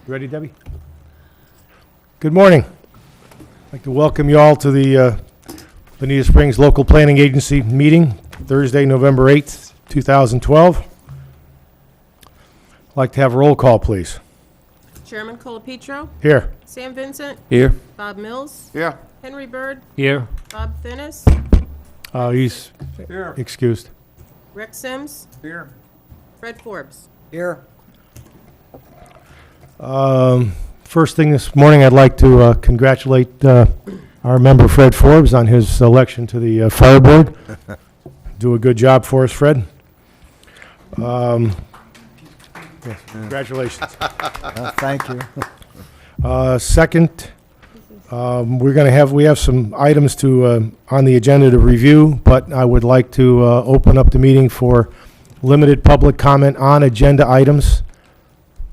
Ready, Debbie? Good morning. I'd like to welcome you all to the Bonita Springs Local Planning Agency meeting, Thursday, November 8th, 2012. I'd like to have a roll call, please. Chairman Colapetro, Here. Sam Vincent, Here. Bob Mills, Here. Henry Bird, Here. Bob Finnis, He's Here. excused. Rex Sims, Here. Fred Forbes. Here. First thing this morning, I'd like to congratulate our member Fred Forbes on his election to the fire board. Do a good job for us, Fred. Yes, congratulations. Thank you. Second, we have some items to on the agenda to review, but I would like to open up the meeting for limited public comment on agenda items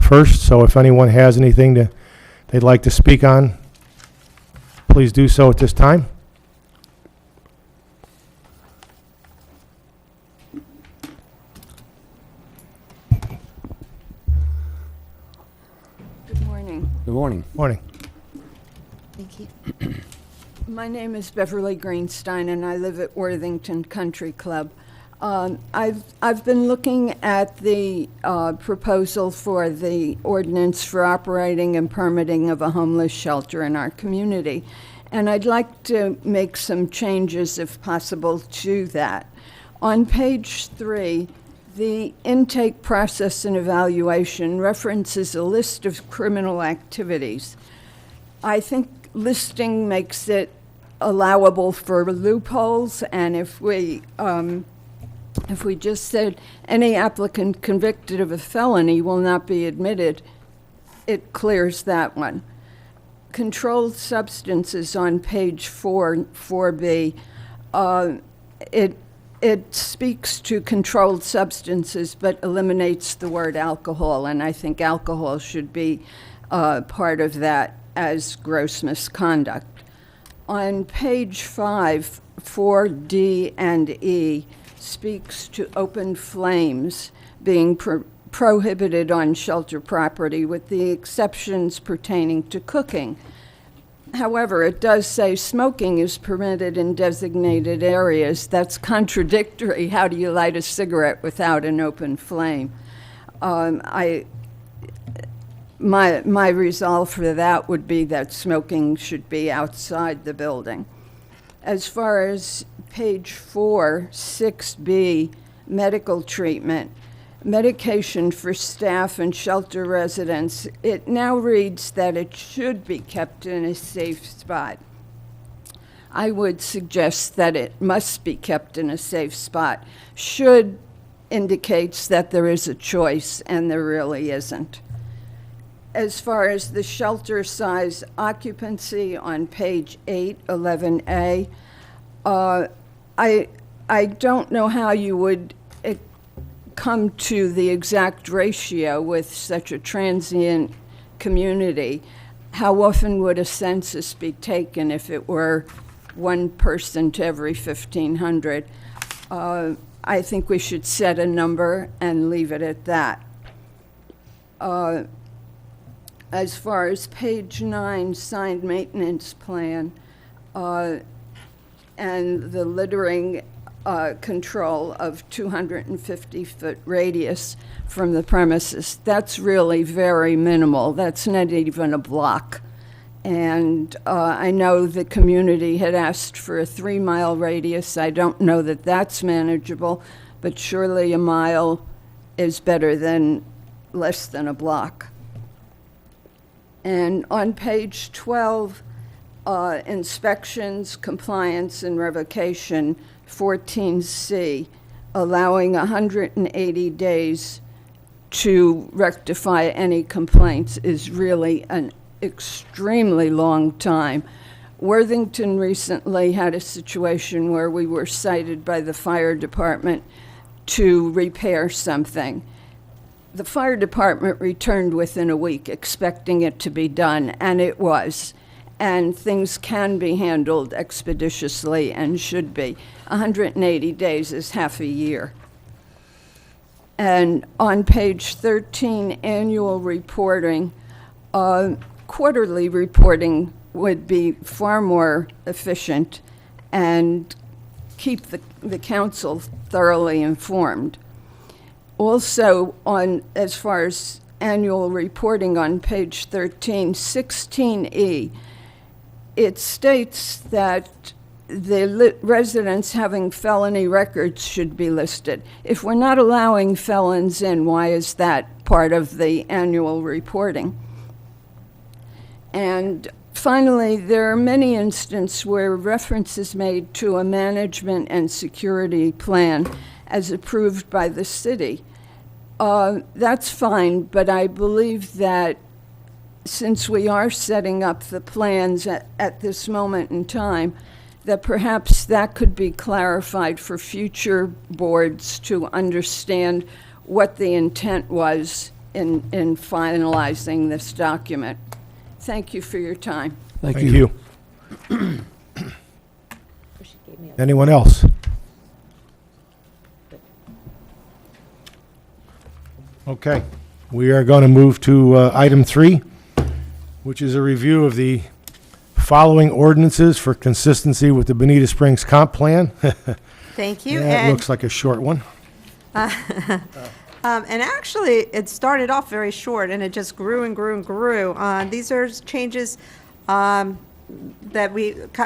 first. So if anyone has anything they'd like to speak on, please do so at this time. Good morning. Good morning. Morning. Thank you. My name is Beverly Greenstein, and I live at Worthington Country Club. I've been looking at the proposal for the ordinance for operating and permitting of a homeless shelter in our community, and I'd like to make some changes, if possible, to that. On page 3, the intake process and evaluation references a list of criminal activities. I think listing makes it allowable for loopholes, and if we just said any applicant convicted of a felony will not be admitted, it clears that one. Controlled substances on page 4B, it speaks to controlled substances but eliminates the word alcohol, and I think alcohol should be part of that as gross misconduct. On page 5, 4D and E speaks to open flames being prohibited on shelter property with the exceptions pertaining to cooking. However, it does say smoking is permitted in designated areas. That's contradictory. How do you light a cigarette without an open flame? My resolve for that would be that smoking should be outside the building. As far as page 4, 6B, medical treatment, medication for staff and shelter residents, it now reads that it should be kept in a safe spot. I would suggest that it must be kept in a safe spot. Should indicates that there is a choice, and there really isn't. As far as the shelter size occupancy on page 8, 11A, I don't know how you would come to the exact ratio with such a transient community. How often would a census be taken if it were one person to every 1,500? I think we should set a number and leave it at that. As far as page 9, signed maintenance plan, and the littering control of 250-foot radius from the premises, that's really very minimal. That's not even a block. And I know the community had asked for a 3-mile radius. I don't know that that's manageable, but surely a mile is better than less than a block. And on page 12, inspections, compliance, and revocation, 14C, allowing 180 days to rectify any complaints is really an extremely long time. Worthington recently had a situation where we were cited by the fire department to repair something. The fire department returned within a week expecting it to be done, and it was. And things can be handled expeditiously and should be. 180 days is half a year. And on page 13, annual reporting, Quarterly reporting would be far more efficient and keep the council thoroughly informed. Also, as far as annual reporting on page 13, 16E, it states that the residents having felony records should be listed. If we're not allowing felons in, why is that part of the annual reporting? And finally, there are many instances where reference is made to a management and security plan as approved by the city. That's fine, but I believe that since we are setting up the plans at this moment in time, that perhaps that could be clarified for future boards to understand what the intent was in finalizing this document. Thank you for your time. Thank you. Anyone else? Okay, we are going to move to item 3, which is a review of the following ordinances for consistency with the Bonita Springs comp plan. Thank you. That looks like a short one. And actually, it started off very short, and it just grew and grew and grew. These are changes that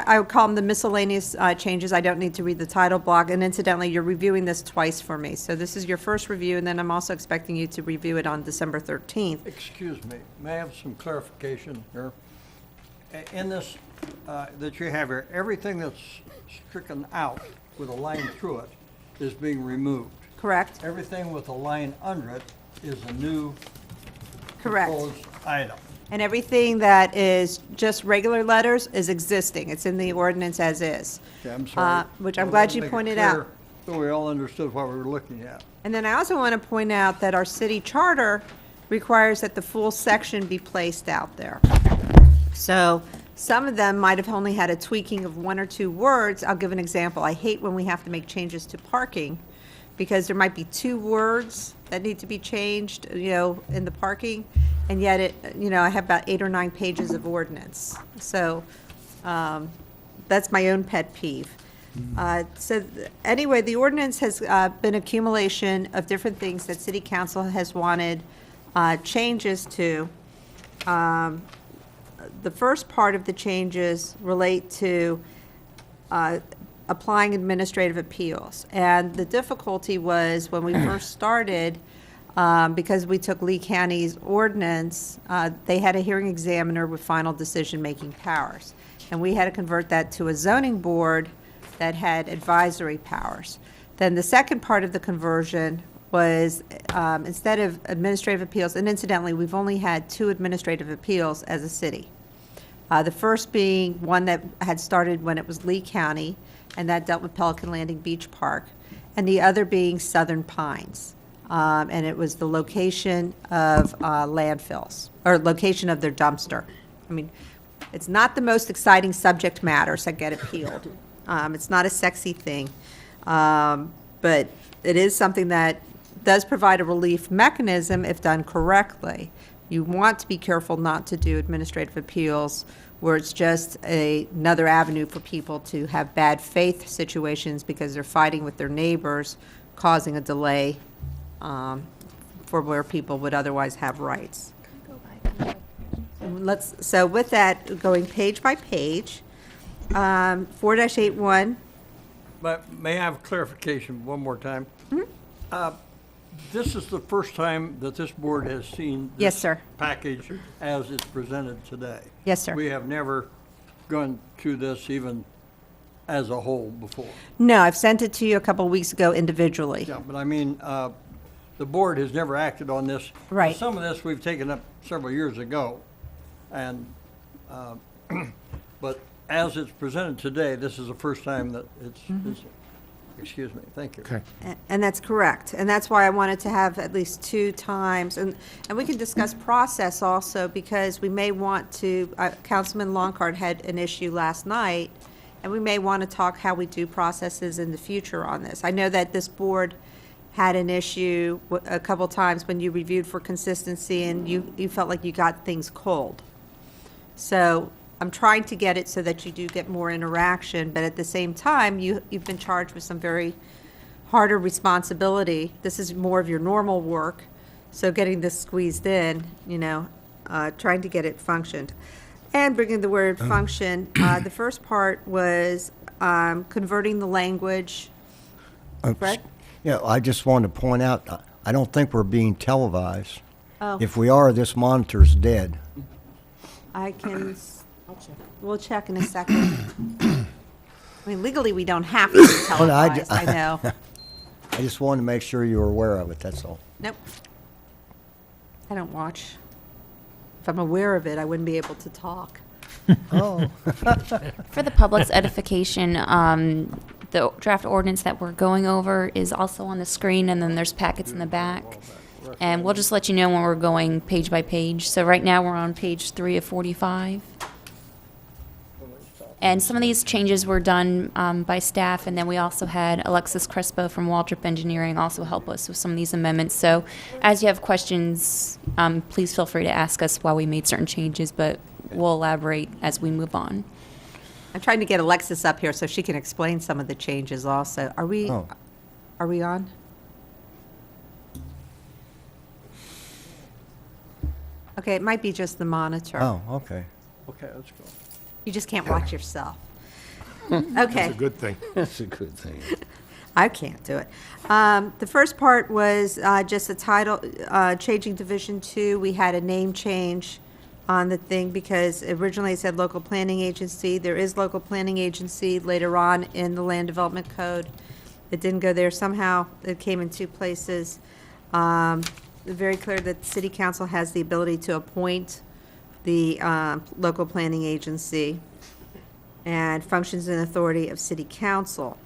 I would call them the miscellaneous changes. I don't need to read the title block. And incidentally, you're reviewing this twice for me. So this is your first review, and then I'm also expecting you to review it on December 13th. Excuse me, may I have some clarification here? In this that you have here, everything that's stricken out with a line through it is being removed. Correct? Everything with a line under it is a new Correct. proposed item. And everything that is just regular letters is existing. It's in the ordinance as is. Okay, I'm sorry. Which I'm I glad wanted to you make it pointed clear out. So we all understood what we were looking at. And then I also want to point out that our city charter requires that the full section be placed out there. So some of them might have only had a tweaking of 1 or 2 words. I'll give an example. I hate when we have to make changes to parking because there might be 2 words that need to be changed, in the parking, and yet I have about 8 or 9 pages of ordinance. So that's my own pet peeve. Anyway, the ordinance has been accumulation of different things that City Council has wanted changes to. The first part of the changes relate to applying administrative appeals. And the difficulty was when we first started, because we took Lee County's ordinance, they had a hearing examiner with final decision-making powers. And we had to convert that to a zoning board that had advisory powers. Then the second part of the conversion was instead of administrative appeals, and incidentally, we've only had 2 administrative appeals as a city. The first being one that had started when it was Lee County, and that dealt with Pelican Landing Beach Park, and the other being Southern Pines. And it was the location of landfills, or location of their dumpster. I mean, it's not the most exciting subject matters that get appealed. It's not a sexy thing, but it is something that does provide a relief mechanism if done correctly. You want to be careful not to do administrative appeals where it's just another avenue for people to have bad faith situations because they're fighting with their neighbors, causing a delay for where people would otherwise have rights. So with that, going page by page, 4-81. But may I have clarification one more time? This is the first time that this board has seen Yes, this sir. package as it's presented today. Yes, sir. We have never gone through this even as a whole before. No, I've sent it to you a couple of weeks ago individually. Yeah, but I mean, the board has never acted on this. Right. Some of this we've taken up several years ago, and, but as it's presented today, this is the first time that it's, excuse me, thank you. Okay. And that's correct. And that's why I wanted to have at least 2 times. And we can discuss process also because we may want to, Councilman Longcard had an issue last night, and we may want to talk how we do processes in the future on this. I know that this board had an issue a couple times when you reviewed for consistency and you felt like you got things cold. So I'm trying to get it so that you do get more interaction, but at the same time, you've been charged with some very harder responsibility. This is more of your normal work, so getting this squeezed in, trying to get it functioned. And bringing the word function, the first part was converting the language. Fred? Yeah, I just wanted to point out, I don't think we're being televised. Oh. If we are, this monitor's dead. I can, we'll check in a second. I mean, legally, we don't have to be Well, no, televised, I know. I just wanted to make sure you were aware of it, that's all. Nope. I don't watch. If I'm aware of it, I wouldn't be able to talk. Oh. For the public's edification, the draft ordinance that we're going over is also on the screen, and then there's packets in the back. And we'll just let you know when we're going page by page. So right now, we're on page 3 of 45. And some of these changes were done by staff, and then we also had Alexis Crespo from Waldrop Engineering also help us with some of these amendments. So as you have questions, please feel free to ask us while we made certain changes, but we'll elaborate as we move on. I'm trying to get Alexis up here so she can explain some of the changes also. Are we Oh. on? Okay, it might be just the monitor. Oh, okay. Okay, let's go. You just can't watch yourself. That's Okay. a good thing. That's a good thing. I can't do it. The first part was just a title, changing Division 2. We had a name change on the thing because originally it said local planning agency. There is local planning agency later on in the land development code. It didn't go there. Somehow it came in two places. Very clear that city council has the ability to appoint the local planning agency and functions and authority of city council.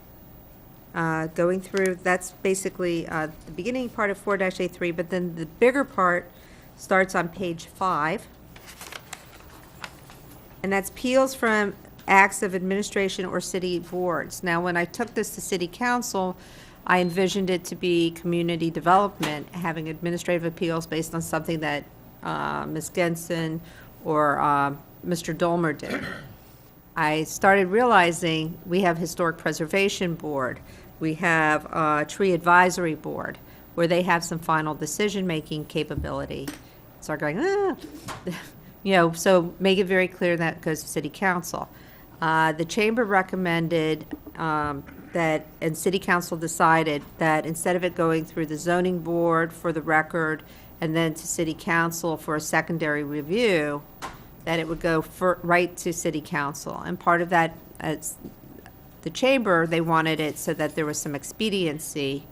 Going through, that's basically the beginning part of 4-A3, but then the bigger part starts on page 5. And that's appeals from acts of administration or city boards. Now, when I took this to city council, I envisioned it to be community development, having administrative appeals based on something that Ms. Genson or Mr. Dolmer did. I started realizing we have Historic Preservation Board, we have Tree Advisory Board, where they have some final decision-making capability. Start going, so make it very clear that goes to City Council. The Chamber recommended that, and City Council decided that instead of it going through the Zoning Board for the record and then to City Council for a secondary review, that it would go right to City Council. And part of that, as the Chamber, they wanted it so that there was some expediency,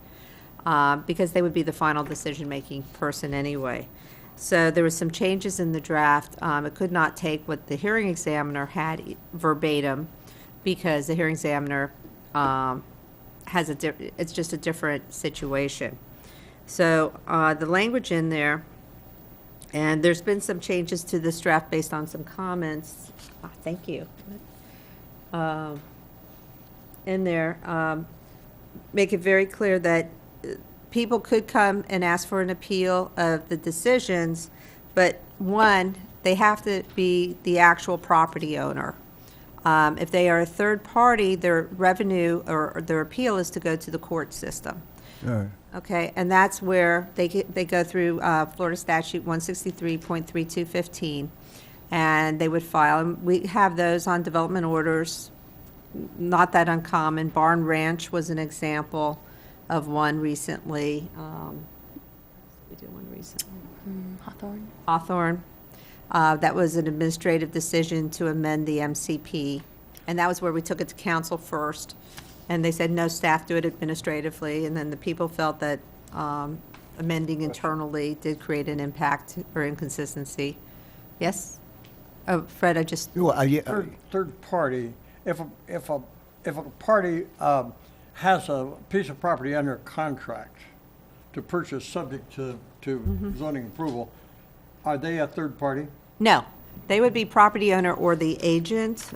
because they would be the final decision-making person anyway. So there was some changes in the draft. It could not take what the hearing examiner had verbatim, because the hearing examiner has it's just a different situation. So the language in there, and there's been some changes to this draft based on some comments. Thank you. In there, make it very clear that people could come and ask for an appeal of the decisions, but one, they have to be the actual property owner. If they are a third party, their revenue or their appeal is to go to the court system. All right. Okay, and that's where they go through Florida Statute 163.3215, and they would file. And we have those on development orders, not that uncommon. Barn Ranch was an example of one recently. We did one recently. Hawthorne. That was an administrative decision to amend the MCP, and that was where we took it to council first. And they said, no, staff do it administratively, and then the people felt that amending internally did create an impact or inconsistency. Yes? Oh, Fred, I just, Well, yeah, Third party, if a party has a piece of property under contract to purchase subject to zoning approval, are they a third party? no, they would be property owner or the agent.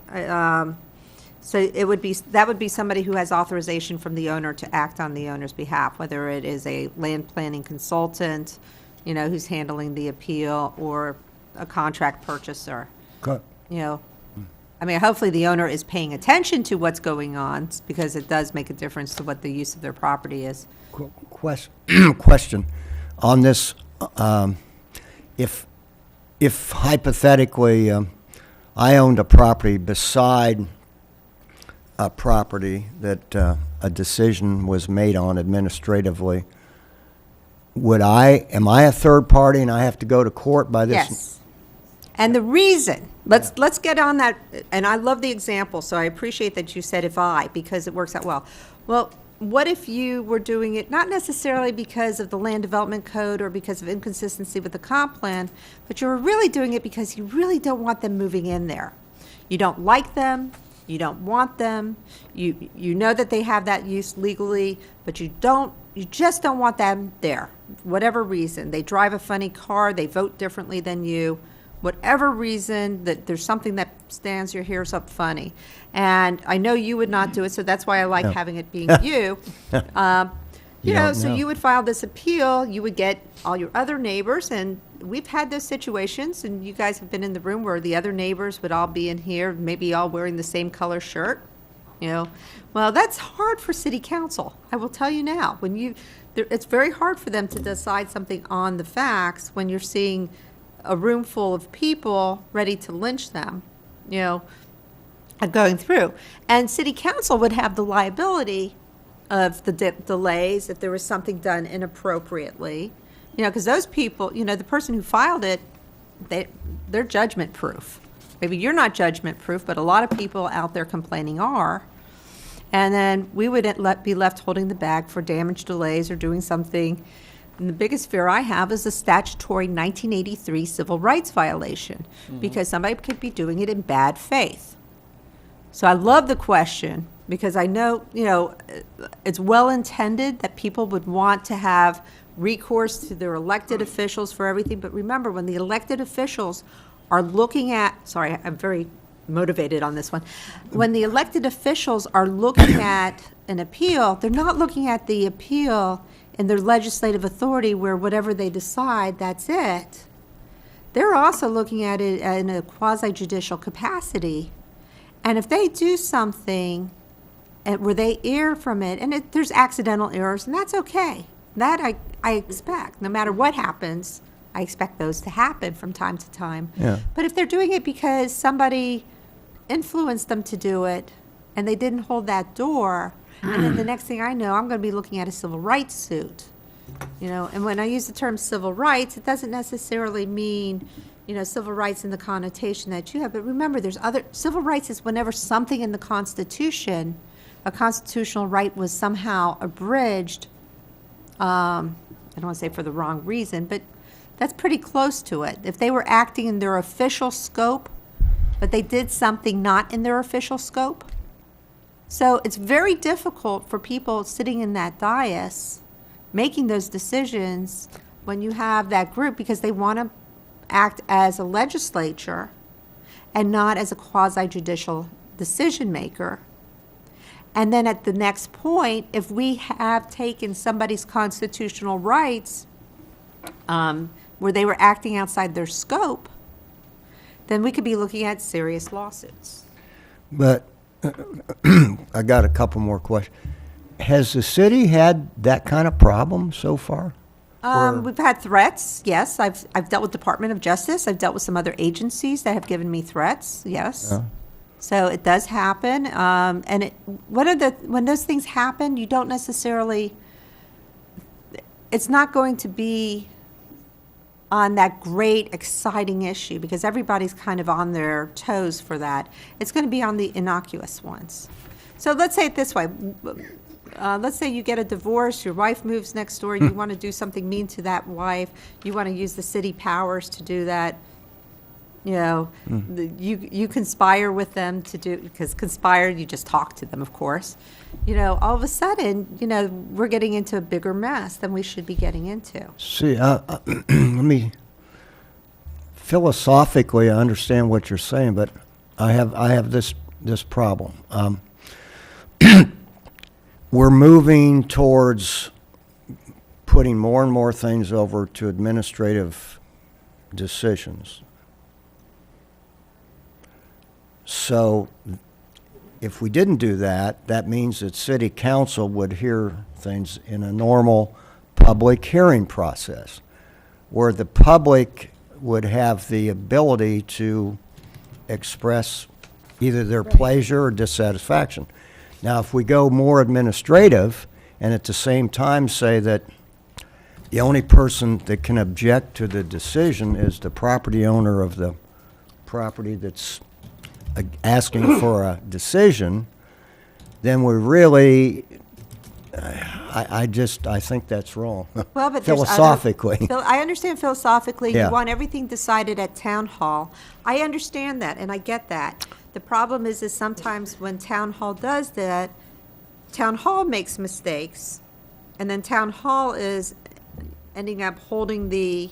So that would be somebody who has authorization from the owner to act on the owner's behalf, whether it is a land planning consultant, who's handling the appeal, or a contract purchaser. Co- I mean, hopefully the owner is paying attention to what's going on, because it does make a difference to what the use of their property is. Question on this, if hypothetically, I owned a property beside a property that a decision was made on administratively, am I a third party and I have to go to court by this? Yes. And the reason, let's get on that, and I love the example, so I appreciate that you said because it works out well. Well, what if you were doing it not necessarily because of the land development code or because of inconsistency with the comp plan, but you were really doing it because you really don't want them moving in there. You don't like them, you don't want them, you know that they have that use legally, but you just don't want them there, whatever reason. They drive a funny car, they vote differently than you, whatever reason, that there's something that stands your hairs up funny. And I know you would not do it, so that's why I like having it being you. So you would file this appeal, you would get all your other neighbors, and we've had those situations, and you guys have been in the room where the other neighbors would all be in here, maybe all wearing the same color shirt. Well, that's hard for city council. I will tell you now, it's very hard for them to decide something on the facts when you're seeing a room full of people ready to lynch them, going through. And city council would have the liability of the delays if there was something done inappropriately, because those people, the person who filed it, they're judgment proof. Maybe you're not judgment proof, but a lot of people out there complaining are. And then we would be left holding the bag for damage delays or doing something. And the biggest fear I have is a statutory 1983 civil rights violation, because somebody could be doing it in bad faith. So I love the question, because I know, it's well intended that people would want to have recourse to their elected officials for everything. But remember, when the elected officials are looking at, sorry, I'm very motivated on this one. When the elected officials are looking at an appeal, they're not looking at the appeal in their legislative authority where whatever they decide, that's it. They're also looking at it in a quasi-judicial capacity. And if they do something where they err from it, and there's accidental errors, and that's okay. That I expect. No matter what happens, I expect those to happen from time to time. Yeah. But if they're doing it because somebody influenced them to do it, and they didn't hold that door, and then the next thing I know, I'm going to be looking at a civil rights suit. And when I use the term civil rights, it doesn't necessarily mean, civil rights in the connotation that you have. But remember, there's other civil rights is whenever something in the Constitution, a constitutional right, was somehow abridged. I don't want to say for the wrong reason, but that's pretty close to it. If they were acting in their official scope, but they did something not in their official scope. So it's very difficult for people sitting in that dais making those decisions when you have that group, because they want to act as a legislature and not as a quasi-judicial decision maker. And then at the next point, if we have taken somebody's constitutional rights where they were acting outside their scope, then we could be looking at serious lawsuits. But I got a couple more questions. Has the city had that kind of problem so far? We've had threats, yes. I've dealt with Department of Justice. I've dealt with some other agencies that have given me threats, yes. So it does happen. And when those things happen, you don't necessarily, it's not going to be on that great, exciting issue, because everybody's kind of on their toes for that. It's going to be on the innocuous ones. So let's say it this way. Let's say you get a divorce, your wife moves next door, you want to do something mean to that wife, you want to use the city powers to do that. You conspire with them to do, because conspire, you just talk to them, of course. All of a sudden, we're getting into a bigger mess than we should be getting into. See, let me, philosophically, I understand what you're saying, but I have this this problem. We're moving towards putting more and more things over to administrative decisions. So if we didn't do that, that means that city council would hear things in a normal public hearing process, where the public would have the ability to express either their pleasure or dissatisfaction. Now, if we go more administrative and at the same time say that the only person that can object to the decision is the property owner of the property that's asking for a decision, then we really, I think that's wrong. Well, but there's other- Philosophically. I understand philosophically, Yeah. you want everything decided at town hall. I understand that, and I get that. The problem is sometimes when town hall does that, town hall makes mistakes, and then town hall is ending up holding the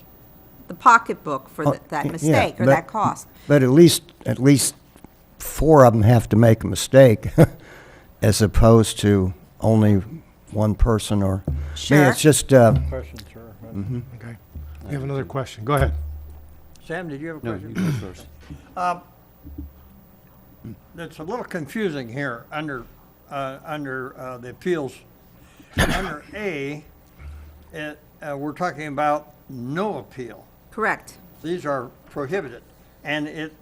pocketbook for that Yeah, mistake or but- that cost. But at least 4 of them have to make a mistake as opposed to only one person or, I mean, Sure. it's just, Question, sir. Okay. We have another question. Go ahead. Sam, did you have a No, question? you go first. It's a little confusing here under the appeals. Under A, we're talking about no appeal. Correct. These are prohibited. And it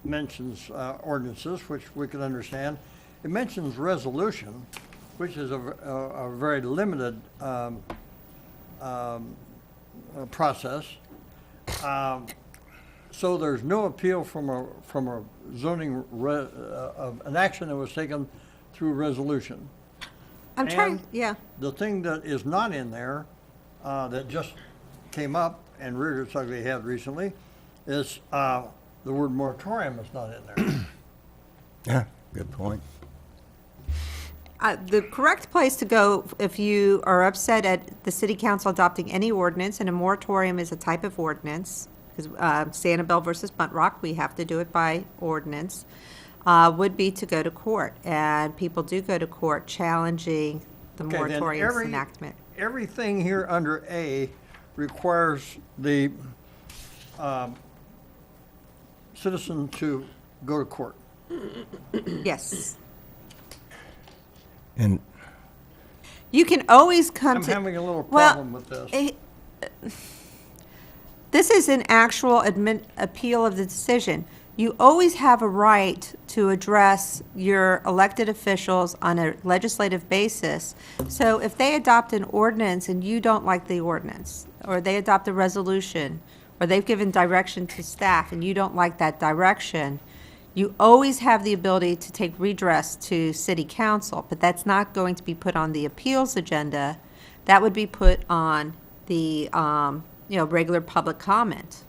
mentions ordinances, which we can understand. It mentions resolution, which is a very limited process. So there's no appeal from a zoning, of an action that was taken through resolution. I'm trying, And yeah. The thing that is not in there, that just came up and reared its ugly head recently, is the word moratorium is not in there. yeah, good point. The correct place to go if you are upset at the city council adopting any ordinance, and a moratorium is a type of ordinance, because Sanibel versus Buntrock, we have to do it by ordinance, would be to go to court. And people do go to court challenging the Okay, then moratorium's enactment. Everything here under A requires the citizen to go to court. Yes. And You can always come I'm to. having a little Well, problem with this. This is an actual appeal of the decision. You always have a right to address your elected officials on a legislative basis. So if they adopt an ordinance and you don't like the ordinance, or they adopt a resolution, or they've given direction to staff and you don't like that direction, you always have the ability to take redress to city council, but that's not going to be put on the appeals agenda. That would be put on the, regular public comment.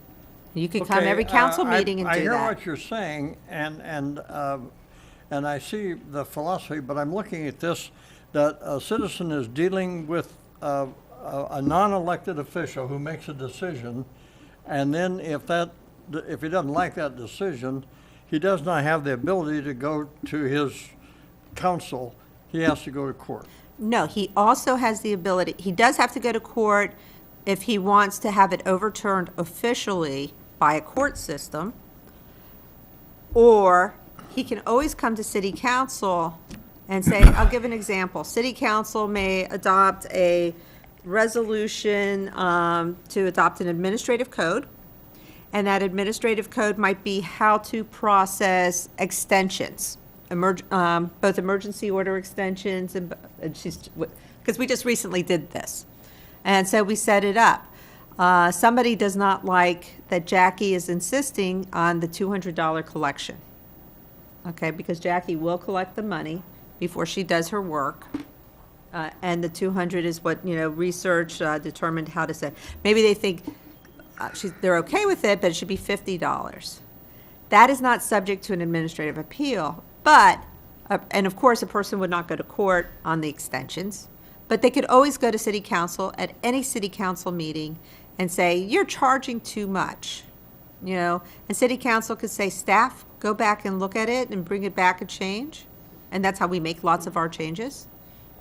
You could come Okay, every council I- meeting and I do hear that. what you're saying, and I see the philosophy, but I'm looking at this, that a citizen is dealing with a non-elected official who makes a decision, and then if he doesn't like that decision, he does not have the ability to go to his council. He has to go to court. No, he also has the ability, he does have to go to court if he wants to have it overturned officially by a court system, or he can always come to city council and say, I'll give an example. City council may adopt a resolution to adopt an administrative code, and that administrative code might be how to process extensions, both emergency order extensions and because we just recently did this. And so we set it up. Somebody does not like that Jackie is insisting on the $200 collection. Okay, because Jackie will collect the money before she does her work. And the 200 is what, research determined how to set. Maybe they think they're okay with it, but it should be $50. That is not subject to an administrative appeal. But, and of course, a person would not go to court on the extensions, but they could always go to city council at any city council meeting and say, you're charging too much. you know, and city council could say, staff, go back and look at it and bring it back a change. And that's how we make lots of our changes,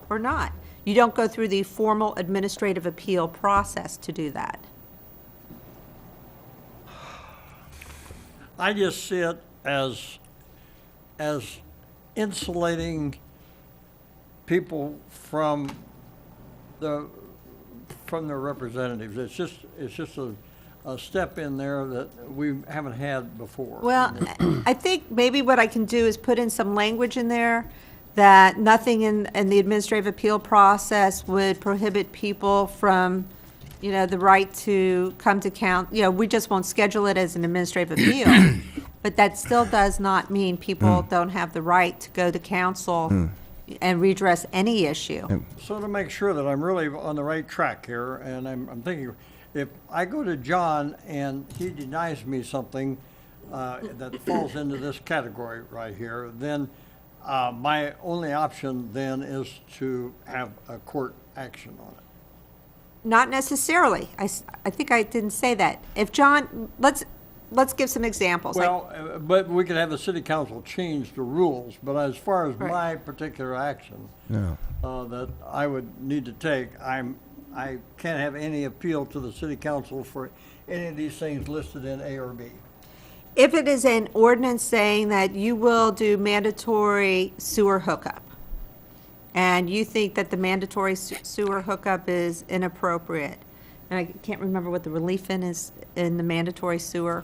or not. You don't go through the formal administrative appeal process to do that. I just see it as insulating people from their representatives. It's just a step in there that we haven't had before. Well, I think maybe what I can do is put in some language in there that nothing in the administrative appeal process would prohibit people from, you know, the right to come to you know, we just won't schedule it as an administrative appeal. But that still does not mean people don't have the right to go to council and redress any issue. So to make sure that I'm really on the right track here, and I'm thinking, if I go to John and he denies me something that falls into this category right here, then my only option then is to have a court action on it. Not necessarily. I think I didn't say that. If John, let's give some examples. Well, but we could have the city council change the rules, but as far as Right. my particular action that I would need to take, I can't have any appeal to the city council for any of these things listed in A or B. If it is an ordinance saying that you will do mandatory sewer hookup, and you think that the mandatory sewer hookup is inappropriate, and I can't remember what the relief is in the mandatory sewer.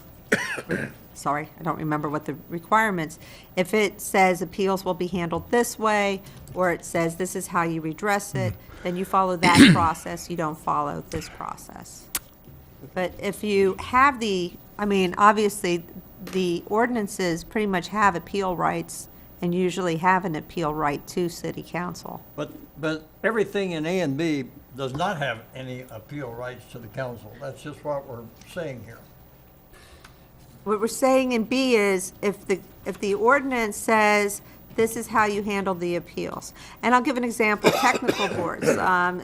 Sorry, I don't remember what the requirements. If it says appeals will be handled this way, or it says this is how you redress it, then you follow that process, you don't follow this process. But if you have obviously, the ordinances pretty much have appeal rights and usually have an appeal right to city council. But everything in A and B does not have any appeal rights to the council. That's just what we're saying here. What we're saying in B is if the ordinance says this is how you handle the appeals. And I'll give an example, technical boards.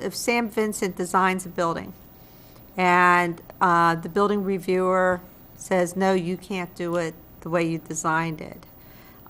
If Sam Vincent designs a building and the building reviewer says, no, you can't do it the way you designed it.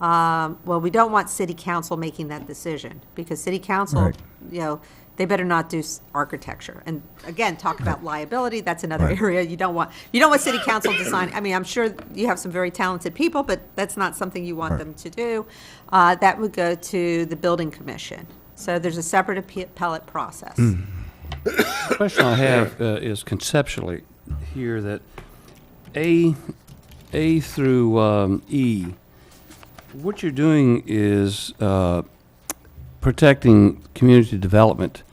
Well, we don't want city council making that decision because city council, Right. you know, they better not do architecture. And again, talk about liability, that's another area you don't want city council design. I mean, I'm sure you have some very talented people, but that's not something you want them to do. That would go to the building commission. So there's a separate appellate process. The question I have is conceptually here that A through E, what you're doing is protecting community development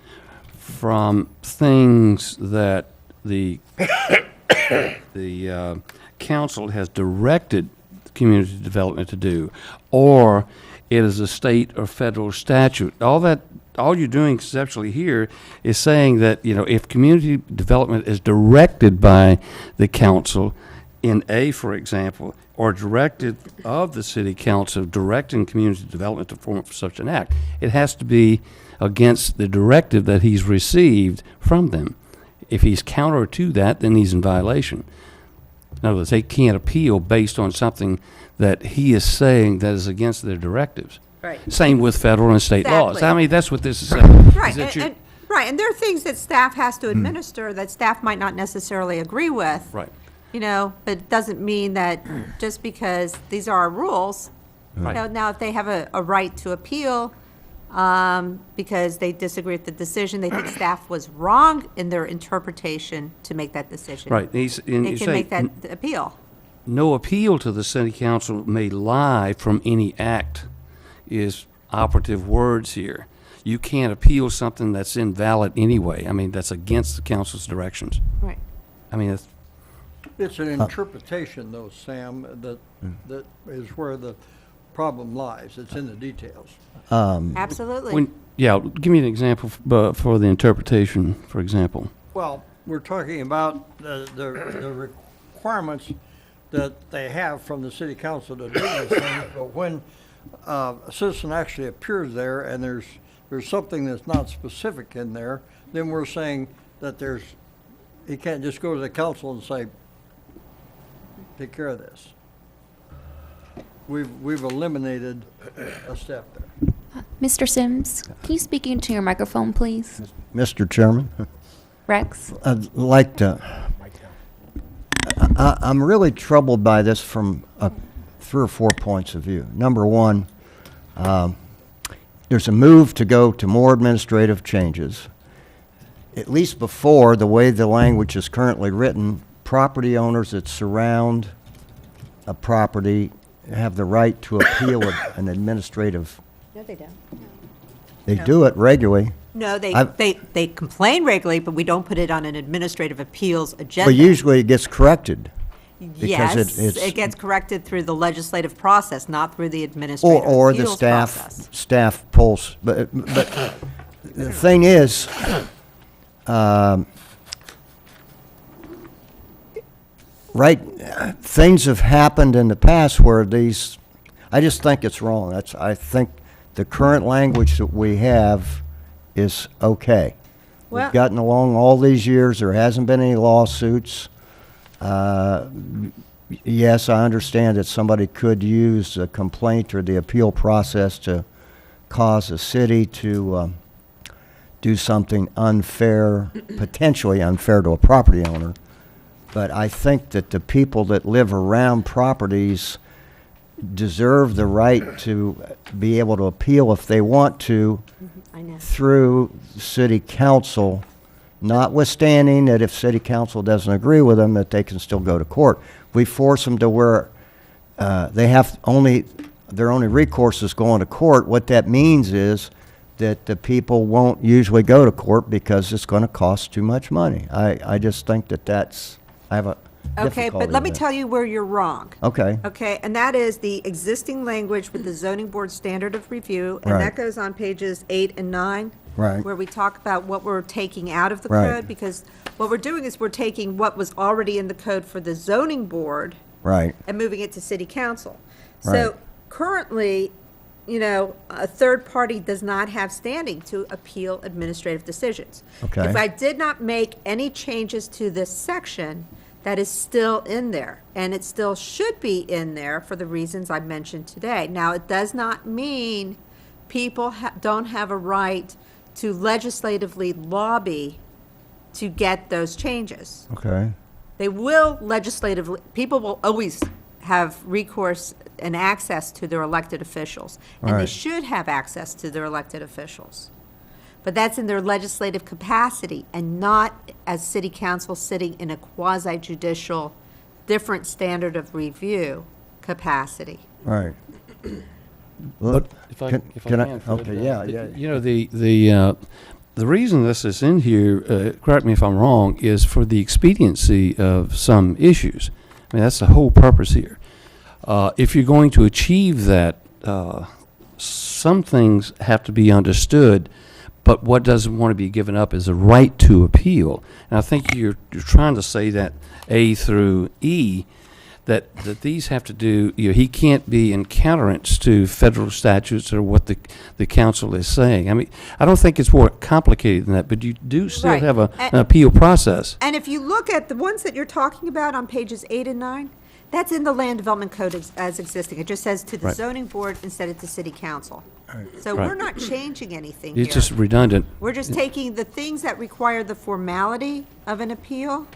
from things that the council has directed community development to do, or it is a state or federal statute. All you're doing conceptually here is saying that, you know, if community development is directed by the council in A, for example, or directed of the city council directing community development to form such an act, it has to be against the directive that he's received from them. If he's counter to that, then he's in violation. In other words, they can't appeal based on something that he is saying that is against their directives. Right. Same with federal and state laws. Exactly. I mean, that's what this is saying. Right, is that you- right, and there are things that staff has to administer that staff might not necessarily agree with. Right. You know, but it doesn't mean that just because these are our rules, you Right. know, now if they have a right to appeal, because they disagree with the decision, they think staff was wrong in their interpretation to make that decision. Right. And They you can say, make that appeal. no appeal to the city council may lie from any act is operative words here. You can't appeal something that's invalid anyway. I mean, that's against the council's directions. Right. I mean, It's an interpretation, though, Sam, that is where the problem lies. It's in the details. Absolutely. give me an example for the interpretation, for example. Well, we're talking about the requirements that they have from the city council to do these things, but when a citizen actually appears there and there's something that's not specific in there, then we're saying that he can't just go to the council and say, take care of this. We've eliminated a step there. Mr. Sims, can you speak into your microphone, please? Mr. Chairman, Rex? I'd like to, I'm really troubled by this from 3 or 4 points of view. Number one, there's a move to go to more administrative changes. At least before, the way the language is currently written, property owners that surround a property have the right to appeal an administrative. No, they don't. They do it regularly. No, I've- they complain regularly, but we don't put it on an administrative appeals agenda. But usually it gets corrected. Yes, it's- it gets corrected through the legislative process, not through the administrative Or the appeals process. staff pulls, but the thing is, right, things have happened in the past where these, I just think it's wrong. I think the current language that we have is okay. Well- We've gotten along all these years, there hasn't been any lawsuits. Yes, I understand that somebody could use a complaint or the appeal process to cause a city to do something unfair, potentially unfair to a property owner. But I think that the people that live around properties deserve the right to be able to appeal if they want to I know. through city council, notwithstanding that if city council doesn't agree with them, that they can still go to court. We force them to where they have their only recourse is going to court. What that means is that the people won't usually go to court because it's going to cost too much money. I just think I have a Okay, difficulty but let me with that. tell you where you're wrong. Okay, Okay, and that is the existing language with the zoning board standard of review, and Right. that goes on pages 8 and 9. Right. Where we talk about what we're taking out of the Right. code, because what we're doing is we're taking what was already in the code for the zoning board right, and moving it to city council. Right. So currently, a third party does not have standing to appeal administrative decisions. Okay. If I did not make any changes to this section, that is still in there, and it still should be in there for the reasons I mentioned today. Now, it does not mean people don't have a right to legislatively lobby to get those changes. okay, They will legislatively, people will always have recourse and access to their elected officials. And they Right. should have access to their elected officials. But that's in their legislative capacity and not as city council sitting in a quasi-judicial, different standard of review capacity. right. But If I Can- can, can I- Fred, okay, yeah, yeah. You know, the reason this is in here, correct me if I'm wrong, is for the expediency of some issues. I mean, that's the whole purpose here. If you're going to achieve that, some things have to be understood, but what doesn't want to be given up is a right to appeal. And I think you're trying to say that A through E, that these have to do, he can't be in countenance to federal statutes or what the council is saying. I mean, I don't think it's more complicated than that, but you do still Right. have an And- appeal process. And if you look at the ones that you're talking about on pages 8 and 9, that's in the land development code as existing. It just says to the Right. zoning board instead of to city council. So we're Right. not changing anything here. It's just redundant. We're just taking the things that require the formality of an appeal,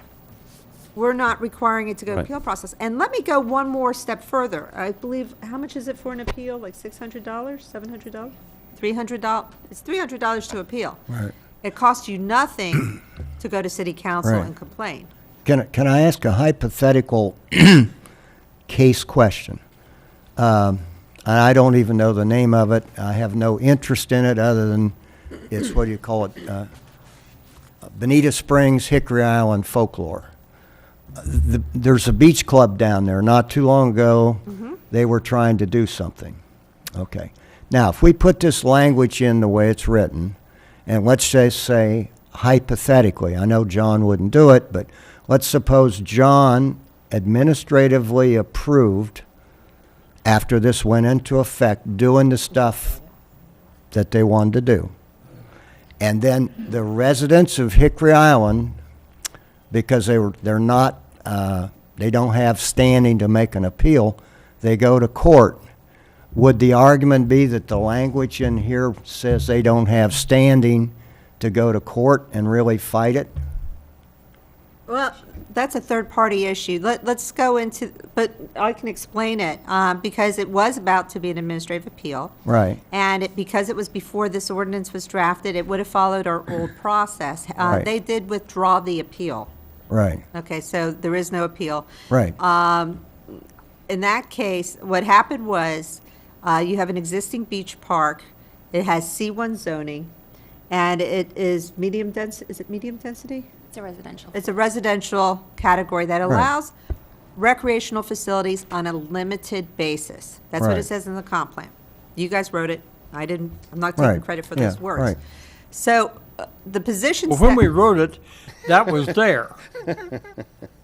we're not requiring it to go to Right. appeal process. And let me go one more step further. I believe, how much is it for an appeal? Like $600, $700? $300? It's $300 to appeal. Right. It costs you nothing to go to city council Right. and complain. Can I ask a hypothetical case question? I don't even know the name of it. I have no interest in it other than it's, what do you call it? Bonita Springs, Hickory Island folklore. There's a beach club down there. Not too long ago, they were trying to do something. Okay. Now, if we put this language in the way it's written, and let's just say hypothetically, I know John wouldn't do it, but let's suppose John administratively approved, after this went into effect, doing the stuff that they wanted to do. And then the residents of Hickory Island, because they're not They don't have standing to make an appeal. They go to court. Would the argument be that the language in here says they don't have standing to go to court and really fight it? Well, that's a third-party issue. Let's go into, but I can explain it, because it was about to be an administrative appeal. Right. And because it was before this ordinance was drafted, it would have followed our old process. Right. They did withdraw the appeal. Right. Okay, so there is no appeal. Right. In that case, what happened was, you have an existing beach park. It has C1 zoning, and it is medium is it medium density? It's a residential. It's a residential category that allows recreational facilities on a limited basis. That's what Right. it says in the comp plan. You guys wrote it. I didn't, I'm not taking Right. credit for Yeah, those words. right. So the positions Well, when that- we wrote it, that was there.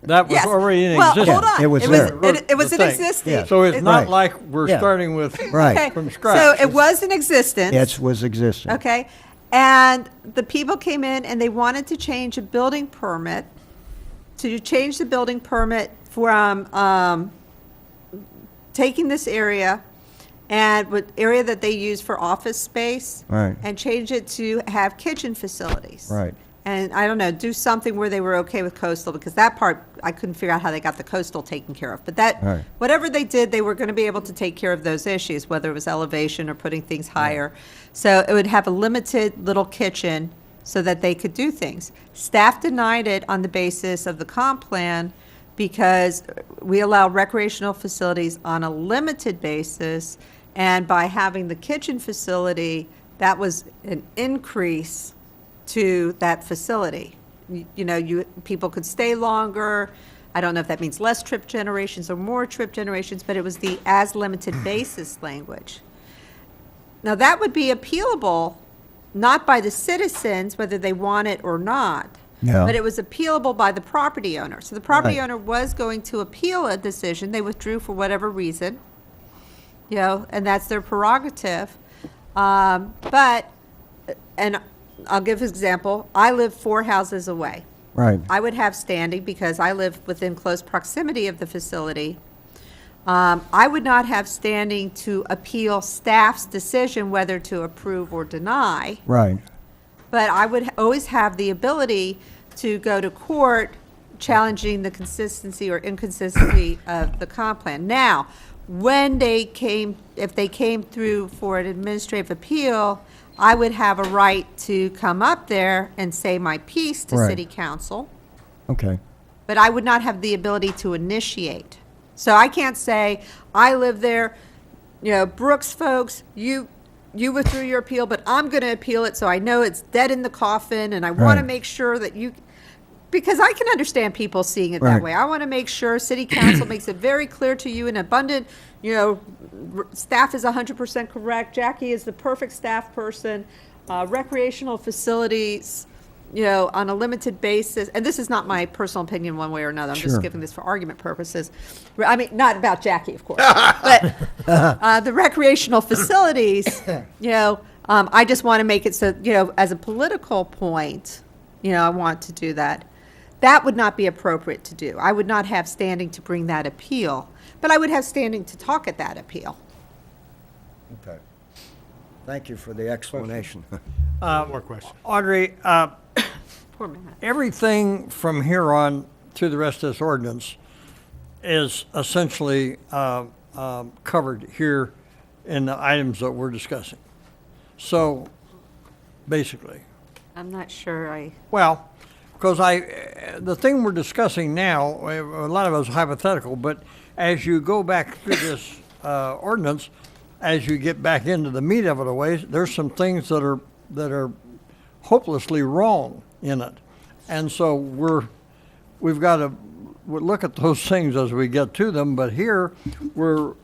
That was Yes. already in Well, existence. hold on. It was It there. was, it was The in thing. existence. Yeah. So it's not Right. like we're Yeah. starting with Right. Okay, from scratch. so it was in existence. It was existing. Okay, and the people came in and they wanted to change a building permit, to change the building permit from taking this area and with area that they use for office space. Right. And change it to have kitchen facilities. Right. And I don't know, do something where they were okay with coastal, because that part, I couldn't figure out how they got the coastal taken care of. But that, Right. whatever they did, they were going to be able to take care of those issues, whether it was elevation or putting things higher. So it would have a limited little kitchen so that they could do things. Staff denied it on the basis of the comp plan because we allow recreational facilities on a limited basis, and by having the kitchen facility, that was an increase to that facility. You know, people could stay longer. I don't know if that means less trip generations or more trip generations, but it was the as limited basis language. Now, that would be appealable, not by the citizens, whether they want it or not, Yeah. but it was appealable by the property owner. So the property Right. owner was going to appeal a decision. They withdrew for whatever reason, you know, and that's their prerogative. But, and I'll give an example. I live 4 houses away. Right. I would have standing because I live within close proximity of the facility. I would not have standing to appeal staff's decision whether to approve or deny, Right. but I would always have the ability to go to court challenging the consistency or inconsistency of the comp plan. Now, if they came through for an administrative appeal, I would have a right to come up there and say my piece to Right. city council, Okay. but I would not have the ability to initiate. So I can't say, I live there, you know, Brooks folks, you withdrew your appeal, but I'm going to appeal it, so I know it's dead in the coffin, and I want to Right. make sure that you, because I can understand people seeing it that Right. way. I want to make sure city council makes it very clear to you in abundant, you know, staff is 100% correct. Jackie is the perfect staff person. Recreational facilities, you know, on a limited basis, and this is not my personal opinion one way or another. I'm just Sure. giving this for argument purposes. I mean, not about Jackie, of course, but the recreational facilities, you know, I just want to make it so, you know, as a political point, you know, I want to do that. That would not be appropriate to do. I would not have standing to bring that appeal, but I would have standing to talk at that appeal. Okay. Thank you for the explanation. One more question. Audrey, Poor Matt. everything from here on through the rest of this ordinance is essentially covered here in the items that we're discussing. So, basically, I'm not sure well, because the thing we're discussing now, a lot of it is hypothetical, but as you go back through this ordinance, as you get back into the meat of it a ways, there's some things that are hopelessly wrong in it. And so we've got to look at those things as we get to them, but here we're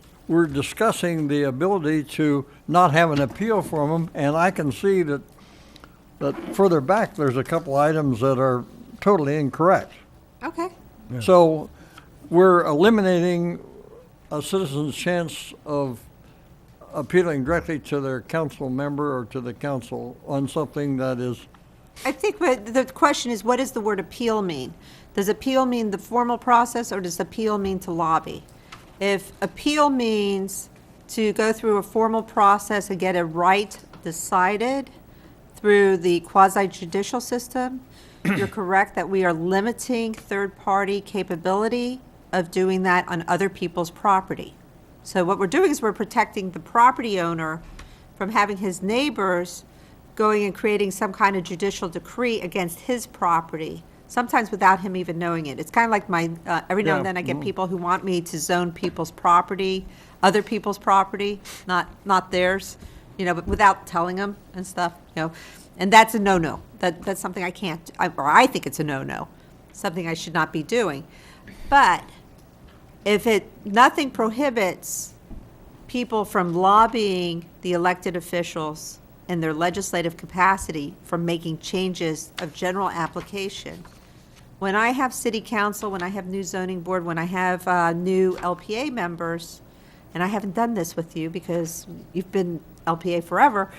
discussing the ability to not have an appeal from them, and I can see that further back, there's a couple items that are totally incorrect. Okay. So we're eliminating a citizen's chance of appealing directly to their council member or to the council on something that is I think the question is, what does the word appeal mean? Does appeal mean the formal process, or does appeal mean to lobby? If appeal means to go through a formal process and get a right decided through the quasi-judicial system, you're correct that we are limiting third-party capability of doing that on other people's property. So what we're doing is we're protecting the property owner from having his neighbors going and creating some kind of judicial decree against his property, sometimes without him even knowing it. It's kind of like every now and then I get people who want me to zone people's property, other people's property, not theirs, but without telling them and stuff, And that's a no-no. That's something I can't, or I think it's a no-no, something I should not be doing. But if nothing prohibits people from lobbying the elected officials in their legislative capacity from making changes of general application. When I have city council, when I have new zoning board, when I have new LPA members, and I haven't done this with you because you've been LPA forever.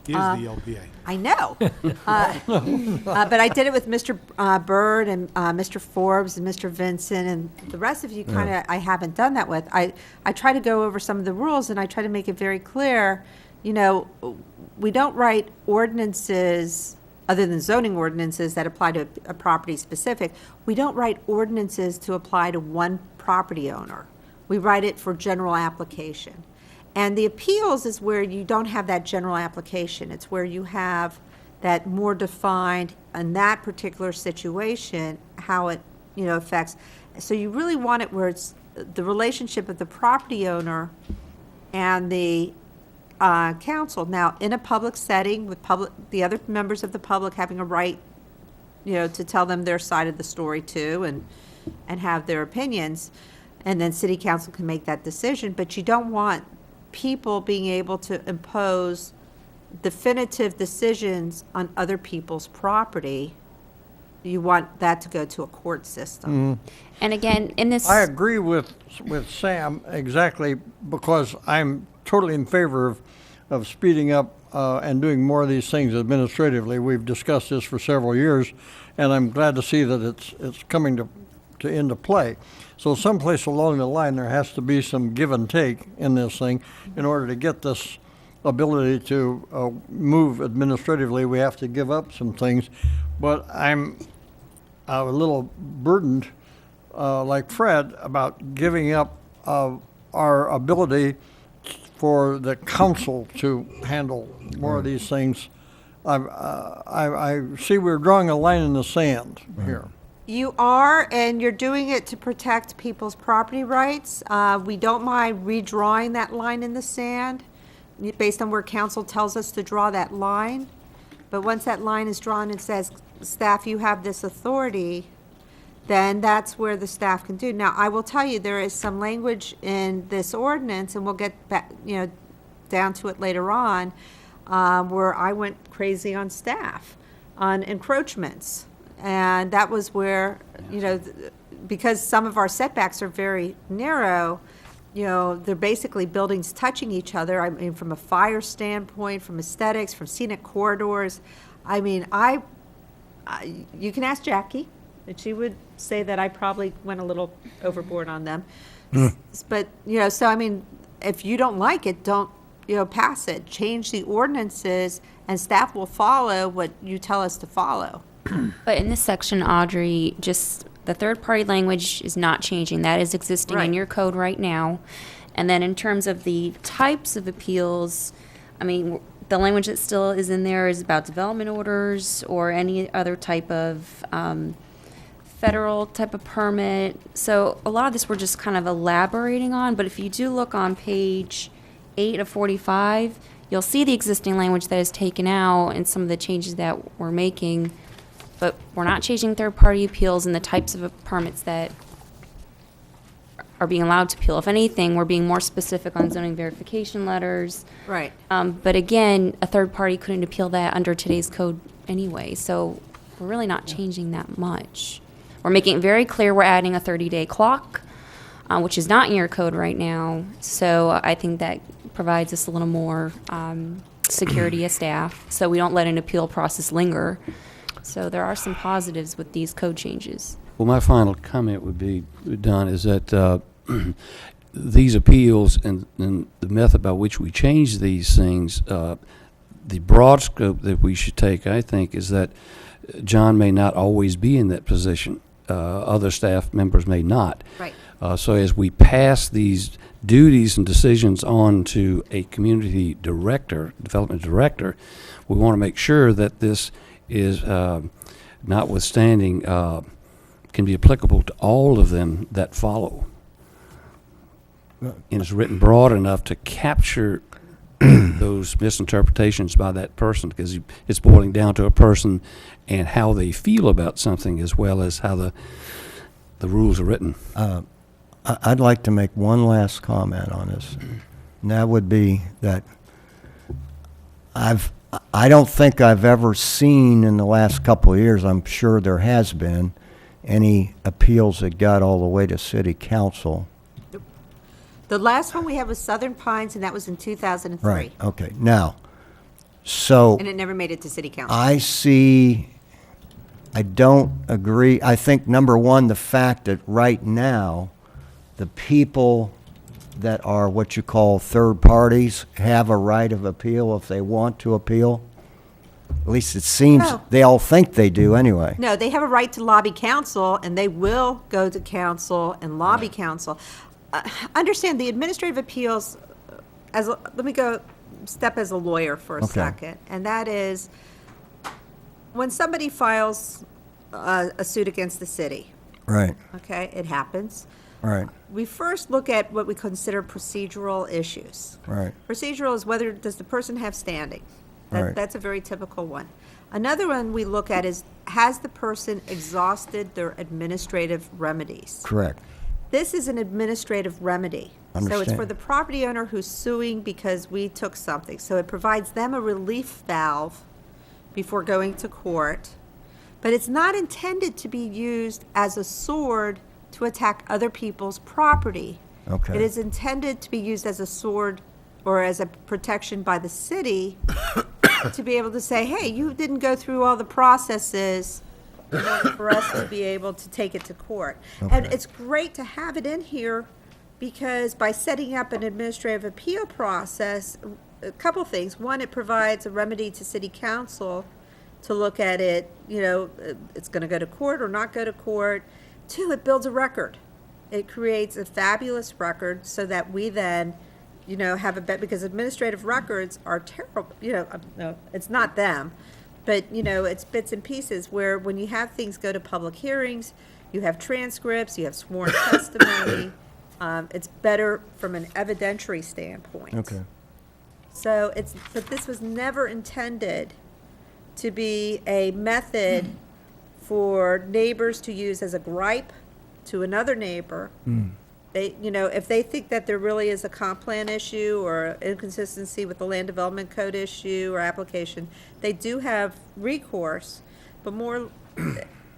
He is the LPA. I know. But I did it with Mr. Byrd and Mr. Forbes and Mr. Vincent, and the rest of you I haven't done that with. I try to go over some of the rules, and I try to make it very clear, we don't write ordinances, other than zoning ordinances that apply to a property specific. We don't write ordinances to apply to one property owner. We write it for general application. And the appeals is where you don't have that general application. It's where you have that more defined in that particular situation, how it, affects. So you really want it where it's the relationship of the property owner and the council. Now, in a public setting with the other members of the public having a right, to tell them their side of the story too and have their opinions, and then city council can make that decision. But you don't want people being able to impose definitive decisions on other people's property. You want that to go to a court system. And again, in this, I agree with Sam exactly, because I'm totally in favor of speeding up and doing more of these things administratively. We've discussed this for several years, and I'm glad to see that it's coming to into play. So someplace along the line, there has to be some give and take in this thing in order to get this ability to move administratively. We have to give up some things, but I'm a little burdened, like Fred, about giving up our ability for the council to handle more of these things. I see we're drawing a line in the sand here. You are, and you're doing it to protect people's property rights. We don't mind redrawing that line in the sand based on where council tells us to draw that line. But once that line is drawn and says, staff, you have this authority, then that's where the staff can do. Now, I will tell you, there is some language in this ordinance, and we'll get back, down to it later on, where I went crazy on staff on encroachments. And that was where, because some of our setbacks are very narrow, they're basically buildings touching each other. I mean, from a fire standpoint, from aesthetics, from scenic corridors. I mean, you can ask Jackie, and she would say that I probably went a little overboard on them. But, so I mean, if you don't like it, don't, pass it. Change the ordinances, and staff will follow what you tell us to follow. but in this section, Audrey, just the third-party language is not changing. That is existing in Right. your code right now. And then in terms of the types of appeals, I mean, the language that still is in there is about development orders or any other type of federal type of permit. So a lot of this we're just kind of elaborating on. But if you do look on page 8 of 45, you'll see the existing language that is taken out and some of the changes that we're making. But we're not changing third-party appeals and the types of permits that are being allowed to appeal. If anything, we're being more specific on zoning verification letters. Right. But again, a third party couldn't appeal that under today's code anyway, so we're really not changing that much. We're making it very clear we're adding a 30-day clock, which is not in your code right now, so I think that provides us a little more security as staff, so we don't let an appeal process linger. So there are some positives with these code changes. Well, my final comment would be, Don, is that these appeals and the method by which we change these things, the broad scope that we should take, I think, is that John may not always be in that position. Other staff members may not. Right. So as we pass these duties and decisions on to a community director, development director, we want to make sure that this is notwithstanding, can be applicable to all of them that follow. And it's written broad enough to capture those misinterpretations by that person, because it's boiling down to a person and how they feel about something as well as how the rules are written. I'd like to make one last comment on this, and that would be that I don't think I've ever seen in the last couple of years, I'm sure there has been, any appeals that got all the way to city council. The last one we had was Southern Pines, and that was in 2003. Right, okay. Now, so And it never made it to city council. I don't agree. I think, number one, the fact that right now, the people that are what you call third parties have a right of appeal if they want to appeal. At least it seems, No. they all think they do anyway. No, they have a right to lobby council, and they will go to council and lobby council. Understand, the administrative appeals, let me go step as a lawyer for a Okay. second, and that is, when somebody files a suit against the city, Right, okay, it happens, right, we first look at what we consider procedural issues. right. Procedural is whether, does the person have standing? Right. That's a very typical one. Another one we look at is, has the person exhausted their administrative remedies? Correct. This is an administrative remedy. So it's Understand. for the property owner who's suing because we took something. So it provides them a relief valve before going to court. But it's not intended to be used as a sword to attack other people's property. Okay. It is intended to be used as a sword or as a protection by the city to be able to say, hey, you didn't go through all the processes in order for us to be able to take it to court. And Okay. it's great to have it in here because by setting up an administrative appeal process, a couple things. One, it provides a remedy to city council to look at it, it's going to go to court or not go to court. Two, it builds a record. It creates a fabulous record so that we then, have a bet, because administrative records are terrible, no, it's not them, but, it's bits and pieces where when you have things go to public hearings, you have transcripts, you have sworn testimony, it's better from an evidentiary standpoint. Okay. So but this was never intended to be a method for neighbors to use as a gripe to another neighbor. They, if they think that there really is a comp plan issue or inconsistency with the land development code issue or application, they do have recourse, but more,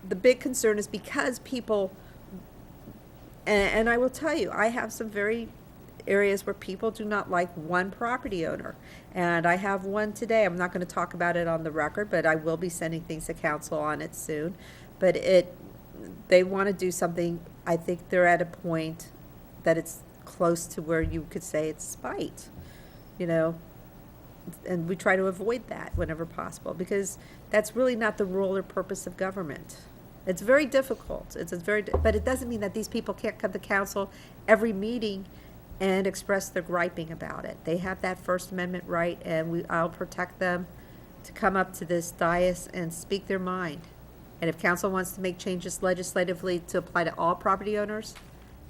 the big concern is because people, and I will tell you, I have some very areas where people do not like one property owner. And I have one today. I'm not going to talk about it on the record, but I will be sending things to council on it soon. But they want to do something. I think they're at a point that it's close to where you could say it's spite, and we try to avoid that whenever possible, because that's really not the role or purpose of government. It's very difficult. But it doesn't mean that these people can't come to council every meeting and express their griping about it. They have that First Amendment right, and I'll protect them to come up to this dais and speak their mind. And if council wants to make changes legislatively to apply to all property owners,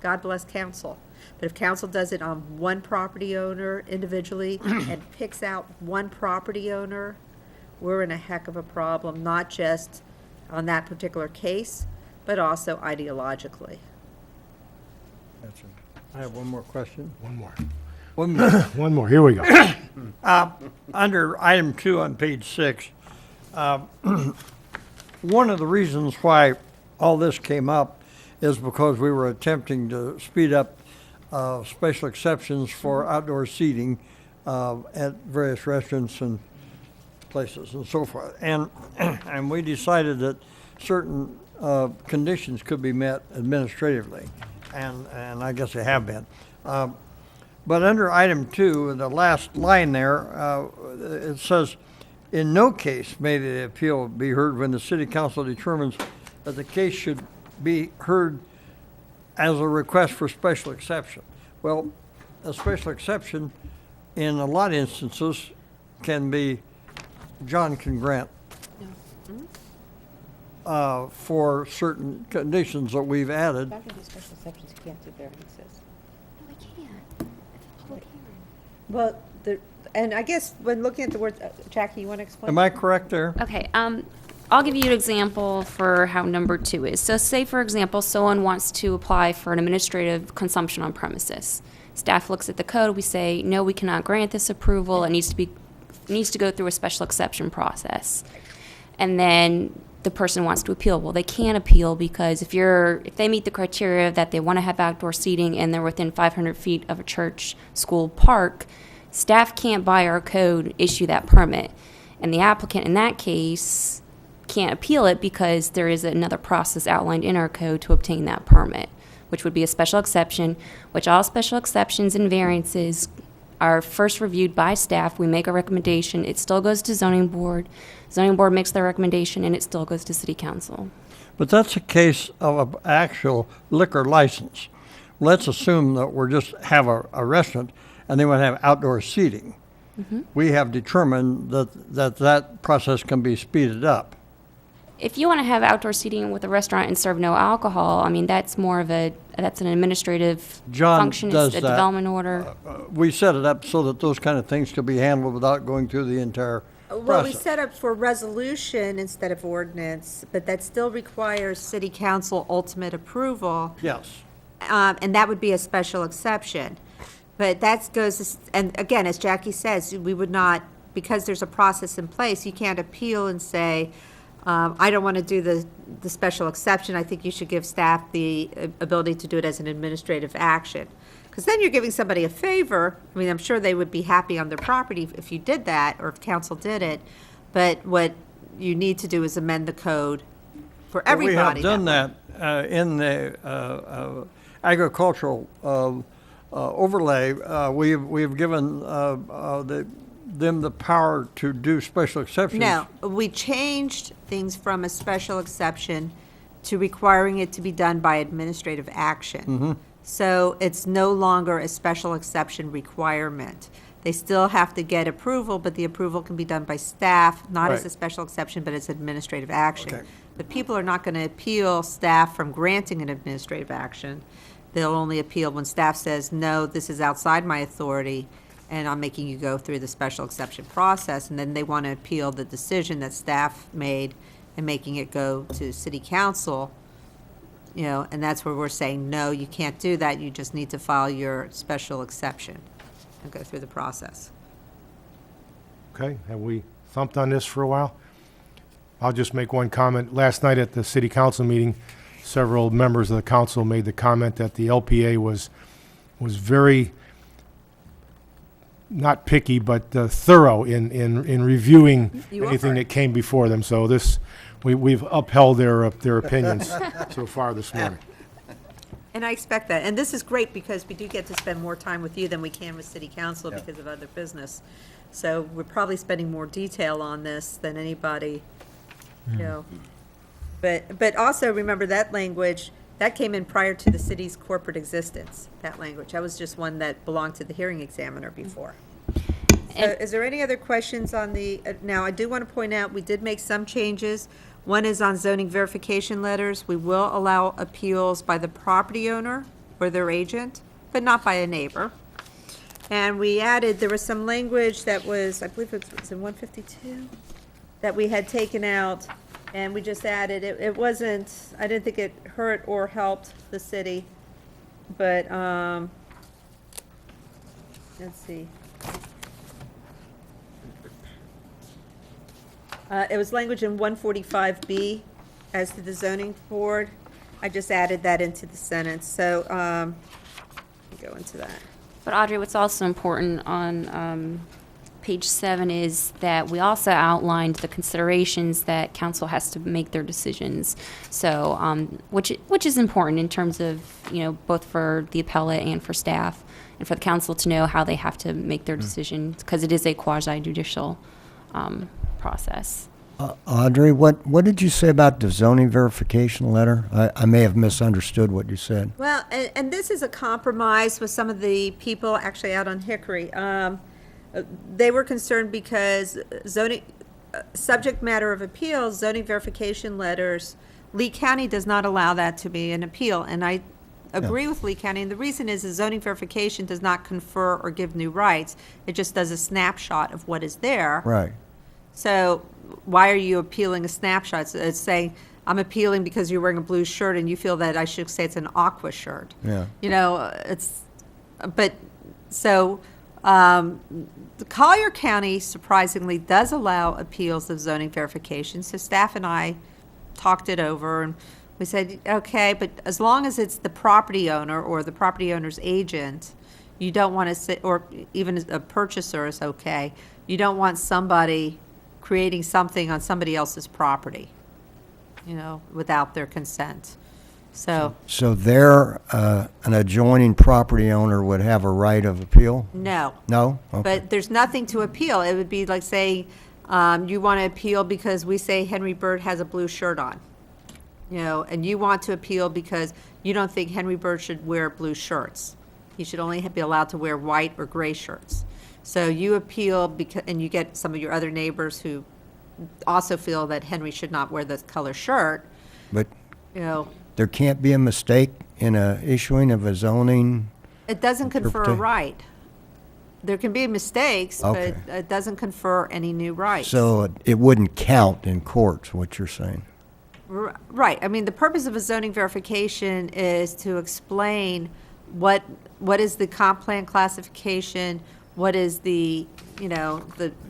God bless council. But if council does it on one property owner individually and picks out one property owner, we're in a heck of a problem, not just on that particular case, but also ideologically. I have one more question. One more. One more. One more. Here we go. Under item 2 on page 6, one of the reasons why all this came up is because we were attempting to speed up special exceptions for outdoor seating at various restaurants and places and so forth. And, and we decided that certain conditions could be met administratively, and I guess they have been. But under item 2, in the last line there, it says, "In no case may the appeal be heard when the city council determines that the case should be heard as a request for special exception." Well, a special exception, in a lot of instances, can be, John can grant for certain conditions that we've added. No, we can't. Public hearing. Well, and I guess when looking at the word, Jackie, you want to explain? Am I correct there? Okay, I'll give you an example for how number 2 is. So say, for example, someone wants to apply for an administrative consumption on premises. Staff looks at the code, we say, no, we cannot grant this approval, it needs to go through a special exception process. And then the person wants to appeal. Well, they can't appeal because if they meet the criteria that they want to have outdoor seating and they're within 500 feet of a church, school, park, staff can't by our code issue that permit. And the applicant in that case can't appeal it because there is another process outlined in our code to obtain that permit, which would be a special exception, which all special exceptions and variances are first reviewed by staff. We make a recommendation. It still goes to zoning board. Zoning board makes their recommendation, and it still goes to city council. But that's a case of an actual liquor license. Let's assume that we're just have a restaurant and they want to have outdoor seating. We have determined that process can be speeded up. If you want to have outdoor seating with a restaurant and serve no alcohol, I mean, that's an administrative John function. does It's a that. development order. We set it up so that those kind of things could be handled without going through the entire Well, we process. set up for resolution instead of ordinance, but that still requires city council ultimate approval. Yes. And that would be a special exception. But that goes, and again, as Jackie says, we would not, because there's a process in place, you can't appeal and say, I don't want to do the special exception. I think you should give staff the ability to do it as an administrative action. Because then you're giving somebody a favor. I mean, I'm sure they would be happy on their property if you did that, or if council did it. But what you need to do is amend the code for everybody. We have done that in the agricultural overlay. We've given them the power to do special exceptions. No, we changed things from a special exception to requiring it to be done by administrative action. So it's no longer a special exception requirement. They still have to get approval, but the approval can be done by staff, not as Right. a special exception, but as administrative action. Okay. But people are not going to appeal staff from granting an administrative action. They'll only appeal when staff says, no, this is outside my authority, and I'm making you go through the special exception process, and then they want to appeal the decision that staff made and making it go to city council, and that's where we're saying, no, you can't do that, you just need to file your special exception and go through the process. Okay, have we thumped on this for a while? I'll just make one comment. Last night at the city council meeting, several members of the council made the comment that the LPA was very, not picky, but thorough in reviewing You anything offer. that came before them. So we've upheld their opinions so far this morning. And I expect that, and this is great because we do get to spend more time with you than we can with city council Yeah. because of other business. So we're probably spending more detail on this than anybody, But also, remember that language, that came in prior to the city's corporate existence, that language. That was just one that belonged to the hearing examiner before. So is there any other questions on the, now, I do want to point out, we did make some changes. One is on zoning verification letters. We will allow appeals by the property owner or their agent, but not by a neighbor. And we added, there was some language that was, I believe it was in 152, that we had taken out, and we just added, it wasn't, I didn't think it hurt or helped the city, but, let's see. It was language in 145B as to the zoning board. I just added that into the sentence, so, let me go into that. But Audrey, what's also important on page 7 is that we also outlined the considerations that council has to make their decisions. So, which is important in terms of, both for the appellate and for staff, and for the council to know how they have to make their decisions, because it is a quasi-judicial process. Audrey, what did you say about the zoning verification letter? I may have misunderstood what you said. Well, and this is a compromise with some of the people actually out on Hickory. They were concerned because zoning, subject matter of appeals, zoning verification letters, Lee County does not allow that to be an appeal. And I agree with Lee County, and the reason is zoning verification does not confer or give new rights. It just does a snapshot of what is there. Right. So why are you appealing a snapshot? It's saying, I'm appealing because you're wearing a blue shirt and you feel that I should say it's an aqua shirt. Yeah. The Collier County surprisingly does allow appeals of zoning verification. So staff and I talked it over and we said, okay, but as long as it's the property owner or the property owner's agent, you don't want to sit, or even a purchaser is okay. You don't want somebody creating something on somebody else's property, without their consent. So, So an adjoining property owner would have a right of appeal? no. No? Okay. But there's nothing to appeal. It would be like saying, you want to appeal because we say Henry Bird has a blue shirt on, and you want to appeal because you don't think Henry Bird should wear blue shirts. He should only be allowed to wear white or gray shirts. So you appeal and you get some of your other neighbors who also feel that Henry should not wear this color shirt, But There can't be a mistake in issuing of a zoning? it doesn't confer a Interpretation. right. There can be mistakes, Okay. but it doesn't confer any new rights. So it wouldn't count in court, what you're saying? Right. I mean, the purpose of a zoning verification is to explain what is the comp plan classification, what is the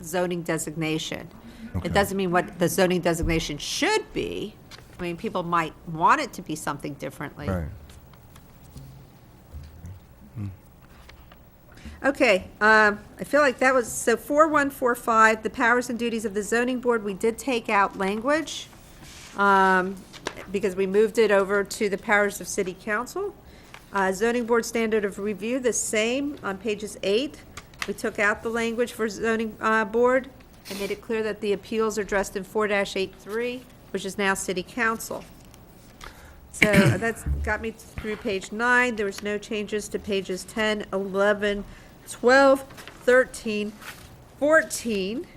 zoning designation. Okay. It doesn't mean what the zoning designation should be. I mean, people might want it to be something differently. Right. Okay, I feel like that was, so 4145, the powers and duties of the zoning board, we did take out language, because we moved it over to the powers of city council. Zoning board standard of review, the same on pages 8. We took out the language for zoning board and made it clear that the appeals are addressed in 4-83, which is now city council. So that's got me through page 9. There was no changes to pages 10, 11, 12, 13, 14.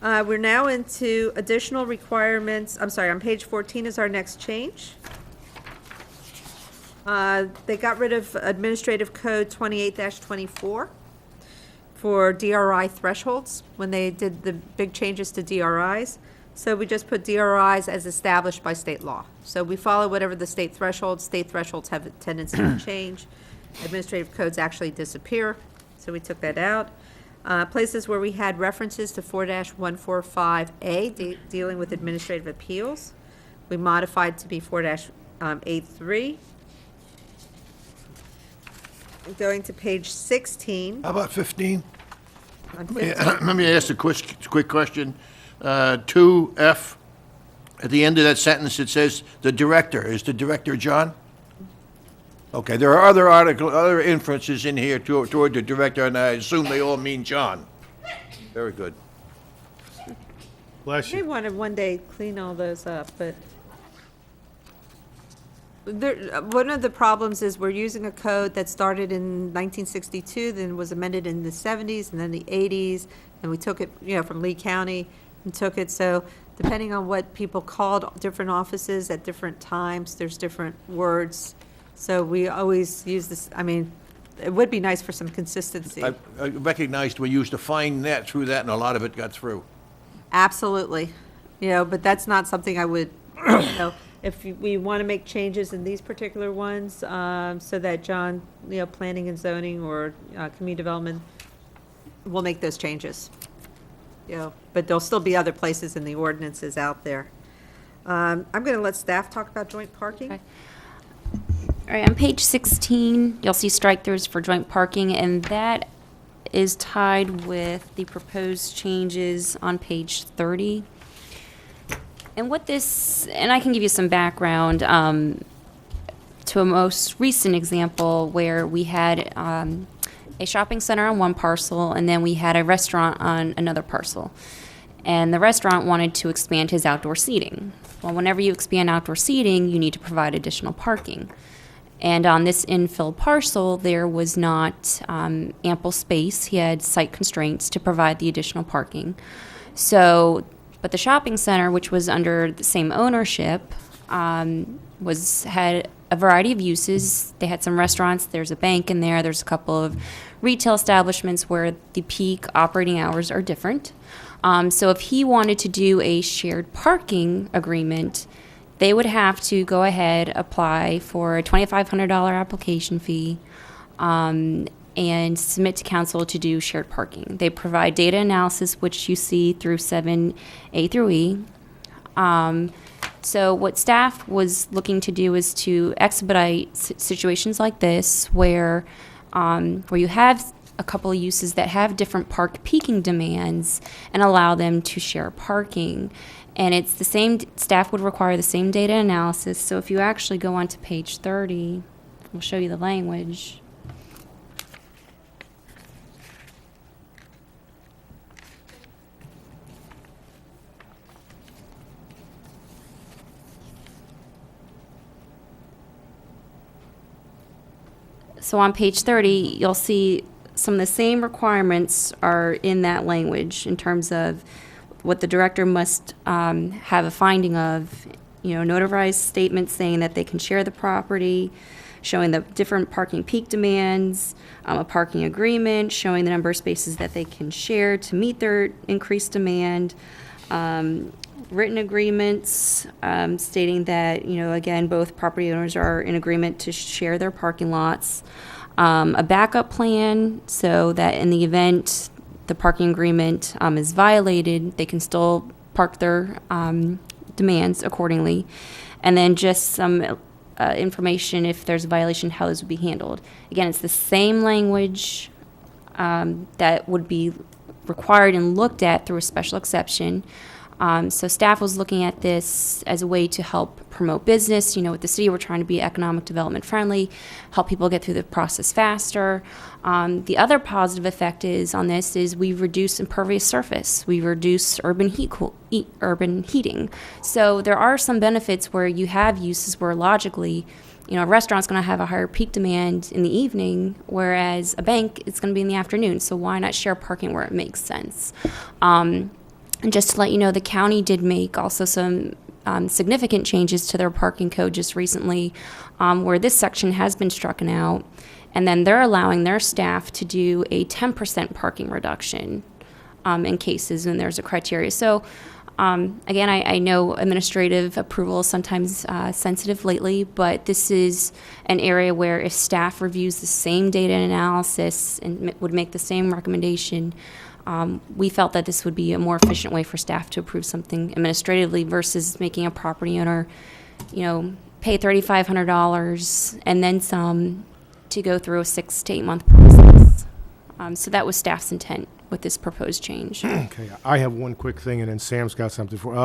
We're now into additional requirements. I'm sorry, on page 14 is our next change. They got rid of Administrative Code 28-24 for DRI thresholds when they did the big changes to DRIs. So we just put DRIs as established by state law. So we follow whatever the state thresholds have a tendency to change. Administrative codes actually disappear, so we took that out. Places where we had references to 4-145A, dealing with administrative appeals, we modified to be 4-83. Going to page 16. How about 15? On Let me ask a quick question. 2F, at the end of that sentence, it says, "The director." Is the director John? Okay, there are other inferences in here toward the director, and I assume they all mean John. Very good. Bless I may you. want to one day clean all those up, but one of the problems is we're using a code that started in 1962, then was amended in the 70s and then the 80s, and we took it, from Lee County and took it. So depending on what people called different offices at different times, there's different words. So we always use this, it would be nice for some consistency. I recognized we used a fine net through that, and a lot of it got through. Absolutely. But that's not something I would, if we want to make changes in these particular ones, so that John, planning and zoning or community development, will make those changes. But there'll still be other places in the ordinances out there. I'm going to let staff talk about joint parking. Okay. All right, on page 16, you'll see strike-throughs for joint parking, and that is tied with the proposed changes on page 30. And what this, and I can give you some background to a most recent example where we had a shopping center on one parcel, and then we had a restaurant on another parcel. And the restaurant wanted to expand his outdoor seating. Well, whenever you expand outdoor seating, you need to provide additional parking. And on this infill parcel, there was not ample space. He had site constraints to provide the additional parking. So, but the shopping center, which was under the same ownership, had a variety of uses. They had some restaurants. There's a bank in there. There's a couple of retail establishments where the peak operating hours are different. So if he wanted to do a shared parking agreement, they would have to go ahead, apply for a $2,500 application fee, and submit to council to do shared parking. They provide data analysis, which you see through 7A through E. So what staff was looking to do is to expedite situations like this where you have a couple of uses that have different park peaking demands and allow them to share parking. And it's the same, staff would require the same data analysis. So if you actually go on to page 30, we'll show you the language. So on page 30, you'll see some of the same requirements are in that language in terms of what the director must have a finding of, notarized statements saying that they can share the property, showing the different parking peak demands, a parking agreement, showing the number of spaces that they can share to meet their increased demand, written agreements stating that, again, both property owners are in agreement to share their parking lots, a backup plan so that in the event the parking agreement is violated, they can still park their demands accordingly, and then just some information if there's a violation, how this would be handled. Again, it's the same language that would be required and looked at through a special exception. So staff was looking at this as a way to help promote business. With the city, we're trying to be economic development friendly, help people get through the process faster. The other positive effect on this is we reduce impervious surface. We reduce urban heating. So there are some benefits where you have uses where logically, a restaurant's going to have a higher peak demand in the evening, whereas a bank, it's going to be in the afternoon. So why not share parking where it makes sense? And just to let you know, the county did make also some significant changes to their parking code just recently, where this section has been struck out, and then they're allowing their staff to do a 10% parking reduction in cases when there's a criteria. So again, I know administrative approval is sometimes sensitive lately, but this is an area where if staff reviews the same data analysis and would make the same recommendation, we felt that this would be a more efficient way for staff to approve something administratively versus making a property owner, pay $3,500 and then some to go through a 6 to 8 month process. So that was staff's intent with this proposed change. Okay, I have one quick thing, and then Sam's got something for,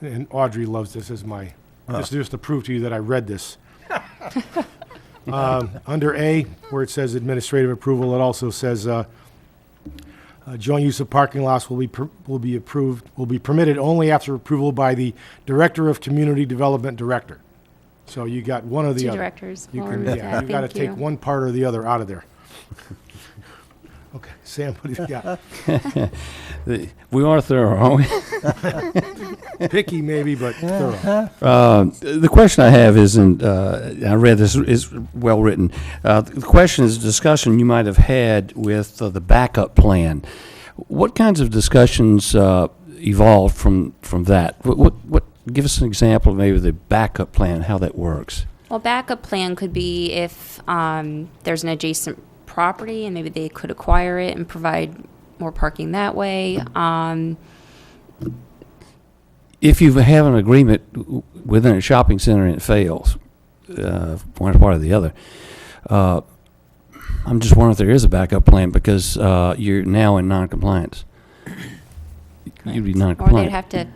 and Audrey loves this as my, just to prove to you that I read this. Under A, where it says administrative approval, it also says, joint use of parking lots will be permitted only after approval by the Director of Community Development Director. So you got one or the Two other. directors. You Well, can, yeah, you got to thank you. take one part or the other out of there. Okay, Sam, what do you got? We are thorough, aren't we? Picky maybe, but thorough. The question I have isn't, I read this, is well written. The question is a discussion you might have had with the backup plan. What kinds of discussions evolved from that? What give us an example of maybe the backup plan, how that works. Well, backup plan could be if there's an adjacent property and maybe they could acquire it and provide more parking that way. If you have an agreement within a shopping center and it fails, one part or the other, I'm just wondering if there is a backup plan because you're now in non-compliance. You'd be Or they'd non-compliant. have to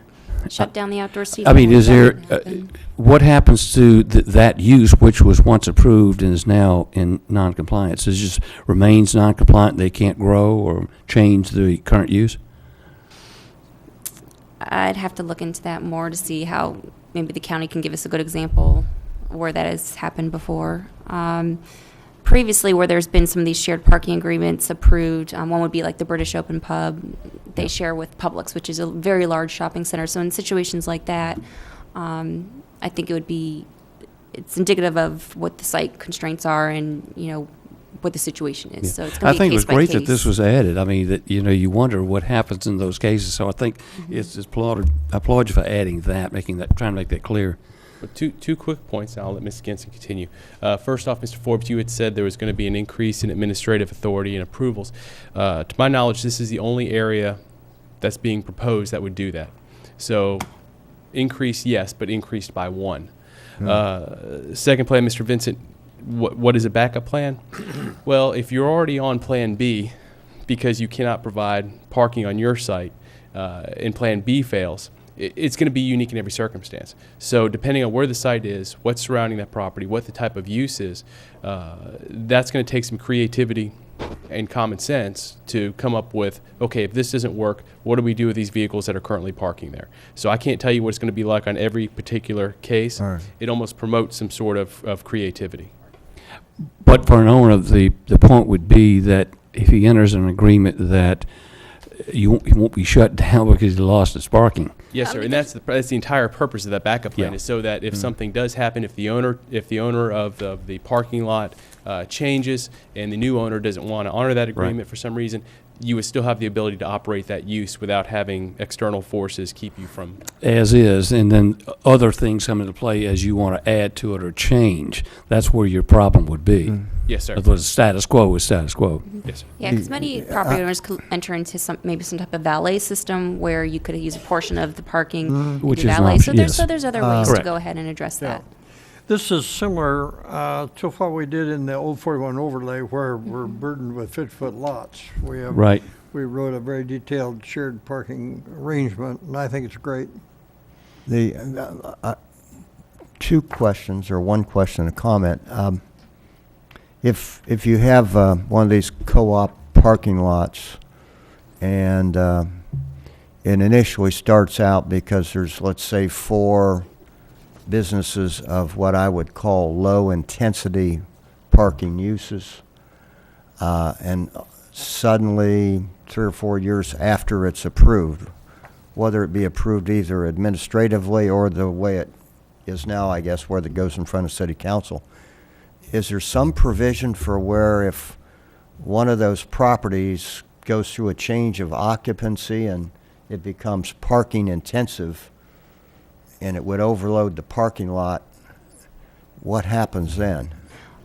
shut down the outdoor seating. I mean, is there, That wouldn't happen. what happens to that use which was once approved and is now in non-compliance? It just remains non-compliant, they can't grow or change the current use? I'd have to look into that more to see how maybe the county can give us a good example where that has happened before. Previously, where there's been some of these shared parking agreements approved, one would be like the British Open Pub. They share with Publix, which is a very large shopping center. So in situations like that, I think it's indicative of what the site constraints are and, what the situation is. So it's I going to be think it a was case by great case. that this was added. I mean, that, you wonder what happens in those cases. So I think it's I applaud you for adding that, trying to make that clear. But two quick points, and I'll let Ms. Genson continue. First off, Mr. Forbes, you had said there was going to be an increase in administrative authority and approvals. To my knowledge, this is the only area that's being proposed that would do that. So increase, yes, but increased by one. Second plan, Mr. Vincent, what is a backup plan? Well, if you're already on Plan B because you cannot provide parking on your site and Plan B fails, it's going to be unique in every circumstance. So depending on where the site is, what's surrounding that property, what the type of use is, that's going to take some creativity and common sense to come up with, okay, if this doesn't work, what do we do with these vehicles that are currently parking there? So I can't tell you what it's going to be like on every particular case. All right. It almost promotes some sort of creativity. But for an owner, the point would be that if he enters an agreement that he won't be shut down because he lost his parking. Yes, sir, and that's the entire purpose of that backup plan, Yeah. is so that if something does happen, if the owner of the parking lot changes and the new owner doesn't want to honor that agreement for some reason, you would still have the ability to operate that use without having external forces keep you from. As is, and then other things come into play as you want to add to it or change. That's where your problem would be. Yes, sir. Otherwise, status quo is status quo. Yes, sir. Yeah, because many property owners could enter into maybe some type of valet system where you could use a portion of the parking Which to is an valet. option, yes. So there's other ways to Correct. go ahead and address that. This is similar to what we did in the old 41 overlay where we're burdened with 50-foot lots. Right. We wrote a very detailed shared parking arrangement, and I think it's great. The two questions, or one question and a comment. If you have one of these co-op parking lots, and it initially starts out because there's, let's say, 4 businesses of what I would call low-intensity parking uses, and suddenly 3 or 4 years after it's approved, whether it be approved either administratively or the way it is now, I guess, where it goes in front of city council, is there some provision for where if one of those properties goes through a change of occupancy and it becomes parking intensive and it would overload the parking lot, what happens then?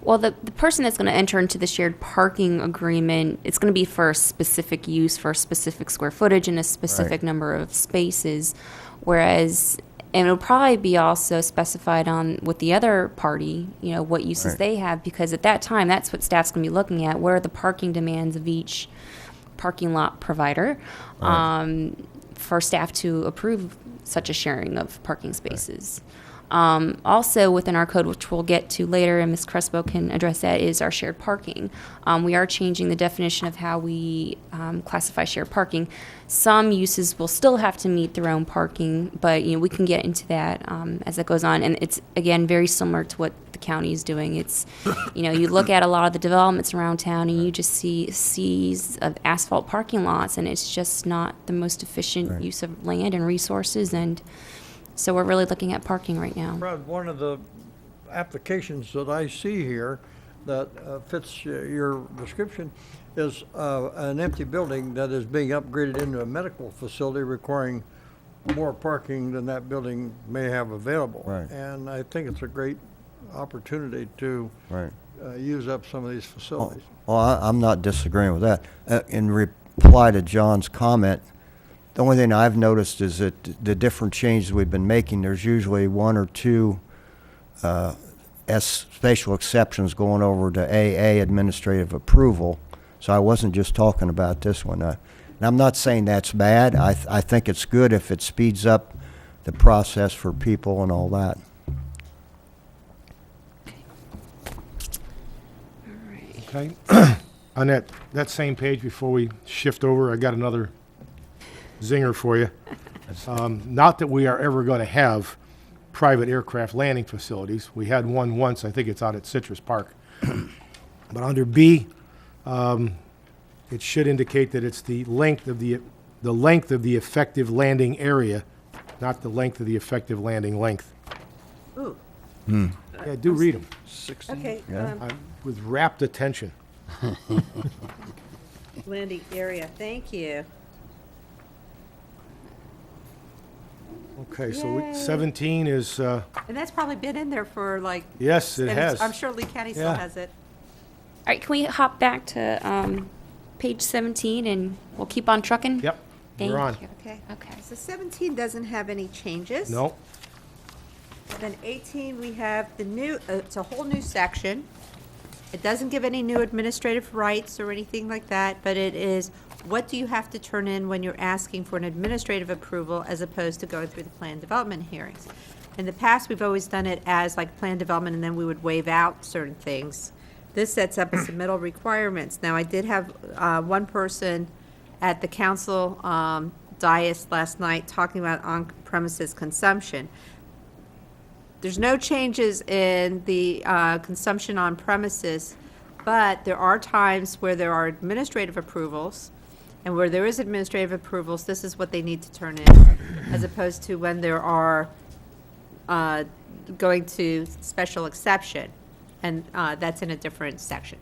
Well, the person that's going to enter into the shared parking agreement, it's going to be for a specific use, for a specific square footage and a specific Right. number of spaces, whereas, and it'll probably be also specified on with the other party, what uses Right. they have, because at that time, that's what staff's going to be looking at. What are the parking demands of each parking lot provider for staff to approve such a sharing of parking spaces? Also, within our code, which we'll get to later, and Ms. Crespo can address that, is our shared parking. We are changing the definition of how we classify shared parking. Some uses will still have to meet their own parking, but we can get into that as it goes on. And it's, again, very similar to what the county is doing. It's, you look at a lot of the developments around town, and you just see seas of asphalt parking lots, and it's just not the most efficient use of land and resources. And so we're really looking at parking right now. Brad, one of the applications that I see here that fits your description is an empty building that is being upgraded into a medical facility requiring more parking than that building may have available. Right. And I think it's a great opportunity to Right. use up some of these facilities. Well, I'm not disagreeing with that. In reply to John's comment, the only thing I've noticed is that the different changes we've been making, there's usually 1 or 2 special exceptions going over to AA, administrative approval. So I wasn't just talking about this one. And I'm not saying that's bad. I think it's good if it speeds up the process for people and all that. Okay. On that same page, before we shift over, I got another zinger for you. Not that we are ever going to have private aircraft landing facilities. We had one once. I think it's out at Citrus Park. But under B, it should indicate that it's the length of the effective landing area, not the length of the effective landing length. Ooh, Yeah, do read them okay. Yeah. with rapt attention. Landing area, thank you. Okay, so Yay. 17 is, And that's probably been in there for like. yes, it and it's- has. I'm sure Lee County still Yeah. has it. All right, can we hop back to page 17 and we'll keep on trucking? Yep, Thank we're on. you. Okay. Okay. So 17 doesn't have any changes. No, And then 18, we have the new, it's a whole new section. It doesn't give any new administrative rights or anything like that, but it is, what do you have to turn in when you're asking for an administrative approval as opposed to going through the plan development hearings? In the past, we've always done it as like plan development, and then we would waive out certain things. This sets up a submittal requirements. Now, I did have one person at the council dais last night talking about on-premises consumption. There's no changes in the consumption on premises, but there are times where there are administrative approvals, and where there is administrative approvals, this is what they need to turn in, as opposed to when there are going to special exception, and that's in a different section.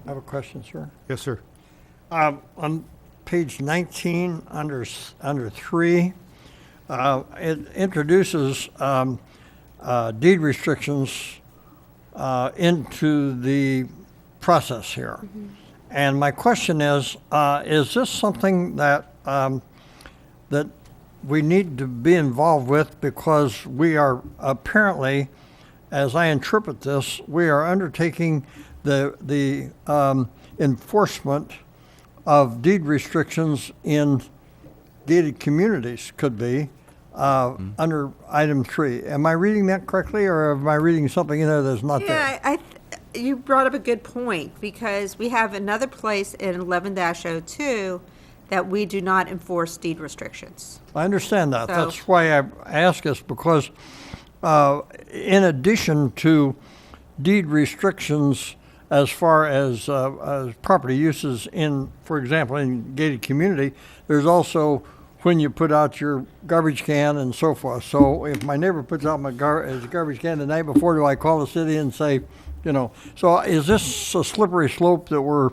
I have a question, sir. yes, sir. On page 19, under 3, it introduces deed restrictions into the process here. And my question is this something that that we need to be involved with, because we are apparently, as I interpret this, we are undertaking the enforcement of deed restrictions in gated communities, could be, under item 3. Am I reading that correctly, or am I reading something in there that's not there? Yeah, you brought up a good point, because we have another place in 11-02 that we do not enforce deed restrictions. I understand that. So- That's why I ask us, because in addition to deed restrictions as far as property uses in, for example, in gated community, there's also when you put out your garbage can and so forth. So if my neighbor puts out his garbage can the night before, do I call the city and say, so is this a slippery slope that we're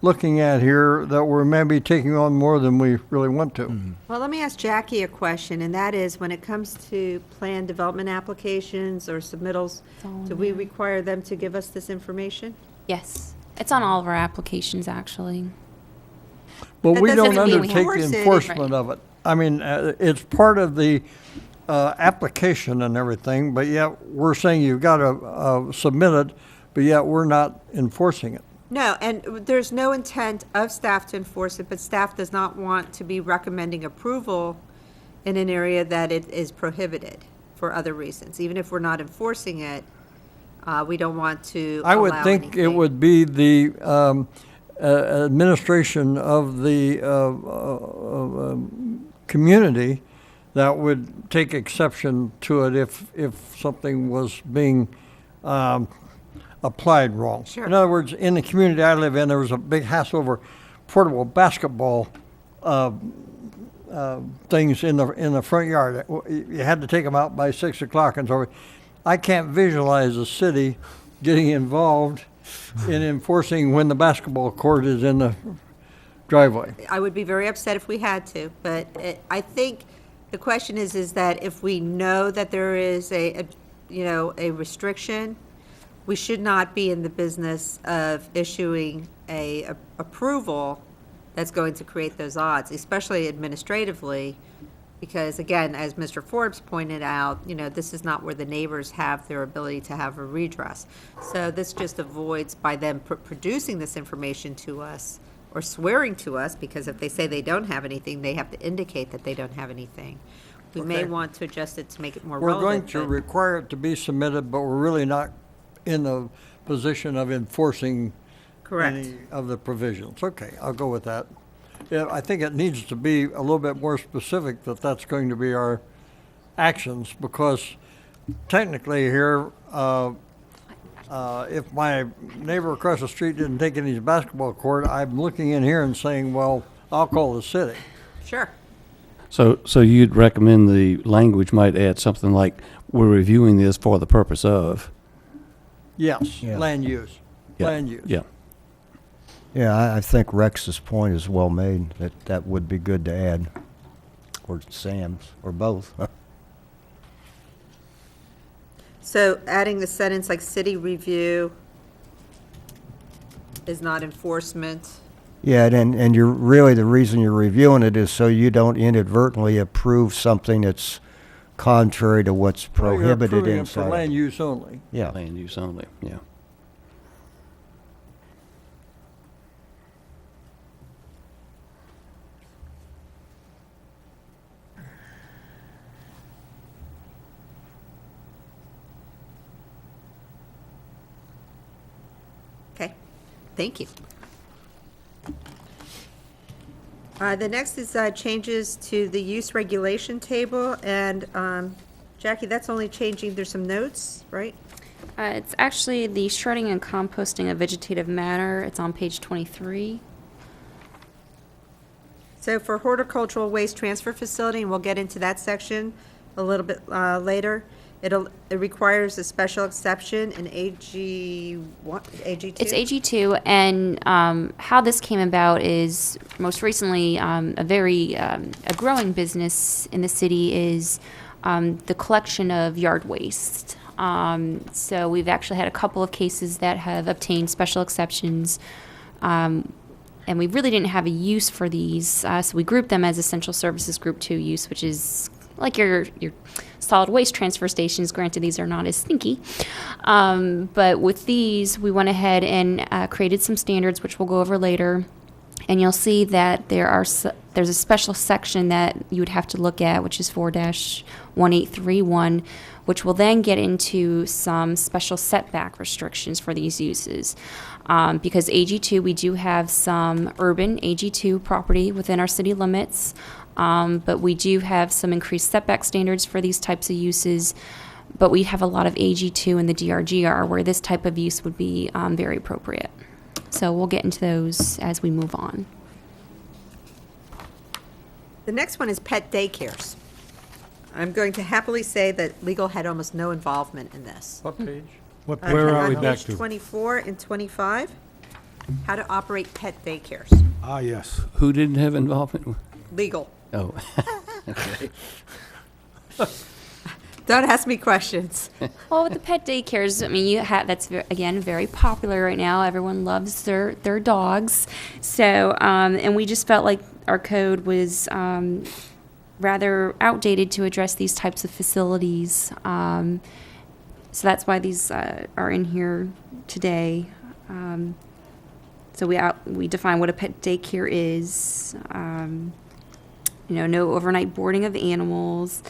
looking at here, that we're maybe taking on more than we really want to? Well, let me ask Jackie a question, and that is, when it comes to plan development applications or submittals, all in do we there. require them to give us this information? Yes. It's on all of our applications, actually. But That we don't doesn't mean we undertake enforce the it. enforcement of it. I mean, it's part of the application and everything, but yet we're saying you've got to submit it, but yet we're not enforcing it. No, and there's no intent of staff to enforce it, but staff does not want to be recommending approval in an area that it is prohibited for other reasons. Even if we're not enforcing it, we don't want to I would allow think it anything. would be the administration of the community that would take exception to it if something was being applied wrong. Sure. In other words, in the community I live in, there was a big hassle over portable basketball things in the front yard. You had to take them out by 6 o'clock and so. I can't visualize a city getting involved in enforcing when the basketball court is in the driveway. I would be very upset if we had to, but I think the question is that if we know that there is a restriction, we should not be in the business of issuing a approval that's going to create those odds, especially administratively. Because again, as Mr. Forbes pointed out, this is not where the neighbors have their ability to have a redress. So this just avoids by them producing this information to us or swearing to us, because if they say they don't have anything, they have to indicate that they don't have anything. We may Okay. want to adjust it to make it more We're going relevant. to but- require it to be submitted, but we're really not in the position of enforcing Correct. any of the provisions. Okay, I'll go with that. Yeah, I think it needs to be a little bit more specific that that's going to be our actions, because technically here, if my neighbor across the street didn't take in his basketball court, I'm looking in here and saying, well, I'll call the city. Sure. So you'd recommend the language might add something like, we're reviewing this for the purpose of? Yes, Yeah. land use, Yeah, land use. Yeah. Yeah, I think Rex's point is well made, that would be good to add, or Sam's, or both. So adding the sentence like city review is not enforcement. Yeah, and you're, really, the reason you're reviewing it is so you don't inadvertently approve something that's contrary to what's Well, you're prohibited approving it for inside. land use only. Yeah. Land use only, yeah. Okay, thank you. The next is changes to the use regulation table, and Jackie, that's only changing, there's some notes, right? It's actually the shredding and composting of vegetative matter. It's on page 23. So for horticultural waste transfer facility, and we'll get into that section a little bit later, it requires a special exception in AG, what, AG2? It's AG2, and how this came about is most recently a very a growing business in the city is the collection of yard waste. So we've actually had a couple of cases that have obtained special exceptions, and we really didn't have a use for these, so we grouped them as essential services group 2 use, which is like your solid waste transfer stations. Granted, these are not as stinky. But with these, we went ahead and created some standards, which we'll go over later. And you'll see that there's a special section that you would have to look at, which is 4-1831, which will then get into some special setback restrictions for these uses. Because AG2, we do have some urban AG2 property within our city limits, but we do have some increased setback standards for these types of uses. But we have a lot of AG2 in the DRGR where this type of use would be very appropriate. So we'll get into those as we move on. The next one is pet daycares. I'm going to happily say that legal had almost no involvement in this. What page? Where are we On back page to? 24 and 25, how to operate pet daycares. Ah, yes. Who didn't have involvement? Legal. Oh, okay. Don't ask me questions. Well, with the pet daycares, I mean, that's again very popular right now. Everyone loves their dogs. So, and we just felt like our code was rather outdated to address these types of facilities. So that's why these are in here today. So we define what a pet daycare is. No overnight boarding of animals.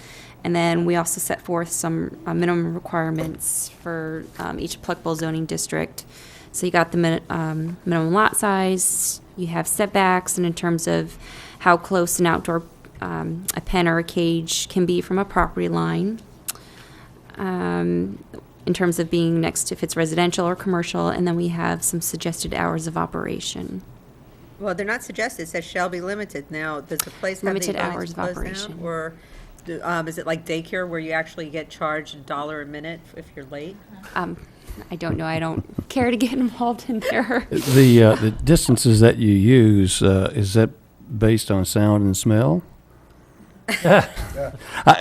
And then we also set forth some minimum requirements for each applicable zoning district. So you got the minimum lot size, you have setbacks, and in terms of how close an outdoor a pen or a cage can be from a property line. In terms of being next, if it's residential or commercial, and then we have some suggested hours of operation. Well, they're not suggested, it says shall be limited. Now, does the place have the Limited ability hours to of close down? operation. Or is it like daycare where you actually get charged $1 a minute if you're late? I don't know. I don't care to get involved in there. The distances that you use, is that based on sound and smell? I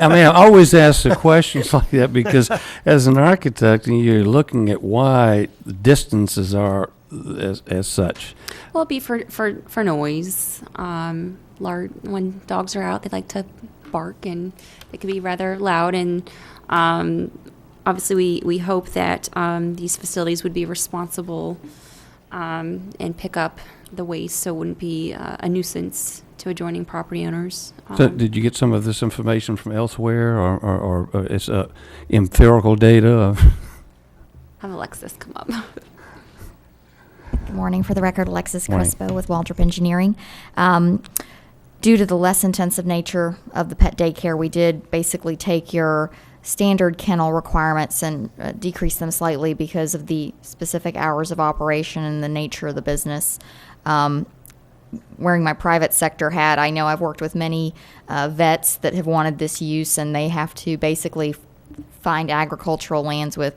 mean, I always ask the questions like that because as an architect, you're looking at why the distances are as such. Well, it'd be for noise. When dogs are out, they like to bark, and they can be rather loud. And obviously, we hope that these facilities would be responsible and pick up the waste, so it wouldn't be a nuisance to adjoining property owners. So did you get some of this information from elsewhere, or it's empirical data? Have Alexis come up. Good morning. For the record, Alexis Morning. Crespo with Waldrop Engineering. Due to the less intensive nature of the pet daycare, we did basically take your standard kennel requirements and decrease them slightly because of the specific hours of operation and the nature of the business. Wearing my private sector hat, I know I've worked with many vets that have wanted this use, and they have to basically find agricultural lands with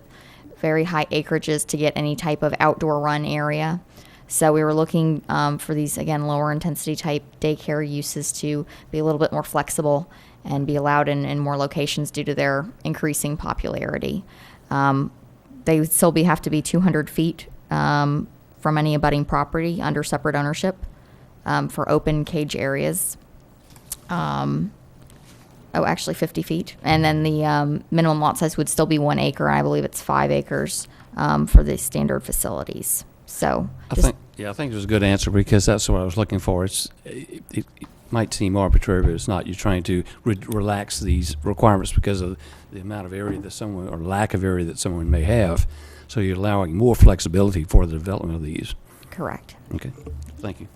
very high acreages to get any type of outdoor run area. So we were looking for these, again, lower intensity type daycare uses to be a little bit more flexible and be allowed in more locations due to their increasing popularity. They would still have to be 200 feet from any abutting property under separate ownership for open cage areas. Actually 50 feet. And then the minimum lot size would still be 1 acre. I believe it's 5 acres for the standard facilities. So I think it was a good answer, because that's what I was looking for. It might seem arbitrary, but it's not. You're trying to relax these requirements because of the amount of area that someone, or lack of area that someone may have. So you're allowing more flexibility for the development of these. correct. Okay, thank you.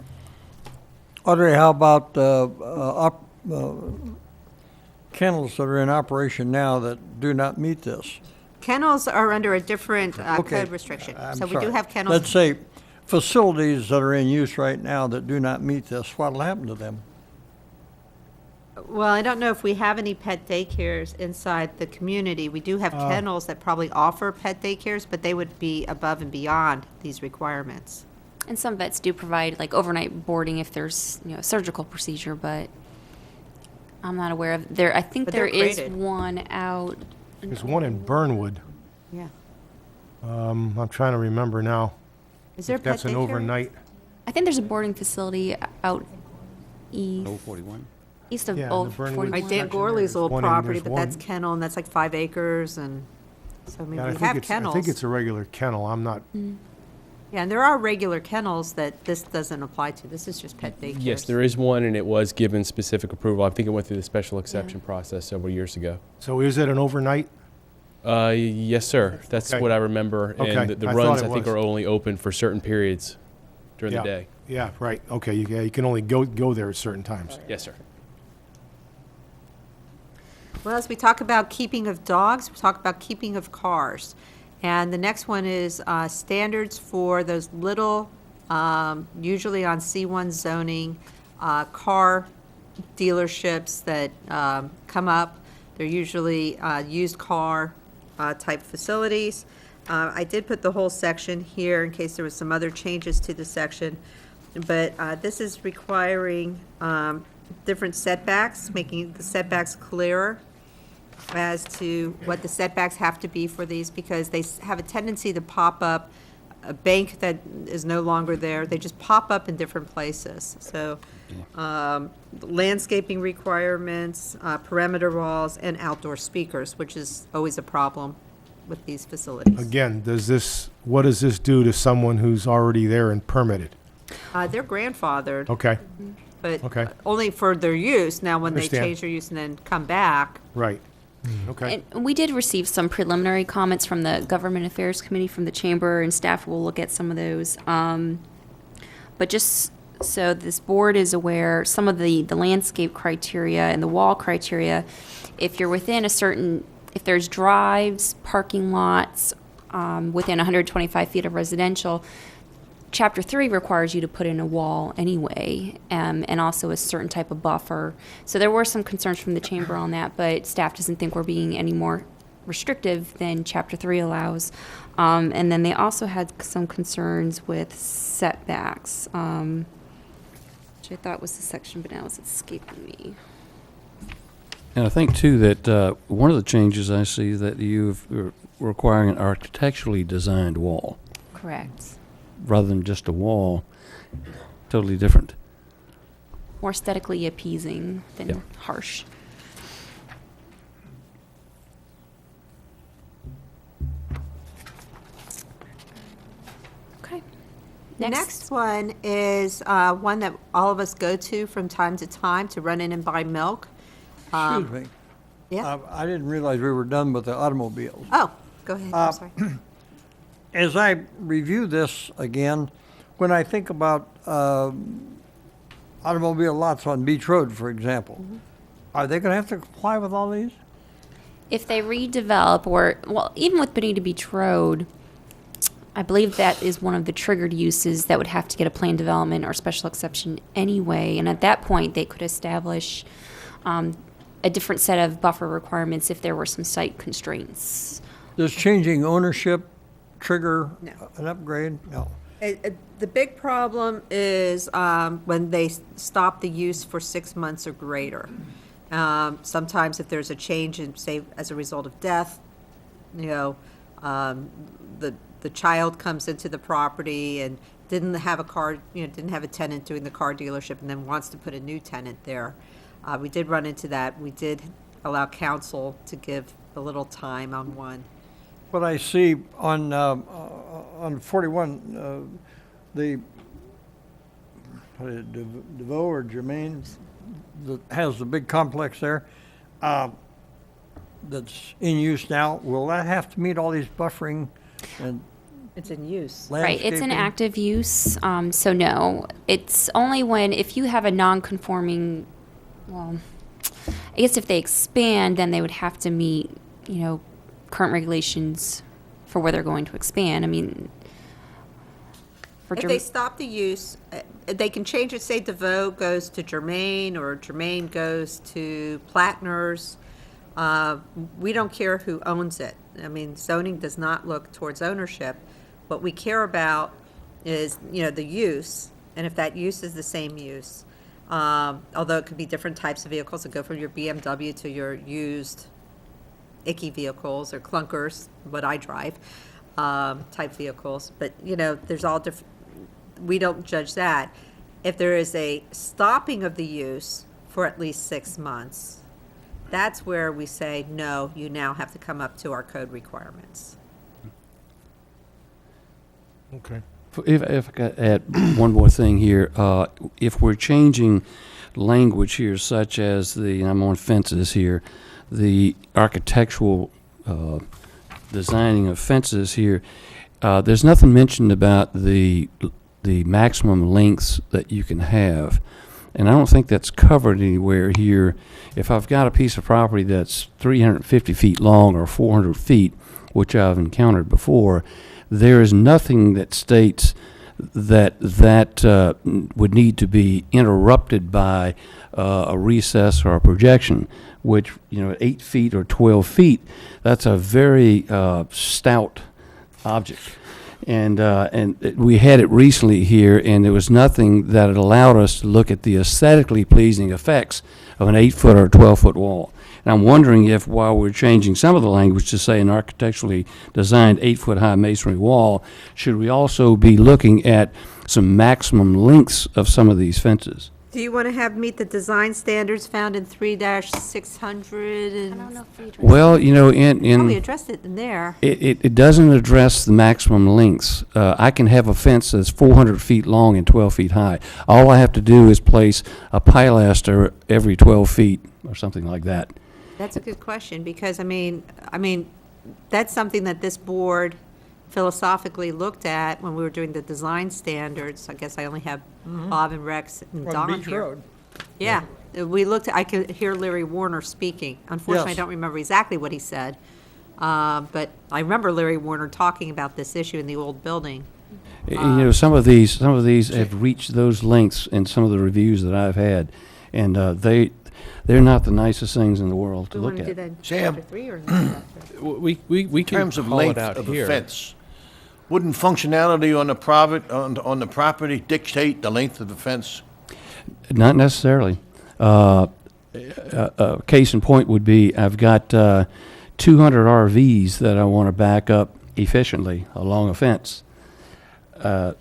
Audrey, how about kennels that are in operation now that do not meet this? Kennels are under a different Okay, code restriction. I'm So we sorry. do have kennels. Let's say facilities that are in use right now that do not meet this, what'll happen to them? Well, I don't know if we have any pet daycares inside the community. We do have kennels that probably offer pet daycares, but they would be above and beyond these requirements. And some vets do provide like overnight boarding if there's, a surgical procedure, but I'm not aware of there. I think But there they're is crated. one out. There's one in Burnwood. Yeah. I'm trying to remember now. Is there a If pet that's an daycare? overnight. I think there's a boarding facility out east, 41. east of Yeah, Old the Burnwood 41. Right, Dan section, Gorley's there's old one in- property, there's but that's one- kennel, and that's like 5 acres, and so I mean, Yeah, we I think have it's- kennels. I think it's a regular kennel. I'm not, Yeah, and there are regular kennels that this doesn't apply to. This is just pet daycares. Yes, there is one, and it was given specific approval. I think it went through the special exception process several years ago. so is it an overnight? Yes, sir. That's Okay. what I remember. Okay, And the I runs, thought it I think, was. are only open for certain periods during Yeah. the day. Yeah, right. Okay, you can only go there at certain times. Yes, sir. Well, as we talk about keeping of dogs, we talk about keeping of cars. And the next one is standards for those little, usually on C1 zoning, car dealerships that come up. They're usually used car type facilities. I did put the whole section here in case there was some other changes to the section. But this is requiring different setbacks, making the setbacks clearer as to what the setbacks have to be for these, because they have a tendency to pop up, a bank that is no longer there, they just pop up in different places. So landscaping requirements, perimeter walls, and outdoor speakers, which is always a problem with these facilities. Again, what does this do to someone who's already there and permitted? They're grandfathered, Okay, but okay. only for their use. Now, when they Understand. change their use and then come back, right. Okay. And we did receive some preliminary comments from the Government Affairs Committee from the Chamber, and staff will look at some of those. But just so this board is aware, some of the landscape criteria and the wall criteria, if you're within if there's drives, parking lots, within 125 feet of residential, Chapter 3 requires you to put in a wall anyway, and also a certain type of buffer. So there were some concerns from the chamber on that, but staff doesn't think we're being any more restrictive than Chapter 3 allows. And then they also had some concerns with setbacks, which I thought was the section, but now it's escaping me. And I think, too, that one of the changes I see that you're requiring an architecturally designed wall Correct. rather than just a wall, totally different. More aesthetically appeasing than Yeah. harsh. The next one is one that all of us go to from time to time to run in and buy milk. Excuse me. Yeah. I didn't realize we were done with the automobiles. Oh, go ahead, I'm sorry. As I review this again, when I think about automobile lots on Beach Road, for example, are they going to have to comply with all these? If they redevelop, or, well, even with Bonita Beach Road, I believe that is one of the triggered uses that would have to get a plan development or special exception anyway. And at that point, they could establish a different set of buffer requirements if there were some site constraints. Does changing ownership trigger No. an upgrade? No. The big problem is when they stop the use for 6 months or greater. Sometimes if there's a change in, say, as a result of death, the child comes into the property and didn't have a car, didn't have a tenant doing the car dealership and then wants to put a new tenant there. We did run into that. We did allow counsel to give a little time on one. What I see on 41, the DeVoe or Germain that has the big complex there, that's in use now, will that have to meet all these buffering and It's in use. Right, it's an landscaping? active use, so no. It's only if you have a non-conforming, well, I guess if they expand, then they would have to meet, current regulations for where they're going to expand. I mean, for If they stop the use, they can change it, say DeVoe goes to Germain or Germain goes to Plattner's. We don't care who owns it. I mean, zoning does not look towards ownership. What we care about is, the use, and if that use is the same use. Although it could be different types of vehicles that go from your BMW to your used icky vehicles or clunkers, what I drive, type vehicles. But, there's all different, we don't judge that. If there is a stopping of the use for at least 6 months, that's where we say, no, you now have to come up to our code requirements. Okay. If I could add one more thing here, if we're changing language here, such as and I'm on fences here, the architectural designing of fences here, there's nothing mentioned about the maximum lengths that you can have. And I don't think that's covered anywhere here. If I've got a piece of property that's 350 feet long or 400 feet, which I've encountered before, there is nothing that states that would need to be interrupted by a recess or a projection, which, 8 feet or 12 feet, that's a very stout object. And we had it recently here, and there was nothing that had allowed us to look at the aesthetically pleasing effects of an 8-foot or 12-foot wall. And I'm wondering if, while we're changing some of the language to say an architecturally designed 8-foot high masonry wall, should we also be looking at some maximum lengths of some of these fences? Do you want to meet the design standards found in 3-600 and? I don't know if we addressed Well, Probably addressed it in there. It doesn't address the maximum lengths. I can have a fence that's 400 feet long and 12 feet high. All I have to do is place a pilaster every 12 feet or something like that. That's a good question, because, I mean, that's something that this board philosophically looked at when we were doing the design standards. I guess I only have Bob and Rex and On Don Beach here. Road. Yeah, we looked, I could hear Larry Warner speaking. Unfortunately, I Yes. don't remember exactly what he said. But I remember Larry Warner talking about this issue in the old building. Some of these have reached those lengths in some of the reviews that I've had, and they're not the nicest things in the world to We look want to do at. that in Sam. chapter 3 or chapter? We In can terms of call it length out of a here. fence, wouldn't functionality on the property dictate the length of the fence? Not necessarily. A case in point would be I've got 200 RVs that I want to back up efficiently along a fence. To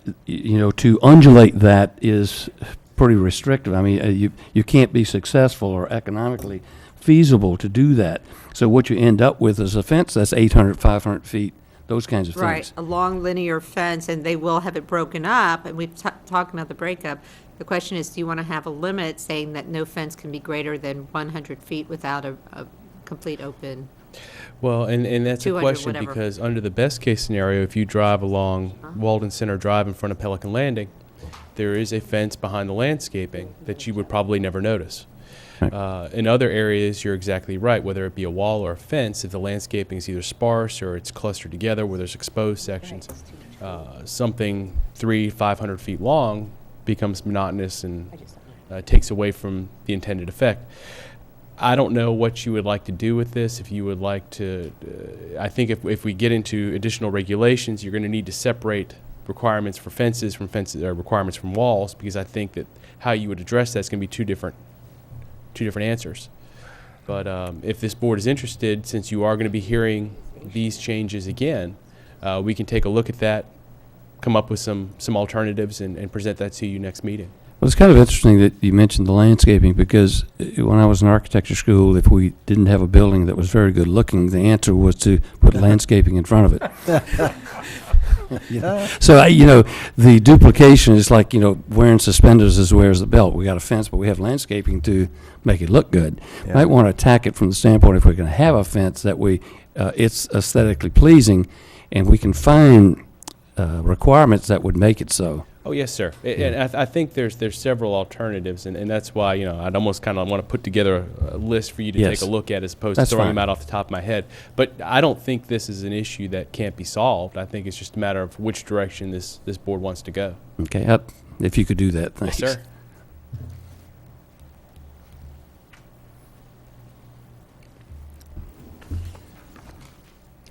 undulate that is pretty restrictive. I mean, you can't be successful or economically feasible to do that. So what you end up with is a fence that's 800, 500 feet those kinds of Right, things. a long linear fence, and they will have it broken up, and we've talked about the breakup. The question is, do you want to have a limit saying that no fence can be greater than 100 feet without a complete open? Well, and that's a 200, question whatever. because under the best case scenario, if you drive along Walden Center Drive in front of Pelican Landing, there is a fence behind the landscaping that you would probably never notice. Right. In other areas, you're exactly right, whether it be a wall or a fence, if the landscaping is either sparse or it's clustered together where there's exposed sections, something 500 feet long becomes monotonous and takes away from the intended effect. I don't know what you would like to do with this. If you would like to, I think if we get into additional regulations, you're going to need to separate requirements for fences from fences or requirements from walls, because I think that how you would address that is going to be two different answers. But if this board is interested, since you are going to be hearing these changes again, we can take a look at that, come up with some alternatives, and present that to you next meeting. Well, it's kind of interesting that you mentioned the landscaping, because when I was in architecture school, if we didn't have a building that was very good looking, the answer was to put landscaping in front of it. So, the duplication is like, wearing suspenders as wears the belt. We got a fence, but we have landscaping to make it look good. Yeah. Might want to attack it from the standpoint, if we're going to have a fence, that it's aesthetically pleasing, and we can find requirements that would make it so. Oh, yes, sir. And I think there's several alternatives, and that's why, I'd almost kind of want to put together a list for you to Yes. take a look at as opposed That's to throwing fine. them out off the top of my head. But I don't think this is an issue that can't be solved. I think it's just a matter of which direction this board wants to go. Okay, if you could do that, thanks. Yes, sir.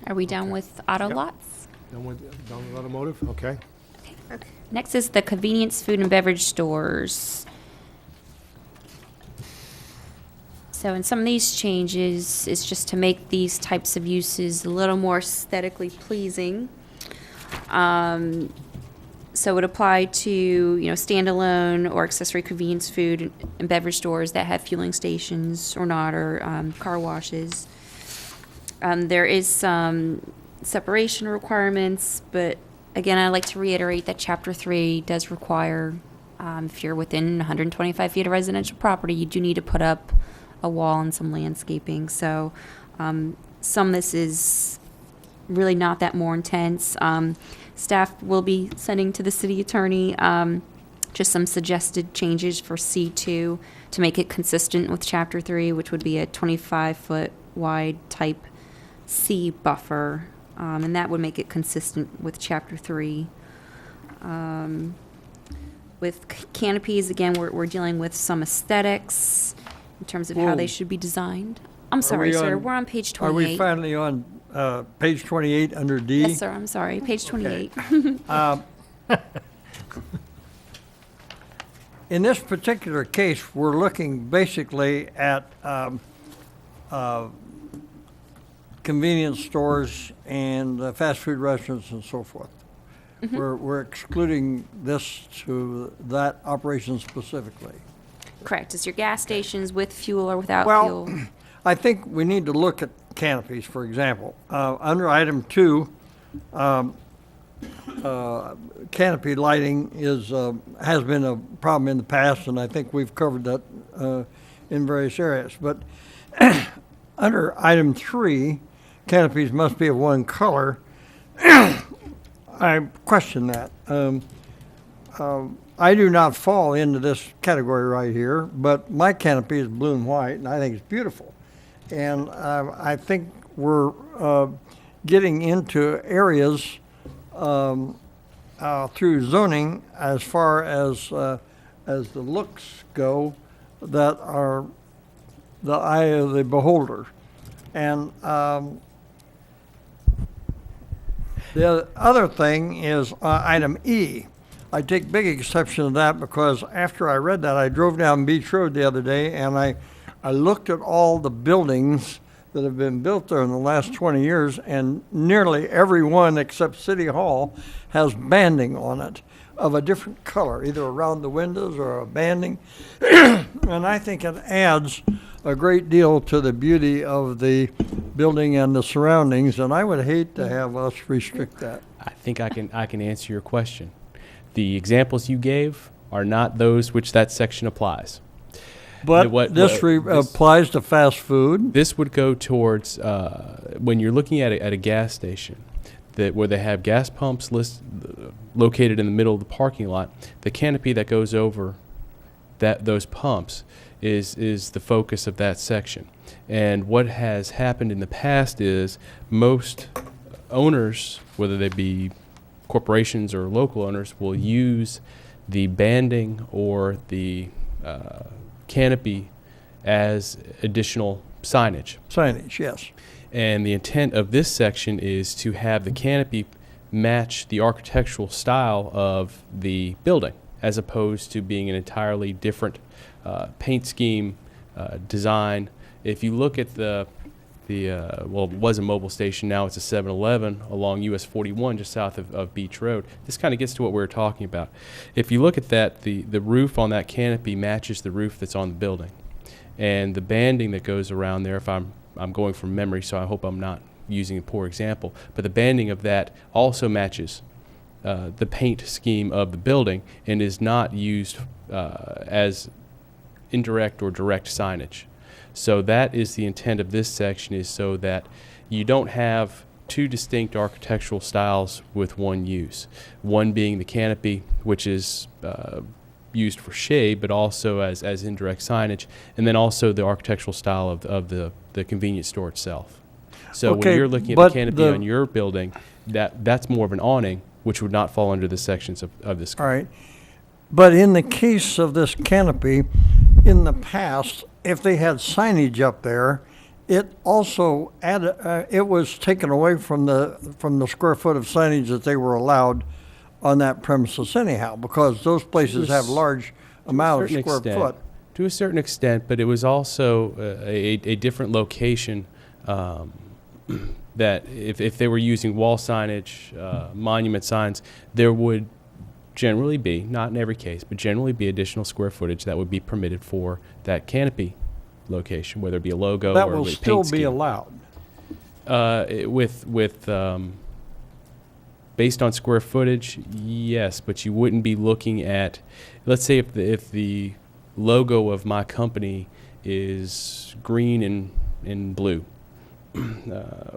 Are we done with auto lots? Done with automotive? Okay. Next is the convenience food and beverage stores. So in some of these changes, it's just to make these types of uses a little more aesthetically pleasing. So it would apply to, standalone or accessory convenience food and beverage stores that have fueling stations or not, or car washes. There is some separation requirements, but again, I'd like to reiterate that Chapter 3 does require, if you're within 125 feet of residential property, you do need to put up a wall and some landscaping. So some of this is really not that more intense. Staff will be sending to the city attorney just some suggested changes for C2 to make it consistent with Chapter 3, which would be a 25-foot wide type C buffer. And that would make it consistent with Chapter 3. With canopies, again, we're dealing with some aesthetics in terms of how they should be designed. I'm sorry, sir, we're on page 28. Are we finally on page 28 under D? Yes, sir, I'm sorry, page 28. In this particular case, we're looking basically at convenience stores and fast food restaurants and so forth. We're excluding this to that operation specifically. Correct, it's your gas stations with fuel or without Well, fuel. I think we need to look at canopies, for example. Under item 2, canopy lighting has been a problem in the past, and I think we've covered that in various areas. But under item 3, canopies must be of one color. I question that. I do not fall into this category right here, but my canopy is blue and white, and I think it's beautiful. And I think we're getting into areas through zoning as far as the looks go that are the eye of the beholder. And the other thing is item E. I take big exception to that because after I read that, I drove down Beach Road the other day and I looked at all the buildings that have been built there in the last 20 years, and nearly every one except City Hall has banding on it of a different color, either around the windows or a banding. And I think it adds a great deal to the beauty of the building and the surroundings, and I would hate to have us restrict that. I think I can answer your question. The examples you gave are not those which that section applies. But This applies to fast food. This would go towards when you're looking at a gas station, where they have gas pumps located in the middle of the parking lot. The canopy that goes over those pumps is the focus of that section. And what has happened in the past is most owners, whether they be corporations or local owners, will use the banding or the canopy as additional signage. Signage, yes. And the intent of this section is to have the canopy match the architectural style of the building, as opposed to being an entirely different paint scheme, design. If you look at well, it was a mobile station, now it's a 7-Eleven along US 41 just south of Beach Road. This kind of gets to what we were talking about. If you look at that, the roof on that canopy matches the roof that's on the building. And the banding that goes around there, if I'm going from memory, so I hope I'm not using a poor example, but the banding of that also matches the paint scheme of the building and is not used as indirect or direct signage. So that is the intent of this section, is so that you don't have two distinct architectural styles with one use. One being the canopy, which is used for shade, but also as indirect signage, and then also the architectural style of the convenience store itself. So Okay, when you're looking at but the canopy on your building, that's more of an awning, which would not fall under the sections of this. All right. But in the case of this canopy, in the past, if they had signage up there, it also added, it was taken away from the square foot of signage that they were allowed on that premises anyhow, because those places have large amount of square foot. To a certain extent, but it was also a different location that if they were using wall signage, monument signs, there would generally be, not in every case, but generally be additional square footage that would be permitted for that canopy location, whether it be a logo That or a will paint still be scheme. allowed. Based on square footage, yes, but you wouldn't be looking at, let's say if the logo of my company is green and blue.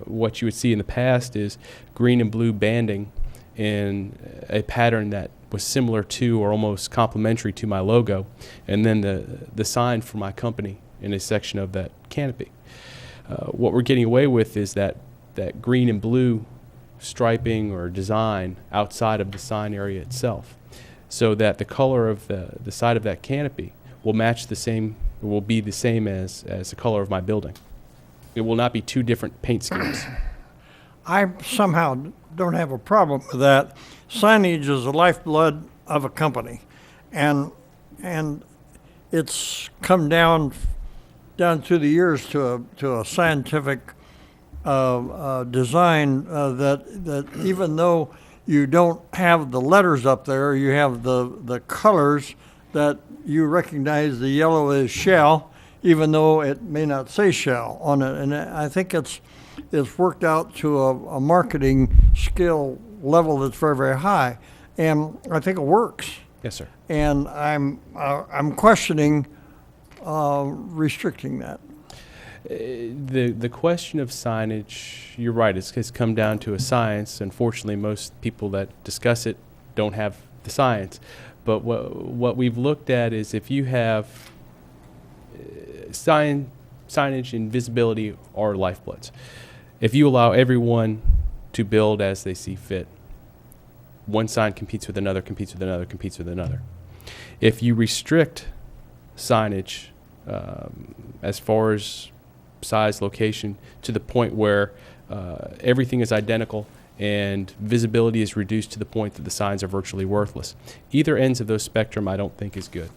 What you would see in the past is green and blue banding in a pattern that was similar to or almost complementary to my logo, and then the sign for my company in a section of that canopy. What we're getting away with is that green and blue striping or design outside of the sign area itself, so that the color of the side of that canopy will match will be the same as the color of my building. It will not be two different paint schemes. I somehow don't have a problem with that. Signage is the lifeblood of a company, and it's come down through the years to a scientific design that even though you don't have the letters up there, you have the colors that you recognize. The yellow is shell, even though it may not say shell on it, and I think it's worked out to a marketing skill level that's very, very high, and I think it works. Yes, sir. And I'm questioning restricting that. The question of signage, you're right, it's come down to a science. Unfortunately, most people that discuss it don't have the science. But what we've looked at is if you have signage and visibility are lifebloods. If you allow everyone to build as they see fit, one sign competes with another, competes with another, competes with another. If you restrict signage as far as size, location, to the point where everything is identical and visibility is reduced to the point that the signs are virtually worthless, either ends of those spectrum I don't think is good.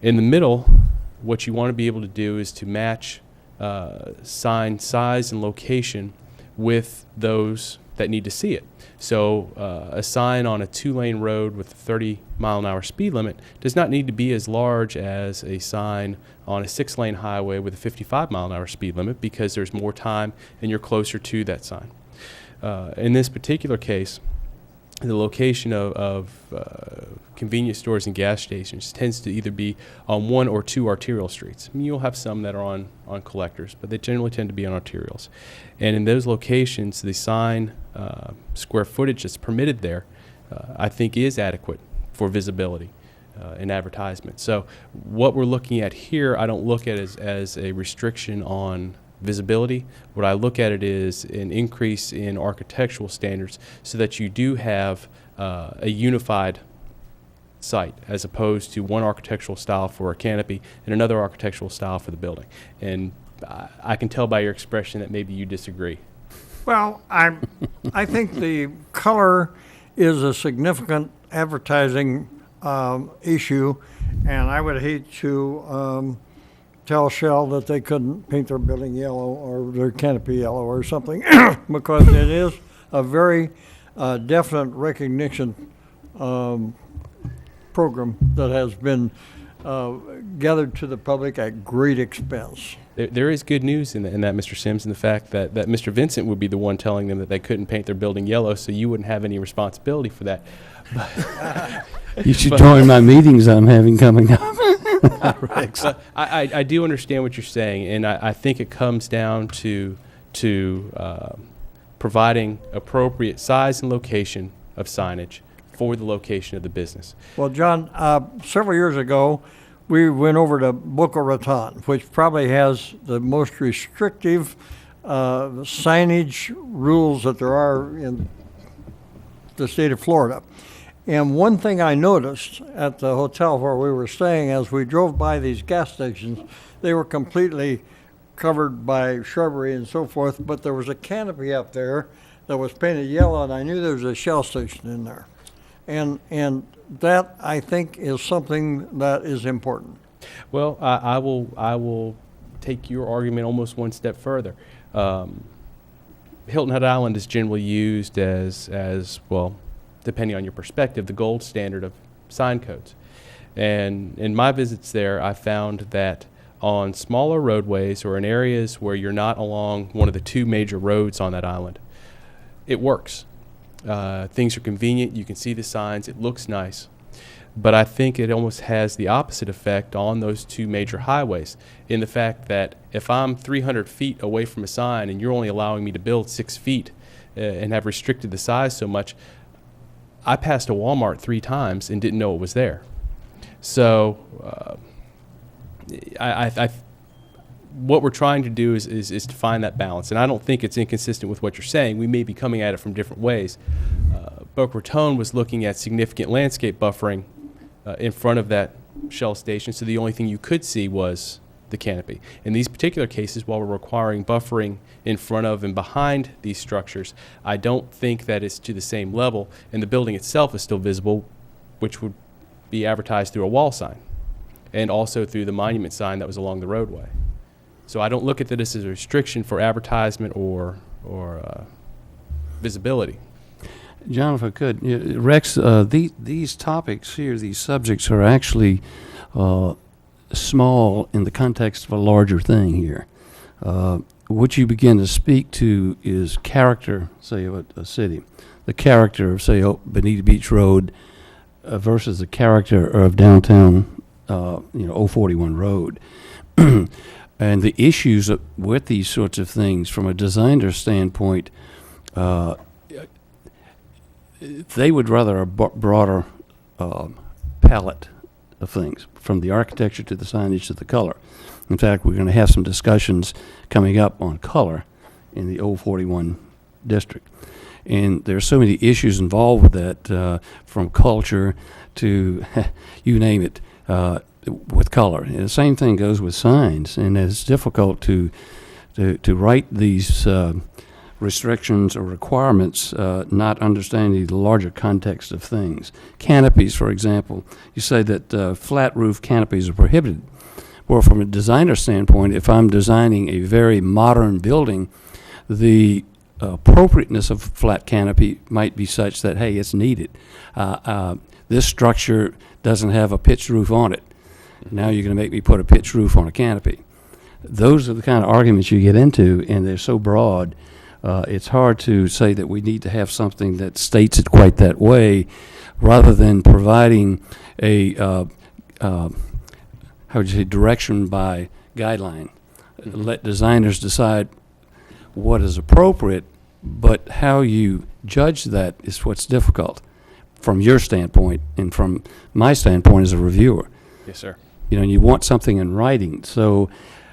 In the middle, what you want to be able to do is to match sign size and location with those that need to see it. So a sign on a 2-lane road with a 30-mile-an-hour speed limit does not need to be as large as a sign on a 6-lane highway with a 55-mile-an-hour speed limit, because there's more time and you're closer to that sign. In this particular case, the location of convenience stores and gas stations tends to either be on 1 or 2 arterial streets. I mean, you'll have some that are on collectors, but they generally tend to be on arterials. And in those locations, the sign square footage that's permitted there, I think, is adequate for visibility and advertisement. So what we're looking at here, I don't look at as a restriction on visibility. What I look at it is an increase in architectural standards so that you do have a unified site, as opposed to one architectural style for a canopy and another architectural style for the building. And I can tell by your expression that maybe you disagree. Well, I think the color is a significant advertising issue, and I would hate to tell Shell that they couldn't paint their building yellow or their canopy yellow or something, because it is a very definite recognition program that has been gathered to the public at great expense. There is good news in that, Mr. Sims, in the fact that Mr. Vincent would be the one telling them that they couldn't paint their building yellow, so you wouldn't have any responsibility for that. You should join my meetings I'm having coming up. Rex. I do understand what you're saying, and I think it comes down to providing appropriate size and location of signage for the location of the business. Well, John, several years ago, we went over to Boca Raton, which probably has the most restrictive signage rules that there are in the state of Florida. And one thing I noticed at the hotel where we were staying, as we drove by these gas stations, they were completely covered by shrubbery and so forth, but there was a canopy up there that was painted yellow, and I knew there was a Shell station in there. And that, I think, is something that is important. Well, I will take your argument almost one step further. Hilton Head Island is generally used as well, depending on your perspective, the gold standard of sign codes. And in my visits there, I found that on smaller roadways or in areas where you're not along one of the 2 major roads on that island, it works. Things are convenient. You can see the signs. It looks nice. But I think it almost has the opposite effect on those 2 major highways, in the fact that if I'm 300 feet away from a sign and you're only allowing me to build 6 feet and have restricted the size so much, I passed a Walmart 3 times and didn't know it was there. So what we're trying to do is to find that balance. And I don't think it's inconsistent with what you're saying. We may be coming at it from different ways. Boca Raton was looking at significant landscape buffering in front of that Shell station, so the only thing you could see was the canopy. In these particular cases, while we're requiring buffering in front of and behind these structures, I don't think that it's to the same level, and the building itself is still visible, which would be advertised through a wall sign and also through the monument sign that was along the roadway. So I don't look at this as a restriction for advertisement or visibility. John, if I could, Rex, these topics here, these subjects are actually small in the context of a larger thing here. What you begin to speak to is character, say, of a city. The character of, say, Bonita Beach Road versus the character of downtown, 041 Road. And the issues with these sorts of things from a designer standpoint, they would rather a broader palette of things, from the architecture to the signage to the color. In fact, we're going to have some discussions coming up on color in the 041 district. And there are so many issues involved with that, from culture to you name it, with color. And the same thing goes with signs, and it's difficult to write these restrictions or requirements, not understanding the larger context of things. Canopies, for example, you say that flat roof canopies are prohibited. Well, from a designer standpoint, if I'm designing a very modern building, the appropriateness of flat canopy might be such that, hey, it's needed. This structure doesn't have a pitched roof on it. Now you're going to make me put a pitched roof on a canopy. Those are the kind of arguments you get into, and they're so broad. It's hard to say that we need to have something that states it quite that way, rather than providing a, how would you say, direction by guideline. Let designers decide what is appropriate, but how you judge that is what's difficult from your standpoint and from my standpoint as a reviewer. Yes, sir. You know, you want something in writing. So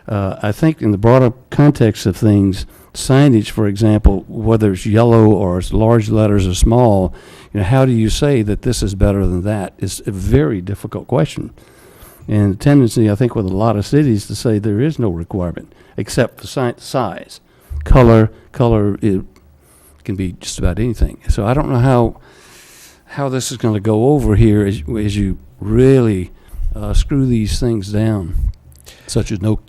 I think in the broader context of things, signage, for example, whether it's yellow or it's large letters or small, you know, how do you say that this is better than that? It's a very difficult question. And the tendency, I think, with a lot of cities to say there is no requirement except for size. Color it can be just about anything. So I don't know how this is going to go over here as you really screw these things down, such as no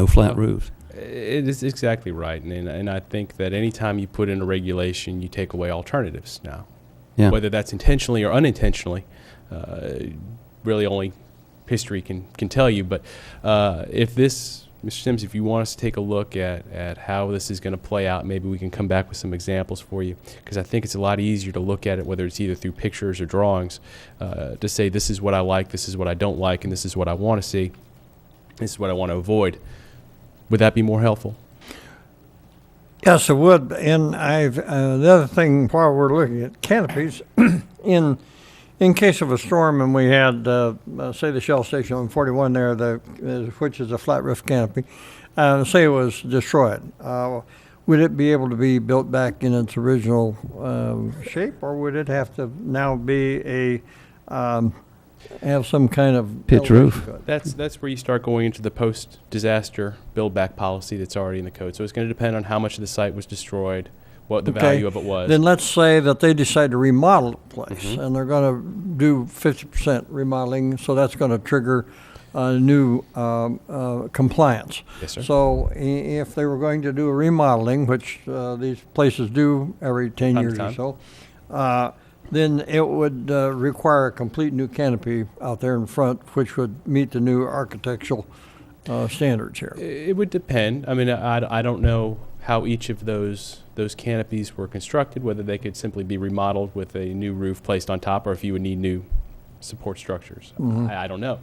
flat roofs. It is exactly right, and I think that anytime you put in a regulation, you take away alternatives now. Yeah. Whether that's intentionally or unintentionally, really only history can tell you. But if this, Mr. Sims, if you want us to take a look at how this is going to play out, maybe we can come back with some examples for you, because I think it's a lot easier to look at it, whether it's either through pictures or drawings, to say this is what I like, this is what I don't like, and this is what I want to see, this is what I want to avoid. Would that be more helpful? Yes, it would. And the other thing, while we're looking at canopies, in case of a storm, and we had, say, the Shell station on 41 there, which is a flat roof canopy, say it was destroyed, would it be able to be built back in its original shape, or would it have to now be have some kind of pitch roof? That's where you start going into the post-disaster build-back policy that's already in the code. So it's going to depend on how much of the site was destroyed, what the value of it was. Then let's say that they decide to remodel the place, and they're going to do 50% remodeling, so that's going to trigger new compliance. Yes, sir. So if they were going to do a remodeling, which these places do every 10 Time to years or time. so, then it would require a complete new canopy out there in front, which would meet the new architectural standards here. It would depend. I mean, I don't know how each of those canopies were constructed, whether they could simply be remodeled with a new roof placed on top, or if you would need new support structures. I don't know.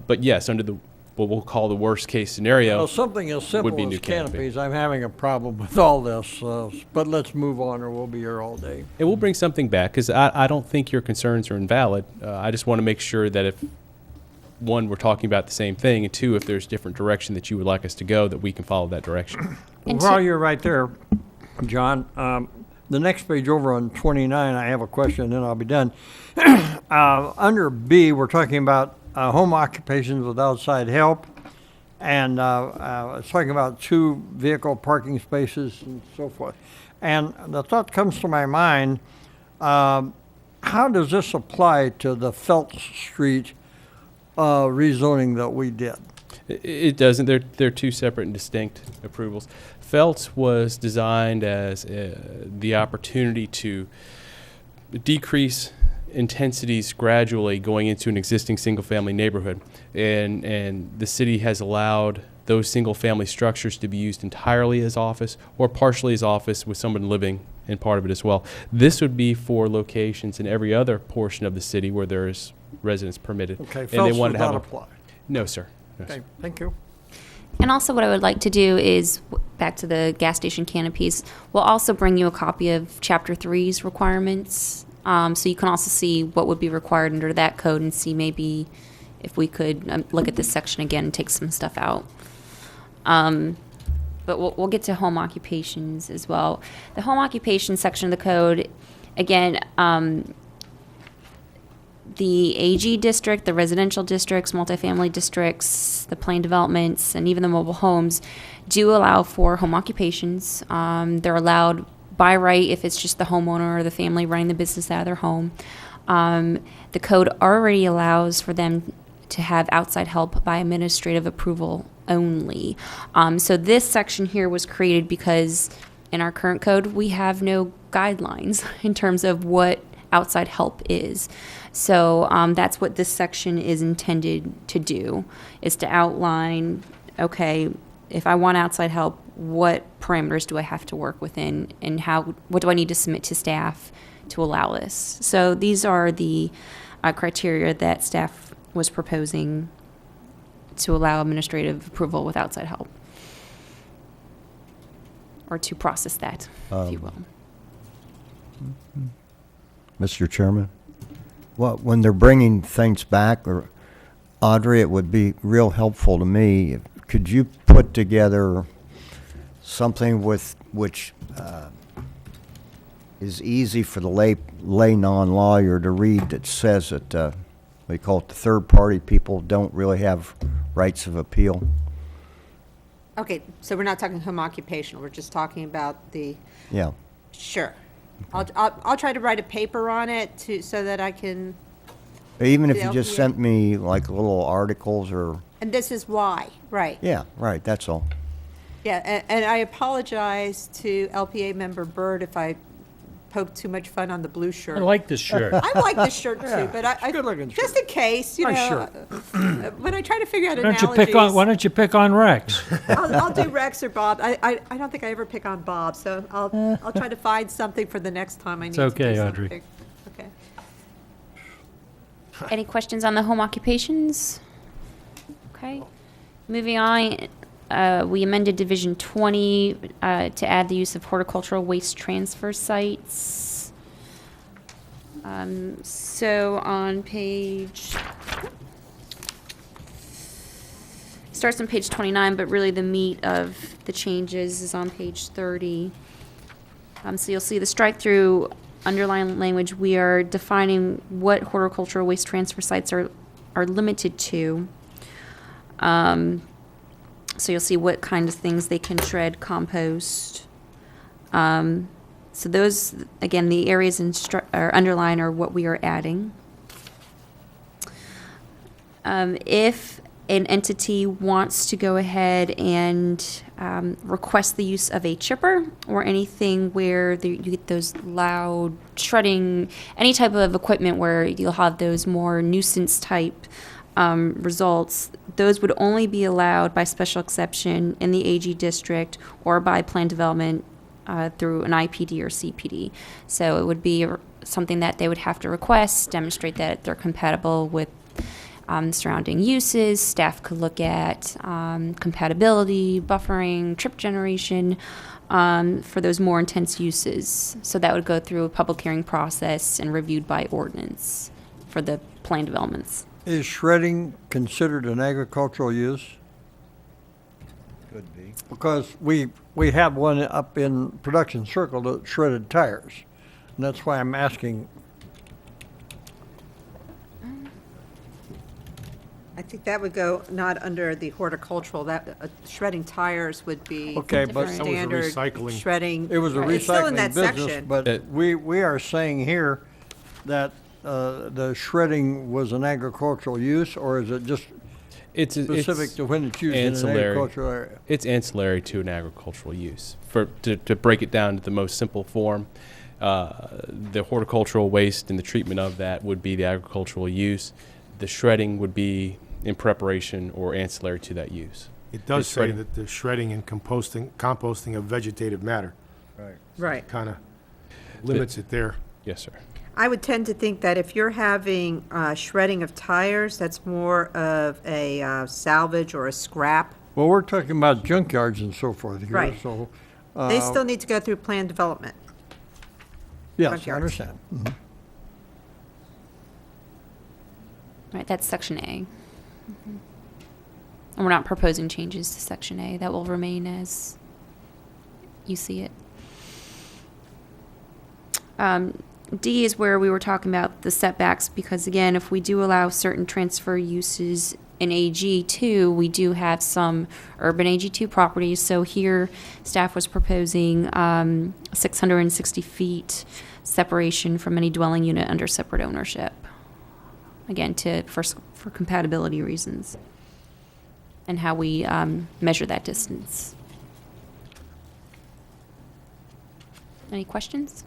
But yes, under what we'll call the worst case scenario, Well, something as would be simple new as canopy. canopies, I'm having a problem with all this, but let's move on or we'll be here all day. and we'll bring something back, because I don't think your concerns are invalid. I just want to make sure that if, one, we're talking about the same thing, and two, if there's different direction that you would like us to go, that we can follow that direction. And While to- you're right there, John, the next page over on 29, I have a question, then I'll be done. Under B, we're talking about home occupations with outside help, and it's talking about 2 vehicle parking spaces and so forth. And the thought comes to my mind, how does this apply to the Phelps Street rezoning that we did? It doesn't. They're two separate and distinct approvals. Feltz was designed as the opportunity to decrease intensities gradually going into an existing single-family neighborhood, and the city has allowed those single-family structures to be used entirely as office or partially as office with someone living in part of it as well. This would be for locations in every other portion of the city where there is residence permitted. Okay, And they Phelps wanted does to have not a- apply. No, sir. No, sir. Okay, thank you. And also what I would like to do is, back to the gas station canopies, we'll also bring you a copy of Chapter 3's requirements. So you can also see what would be required under that code and see maybe if we could look at this section again and take some stuff out. But we'll get to home occupations as well. The home occupation section of the code, again, the AG district, the residential districts, multifamily districts, the planned developments, and even the mobile homes do allow for home occupations. They're allowed by right if it's just the homeowner or the family running the business out of their home. The code already allows for them to have outside help by administrative approval only. So this section here was created because in our current code, we have no guidelines in terms of what outside help is. So that's what this section is intended to do, is to outline, okay, if I want outside help, what parameters do I have to work within, and what do I need to submit to staff to allow this? So these are the criteria that staff was proposing to allow administrative approval with outside help, or to process that, if you will. Mr. Chairman? Well, when they're bringing things back, or Audrey, it would be real helpful to me. Could you put together something with which is easy for the lay non-lawyer to read, that says that we call it the third-party people don't really have rights of appeal? Okay, so we're not talking home occupational, we're just talking about the, Yeah. sure. I'll try to write a paper on it so that I can, Even if The you just LPA? sent me like little articles or, and this is why, right. yeah, right, that's all. Yeah, and I apologize to LPA member Byrd if I poked too much fun on the blue shirt. I like this shirt. I like this shirt too, but I, good-looking just in case, you Nice know, when I try to figure out Why don't analogies. why don't you pick on Rex? I'll do Rex or Bob. I don't think I ever pick on Bob, so I'll try to find something for the next time I need to do okay, Audrey. something. Okay. Any questions on the home occupations? Okay. Moving on, we amended Division 20 to add the use of horticultural waste transfer sites. So on page, starts on page 29, but really the meat of the changes is on page 30. So you'll see the strike-through underlying language. We are defining what horticultural waste transfer sites are limited to. So you'll see what kind of things they can shred, compost. So those, again, the areas underline are what we are adding. If an entity wants to go ahead and request the use of a chipper or anything where you get those loud shredding, any type of equipment where you'll have those more nuisance type results, those would only be allowed by special exception in the AG district or by plan development through an IPD or CPD. So it would be something that they would have to request, demonstrate that they're compatible with surrounding uses. Staff could look at compatibility, buffering, trip generation for those more intense uses. So that would go through a public hearing process and reviewed by ordinance for the plan developments. Is shredding considered an agricultural use? Could be. Because we have one up in Production Circle that shredded tires. And that's why I'm asking, I think that would go not under the horticultural, that shredding tires would be okay, but Different. standard recycling. shredding. it was a It's still in recycling that business, section. but we are saying here that the shredding was an agricultural use, or is it just It's specific to when it's used in an ancillary. agricultural area? It's ancillary to an agricultural use. To break it down to the most simple form, the horticultural waste and the treatment of that would be the agricultural use. The shredding would be in preparation or ancillary to that use. It does It's say shredding. that the shredding and composting of vegetative matter Right. kind of limits it there. Yes, sir. I would tend to think that if you're having shredding of tires, that's more of a salvage or a scrap. Well, we're talking about junkyards and so forth here, Right. so. They still need to go through plan development. Yes, I junkyards. understand. Mhm. Right, that's section A. And we're not proposing changes to section A. That will remain as you see it. D is where we were talking about the setbacks, because again, if we do allow certain transfer uses in AG2, we do have some urban AG2 properties. So here, staff was proposing 660 feet separation from any dwelling unit under separate ownership. Again, for compatibility reasons, and how we measure that distance. Any questions?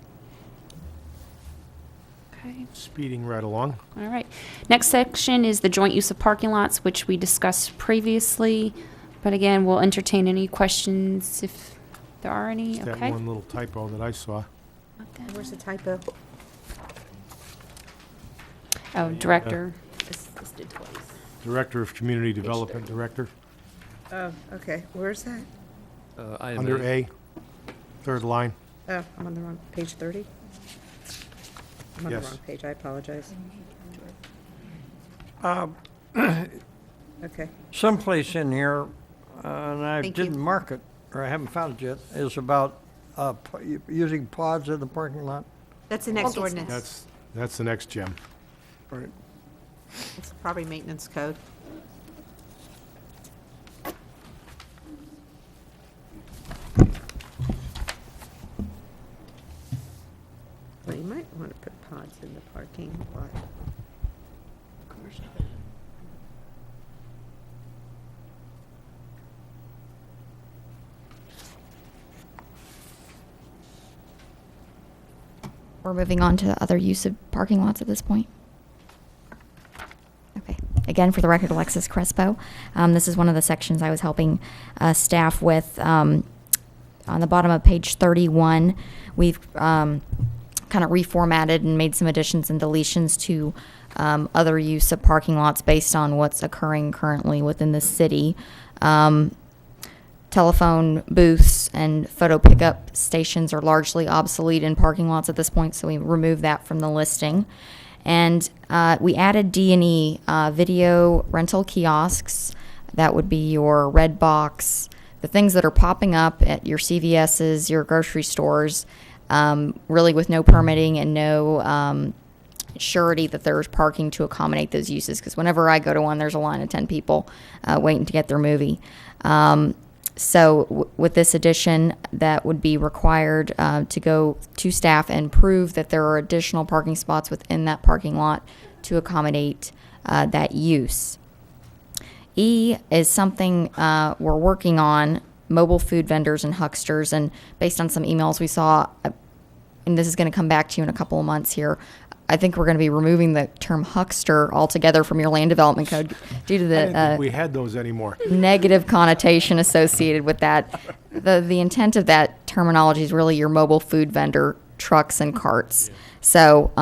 Okay. Speeding right along. All right. Next section is the joint use of parking lots, which we discussed previously. But again, we'll entertain any questions if there are any. That Okay. one little typo that I saw. Where's the typo? Oh, director. This did twice. Director of Community Development Director, Oh, okay. Where's that? under A, third line. Oh, I'm on the wrong, page 30? I'm on the Yes. wrong page, I apologize. Okay. Someplace in here, and I Thank you. didn't mark it, or I haven't found it yet, is about using pods in the parking lot. That's the next ordinance. That's the next gem. Right. It's the property maintenance code. Well, you might want to put pods in the parking lot. We're moving on to other use of parking lots at this point. Okay. Again, for the record, Alexis Crespo. This is one of the sections I was helping staff with. On the bottom of page 31, we've kind of reformatted and made some additions and deletions to other use of parking lots based on what's occurring currently within the city. Telephone booths and photo pickup stations are largely obsolete in parking lots at this point, so we removed that from the listing. And we added D&E, video rental kiosks. That would be your Red Box, the things that are popping up at your CVS's, your grocery stores, really with no permitting and no surety that there's parking to accommodate those uses. Because whenever I go to one, there's a line of 10 people waiting to get their movie. So with this addition, that would be required to go to staff and prove that there are additional parking spots within that parking lot to accommodate that use. E is something we're working on, mobile food vendors and hucksters, and based on some emails we saw, and this is going to come back to you in a couple of months here, I think we're going to be removing the term huckster altogether from your land development code due to I didn't the think we had those anymore. negative connotation associated with that. The intent of that terminology is really your mobile food vendor trucks and carts. So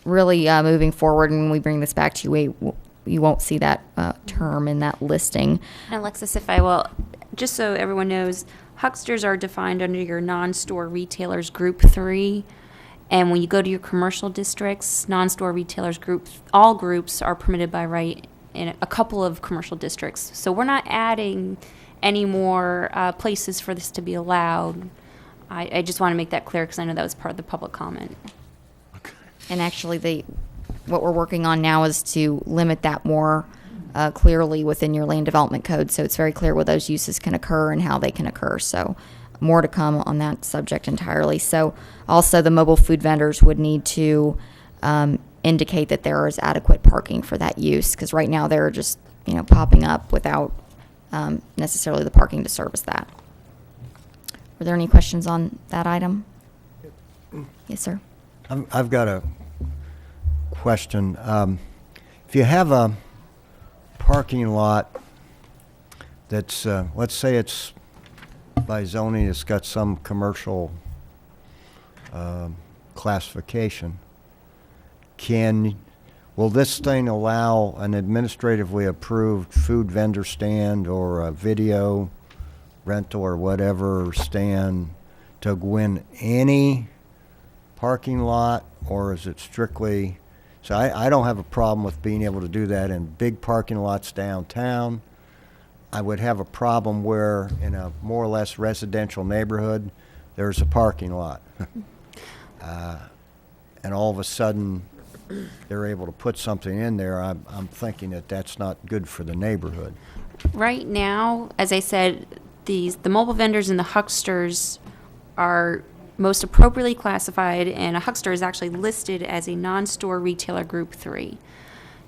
really moving forward, and when we bring this back to you, you won't see that term in that listing. And Alexis, if I will, just so everyone knows, hucksters are defined under your non-store retailers group 3. And when you go to your commercial districts, non-store retailers group, all groups are permitted by right in a couple of commercial districts. So we're not adding any more places for this to be allowed. I just want to make that clear because I know that was part of the public comment. And actually, what we're working on now is to limit that more clearly within your land development code, so it's very clear where those uses can occur and how they can occur. So more to come on that subject entirely. So also the mobile food vendors would need to indicate that there is adequate parking for that use, because right now they're just popping up without necessarily the parking to service that. Were there any questions on that item? Yes, sir. I've got a question. If you have a parking lot that's, let's say it's by zoning, it's got some commercial classification, will this thing allow an administratively approved food vendor stand or a video rental or whatever stand to go in any parking lot, or is it strictly, so I don't have a problem with being able to do that in big parking lots downtown. I would have a problem where in a more or less residential neighborhood, there's a parking lot. And all of a sudden, they're able to put something in there. I'm thinking that that's not good for the neighborhood. Right now, as I said, the mobile vendors and the hucksters are most appropriately classified, and a huckster is actually listed as a non-store retailer group 3.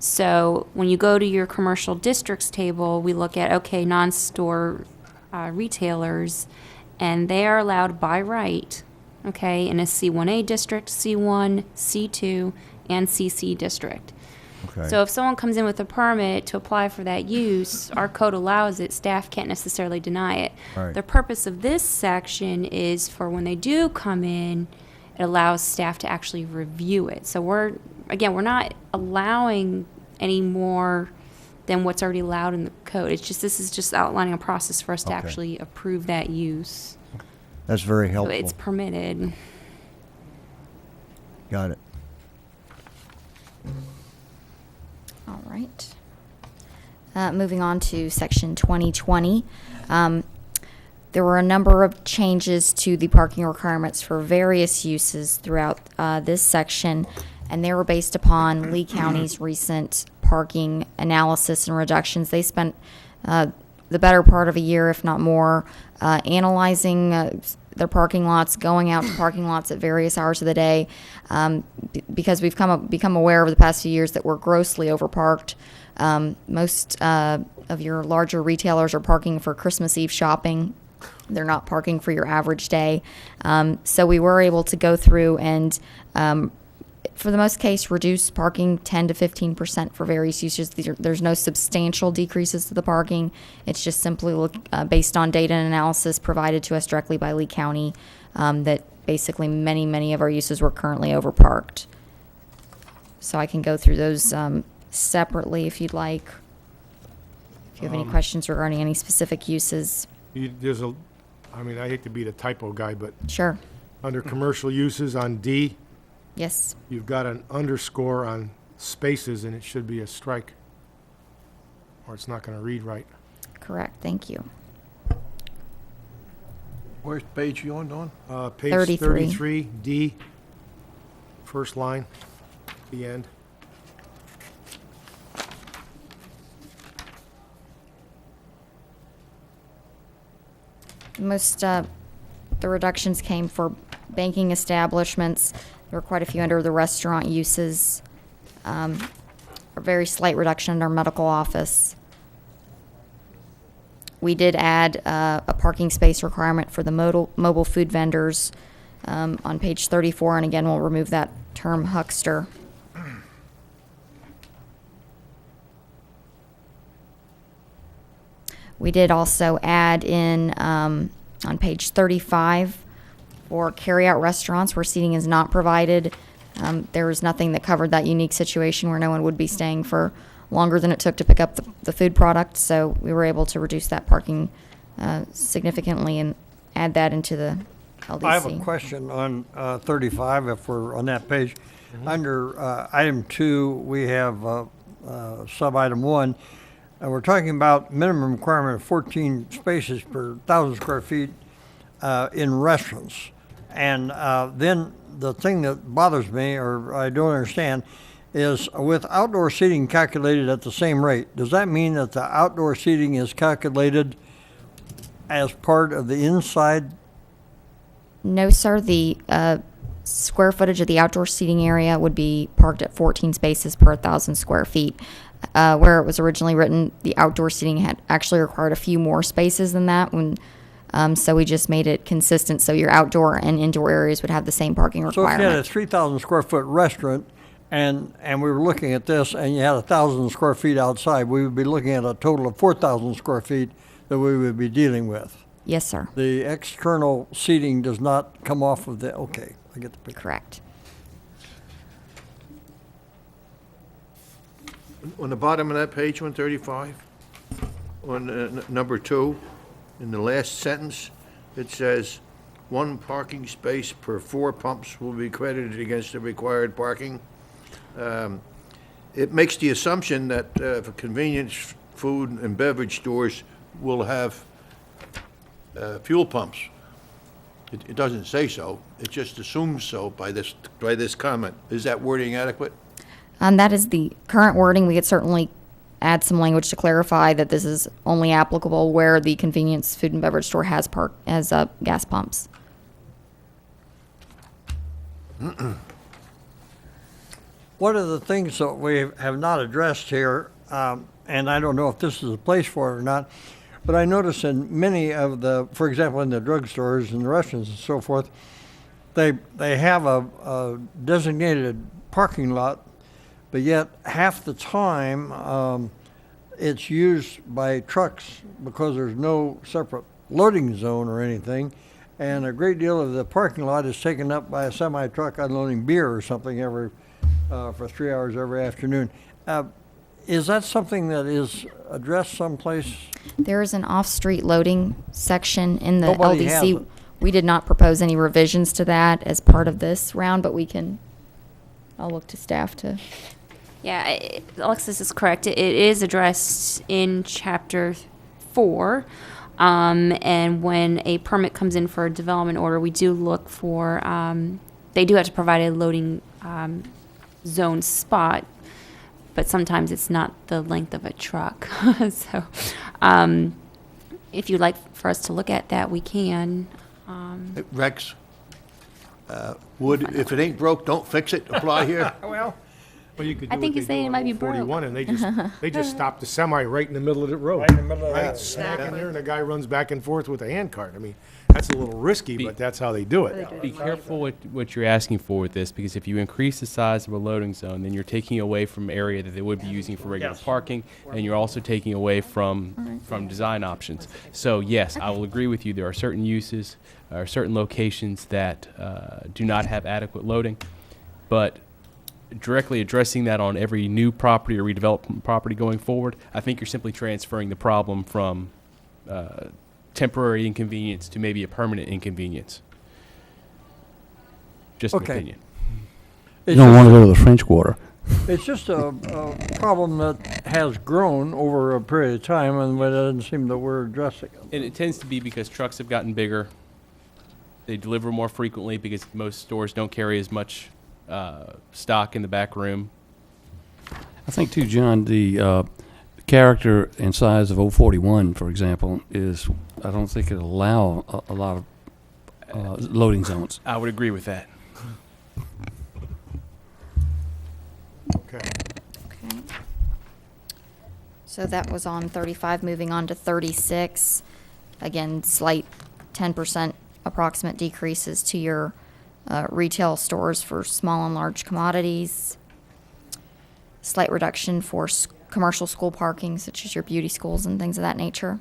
So when you go to your commercial districts table, we look at, okay, non-store retailers, and they are allowed by right, okay, in a C1A district, C1, C2, and CC district. Okay. So if someone comes in with a permit to apply for that use, our code allows it, staff can't necessarily deny it. Right. The purpose of this section is for when they do come in, it allows staff to actually review it. So we're not allowing any more than what's already allowed in the code. It's just, this is just outlining a process for us to Okay. actually approve that use. That's very So helpful. it's permitted. Got it. All right. Moving on to section 2020. There were a number of changes to the parking requirements for various uses throughout this section, and they were based upon Lee County's recent parking analysis and reductions. They spent the better part of a year, if not more, analyzing their parking lots, going out to parking lots at various hours of the day, because we've become aware over the past few years that we're grossly overparked. Most of your larger retailers are parking for Christmas Eve shopping. They're not parking for your average day. So we were able to go through and, for the most case, reduce parking 10 to 15% for various uses. There's no substantial decreases to the parking. It's just simply based on data and analysis provided to us directly by Lee County, that basically many of our uses were currently overparked. So I can go through those separately if you'd like. If you have any questions regarding any specific uses. I hate to be the typo guy, but Sure. under commercial uses on D, Yes. you've got an underscore on spaces, and it should be a strike, or it's not going to read right. Correct. Thank you. Where's page you on, Dawn? Page 33. 33, D, first line, the end. Most the reductions came for banking establishments. There were quite a few under the restaurant uses. A very slight reduction in our medical office. We did add a parking space requirement for the mobile food vendors on page 34, and again, we'll remove that term huckster. We did also add in, on page 35, for carryout restaurants where seating is not provided. There was nothing that covered that unique situation where no one would be staying for longer than it took to pick up the food product. So we were able to reduce that parking significantly and add that into the LDC. I have a question on 35, if we're on that page. Under item 2, we have sub-item 1, and we're talking about minimum requirement of 14 spaces per 1,000 square feet in restaurants. And then the thing that bothers me, or I don't understand, is with outdoor seating calculated at the same rate, does that mean that the outdoor seating is calculated as part of the inside? No, sir. The square footage of the outdoor seating area would be parked at 14 spaces per 1,000 square feet. Where it was originally written, the outdoor seating had actually required a few more spaces than that. So we just made it consistent so your outdoor and indoor areas would have the same parking So if you had a requirement. 3,000 square foot restaurant and we were looking at this and you had 1,000 square feet outside, we would be looking at a total of 4,000 square feet that we would be dealing with. Yes, sir. The external seating does not come off of the, okay, I get the picture. Correct. On the bottom of that page, 135, on number 2, in the last sentence, it says, 1 parking space per 4 pumps will be credited against the required parking. It makes the assumption that for convenience food and beverage stores will have fuel pumps. It doesn't say so. It just assumes so by this comment. Is that wording adequate? That is the current wording. We could certainly add some language to clarify that this is only applicable where the convenience food and beverage store has gas pumps. One of the things that we have not addressed here, and I don't know if this is a place for it or not, But I notice in many of the, for example, in the drugstores and the restaurants and so forth, they have a designated parking lot, but yet half the time it's used by trucks because there's no separate loading zone or anything, and a great deal of the parking lot is taken up by a semi-truck unloading beer or something every for 3 hours every afternoon. Is that something that is addressed someplace? There is an off-street loading section in the Nobody has LDC. it. We did not propose any revisions to that as part of this round, but I'll look to staff to. Yeah, Alexis is correct. It is addressed in Chapter 4. And when a permit comes in for a development order, we do look for, they do have to provide a loading zone spot, but sometimes it's not the length of a truck. So if you'd like for us to look at that, we can. Rex, if it ain't broke, don't fix it, apply here? Well, you could I do think what he's they saying do it on might be 41, and they just stop the semi right in the middle of the road. Right, smack in there, and the guy runs back and forth with a handcart. I mean, that's a little risky, but that's how they do it. Be careful what you're asking for with this, because if you increase the size of a loading zone, then you're taking away from area that they would be using for regular parking, and you're also taking away from design options. So yes, I will agree with you. There are certain uses, or certain locations that do not have adequate loading, but directly addressing that on every new property or redevelopment property going forward, I think you're simply transferring the problem from temporary inconvenience to maybe a permanent inconvenience. Just an Okay. opinion. You don't want to go to the French Quarter. It's just a problem that has grown over a period of time, and it doesn't seem that we're addressing it. And it tends to be because trucks have gotten bigger. They deliver more frequently because most stores don't carry as much stock in the back room. I think too, John, the character and size of 041, for example, I don't think it'll allow a lot of loading zones. I would agree with that. Okay. Okay. So that was on 35, moving on to 36. Again, slight 10% approximate decreases to your retail stores for small and large commodities. Slight reduction for commercial school parking, such as your beauty schools and things of that nature.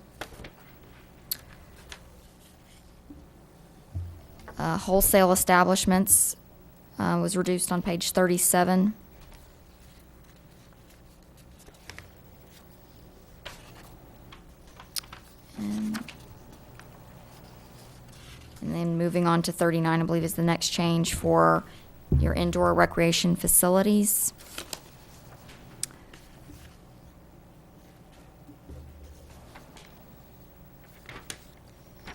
Wholesale establishments was reduced on page 37. And then moving on to 39, I believe, is the next change for your indoor recreation facilities.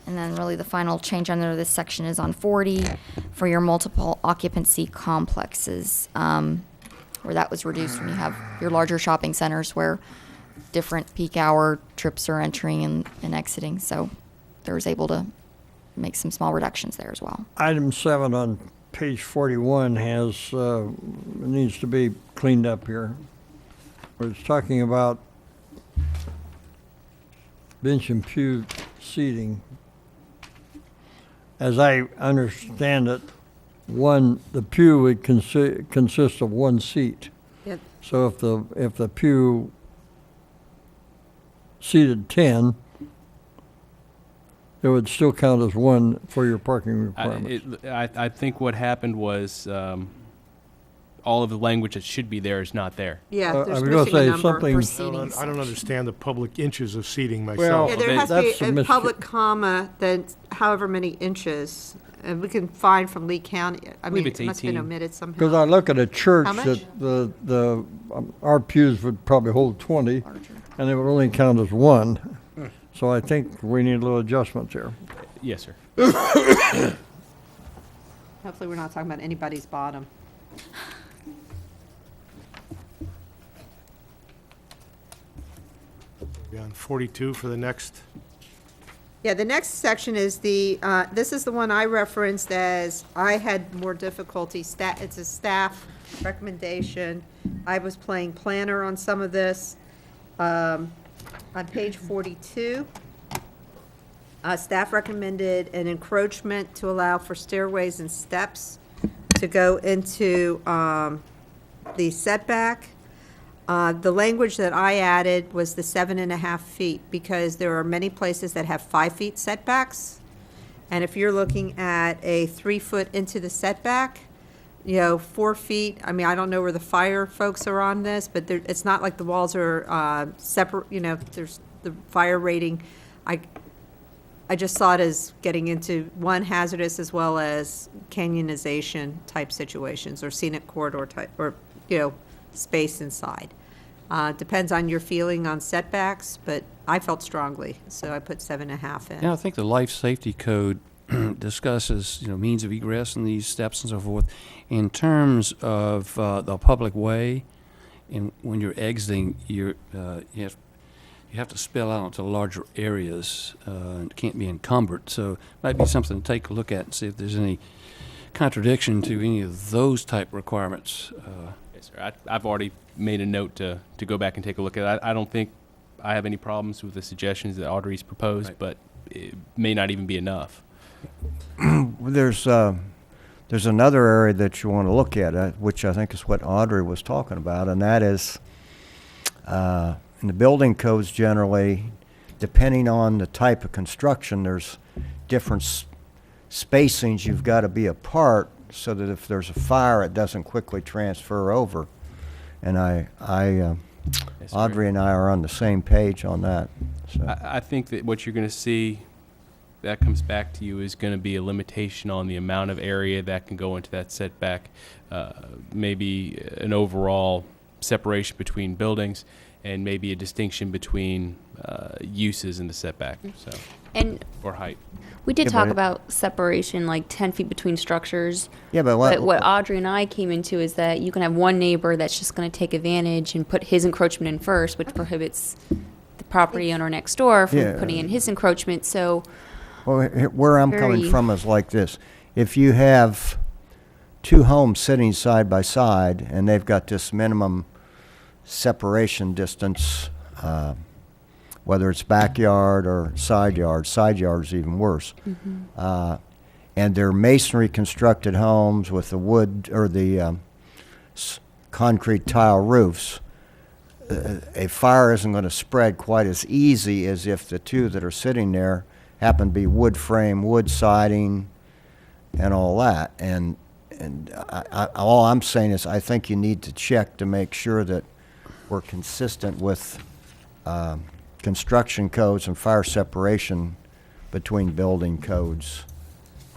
And then really the final change under this section is on 40 for your multiple occupancy complexes, where that was reduced when you have your larger shopping centers where different peak hour trips are entering and exiting. So there was able to make some small reductions there as well. Item 7 on page 41 needs to be cleaned up here. Where it's talking about bench and pew seating. As I understand it, the pew would consist of one seat. Yep. So if the pew seated 10, it would still count as one for your parking requirements. I think what happened was all of the language that should be there is not there. Yeah, I there's was gonna missing a say number. something- Seating I don't understand the public inches of seating Well- myself. Yeah, there they- has to That's be a a mis- public comma, then however many inches, and we can find from Lee County. I believe mean, it's it must have been 18. omitted somehow. Because I look at a church How much? that our pews would probably hold 20, and it would only count as one. So I think we need a little adjustment there. Yes, sir. Hopefully, we're not talking about anybody's bottom. Be on 42 for the next. Yeah, the next section is this is the one I referenced as I had more difficulty. It's a staff recommendation. I was playing planner on some of this. On page 42, Staff recommended an encroachment to allow for stairways and steps to go into the setback. The language that I added was the 7.5 feet, because there are many places that have 5 feet setbacks. And if you're looking at a 3 foot into the setback, 4 feet, I mean, I don't know where the fire folks are on this, but it's not like the walls are separate, there's the fire rating. I just saw it as getting into one hazardous as well as canyonization type situations or scenic corridor type, or, space inside. Depends on your feeling on setbacks, but I felt strongly, so I put 7.5 in. Yeah, I think the life safety code discusses, means of egress and these steps and so forth. In terms of the public way, and when you're exiting, you have to spill out into larger areas and can't be encumbered. So it might be something to take a look at and see if there's any contradiction to any of those type requirements. Yes, sir. I've already made a note to go back and take a look at it. I don't think I have any problems with the suggestions that Audrey's proposed, Right. but it may not even be enough. There's another area that you want to look at, which I think is what Audrey was talking about, and that is in the building codes generally, depending on the type of construction, there's different spacings you've got to be apart so that if there's a fire, it doesn't quickly transfer over. And Yes, sir. Audrey and I are on the same page on that. So. I think that what you're going to see that comes back to you is going to be a limitation on the amount of area that can go into that setback, maybe an overall separation between buildings, and maybe a distinction between uses in the setback, And or height. we did Yeah, talk but about separation, like 10 feet between structures. Yeah, but But what Audrey and I came into is that you can have one neighbor that's just going to take advantage and put his encroachment in first, which prohibits the property owner next door from Yeah. putting in his encroachment. So Well, where I'm coming Very- from is like this. If you have two homes sitting side by side and they've got this minimum separation distance, whether it's backyard or side yard is even worse. And they're masonry constructed homes with the wood or the concrete tile roofs, a fire isn't going to spread quite as easy as if the two that are sitting there happen to be wood frame, wood siding, and all that. And all I'm saying is I think you need to check to make sure that we're consistent with construction codes and fire separation between building codes.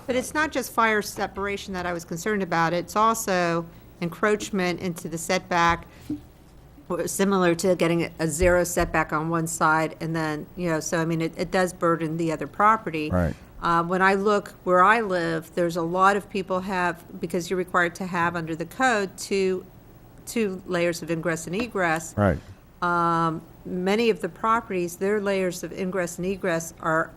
But it's not just fire separation that I was concerned about, it's also encroachment into the setback, similar to getting a zero setback on one side, and then, so I mean, it does burden the other property. Right. When I look where I live, there's a lot of people have, because you're required to have under the code, two layers of ingress and egress. Right. Many of the properties, their layers of ingress and egress are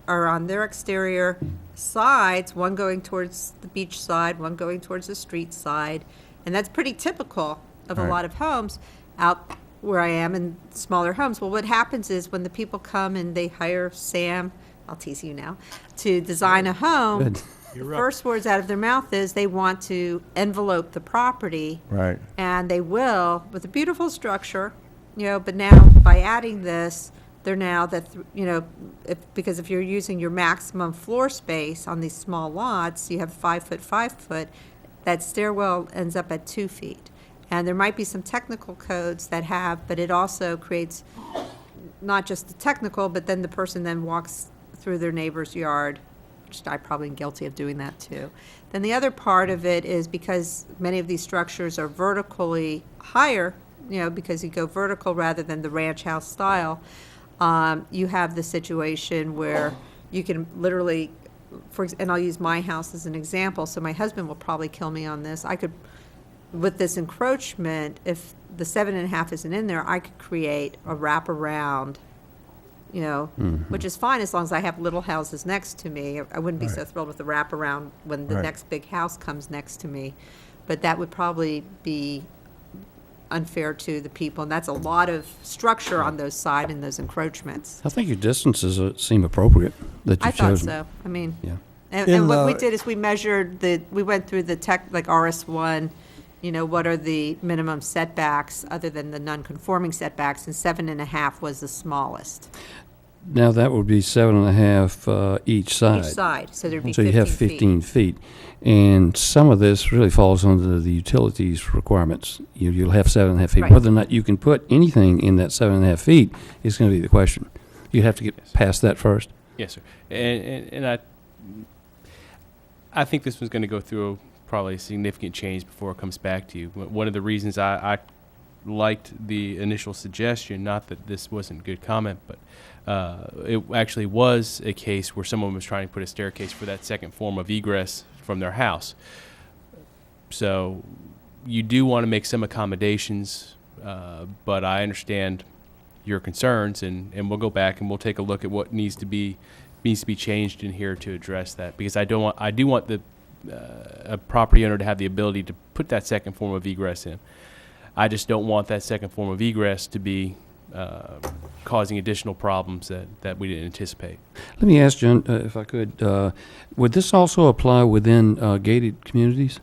on their exterior sides, one going towards the beach side, one going towards the street side. And that's pretty typical of a Right. lot of homes out where I am in smaller homes. Well, what happens is when the people come and they hire Sam, I'll tease you now, to design a home, Good. the first words out of their mouth is they want to envelope the property. Right. And they will, with a beautiful structure, but now by adding this, they're now that, because if you're using your maximum floor space on these small lots, you have 5 foot, 5 foot, that stairwell ends up at 2 feet. And there might be some technical codes that have, but it also creates not just the technical, but then the person then walks through their neighbor's yard, which I probably am guilty of doing that too. Then the other part of it is because many of these structures are vertically higher, because you go vertical rather than the ranch house style, you have the situation where you can literally, and I'll use my house as an example, so my husband will probably kill me on this. I could, with this encroachment, if the 7.5 isn't in there, I could create a wraparound, which is fine as long as I have little houses next to me. I wouldn't be so thrilled with the wraparound when the Right. next big house comes next to me. But that would probably be unfair to the people, and that's a lot of structure on those side and those encroachments. I think your distances seem appropriate that I you've thought chosen. so. I mean, Yeah. and what we did is we measured we went through the like RS1, what are the minimum setbacks other than the non-conforming setbacks, and 7.5 was the smallest. Now, that would be 7.5 each side. Each side, so there'd be So 15 you have 15 feet. And some of this really falls under the utilities requirements. You'll have 7.5 feet. Right. Whether or not you can put anything in that 7.5 feet is going to be the question. You have to get past that first. Yes, sir. And I think this one's going to go through probably a significant change before it comes back to you. One of the reasons I liked the initial suggestion, not that this wasn't good comment, but it actually was a case where someone was trying to put a staircase for that second form of egress from their house. So you do want to make some accommodations, but I understand your concerns, and we'll go back and we'll take a look at what needs to be changed in here to address that, because I do want the a property owner to have the ability to put that second form of egress in. I just don't want that second form of egress to be causing additional problems that we didn't anticipate. Let me ask, John, if I could, would this also apply within gated communities?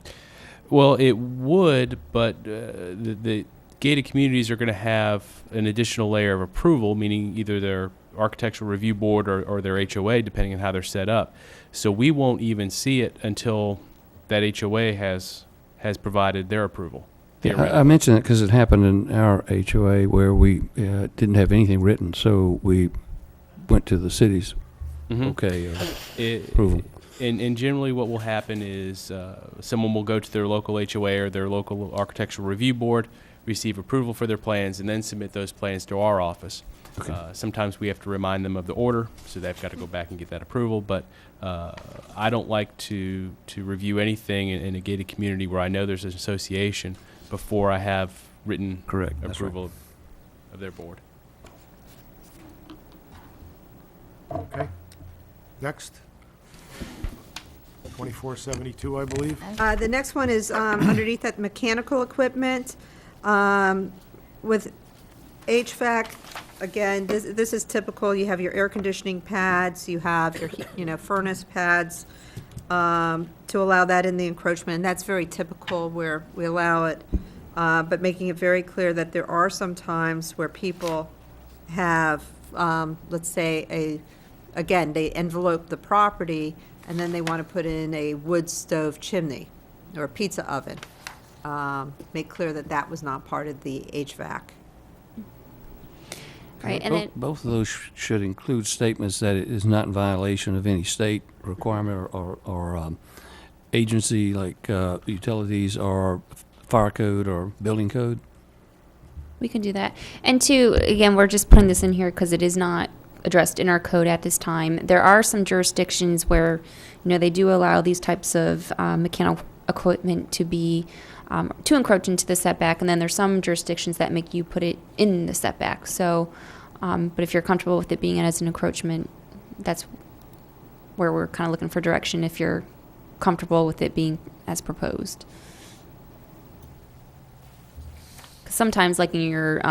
Well, it would, but the gated communities are going to have an additional layer of approval, meaning either their architectural review board or their HOA, depending on how they're set up. So we won't even see it until that HOA has provided their approval. Yeah, I mention it because it happened in our HOA where we didn't have anything written, so we went to the city's approval. And generally what will happen is someone will go to their local HOA or their local architectural review board, receive approval for their plans, and then submit those plans to our office. Okay. Sometimes we have to remind them of the order, so they've got to go back and get that approval. But I don't like to review anything in a gated community where I know there's an association before I have written Correct, that's right. approval of their board. Okay. Next. 2472, I believe. The next one is underneath that mechanical equipment. With HVAC, again, this is typical. You have your air conditioning pads, you have your, furnace pads to allow that in the encroachment. And that's very typical where we allow it, but making it very clear that there are some times where people have, let's say, again, they envelope the property and then they want to put in a wood stove chimney or a pizza oven. Make clear that that was not part of the HVAC. Right, and then, Both of those should include statements that it is not in violation of any state requirement or agency like utilities or fire code or building code. we can do that. And two, again, we're just putting this in here because it is not addressed in our code at this time. There are some jurisdictions where, they do allow these types of mechanical equipment to be to encroach into the setback, and then there's some jurisdictions that make you put it in the setback. So, but if you're comfortable with it being as an encroachment, that's where we're kind of looking for direction. If you're comfortable with it being as proposed, 'cause sometimes, like in your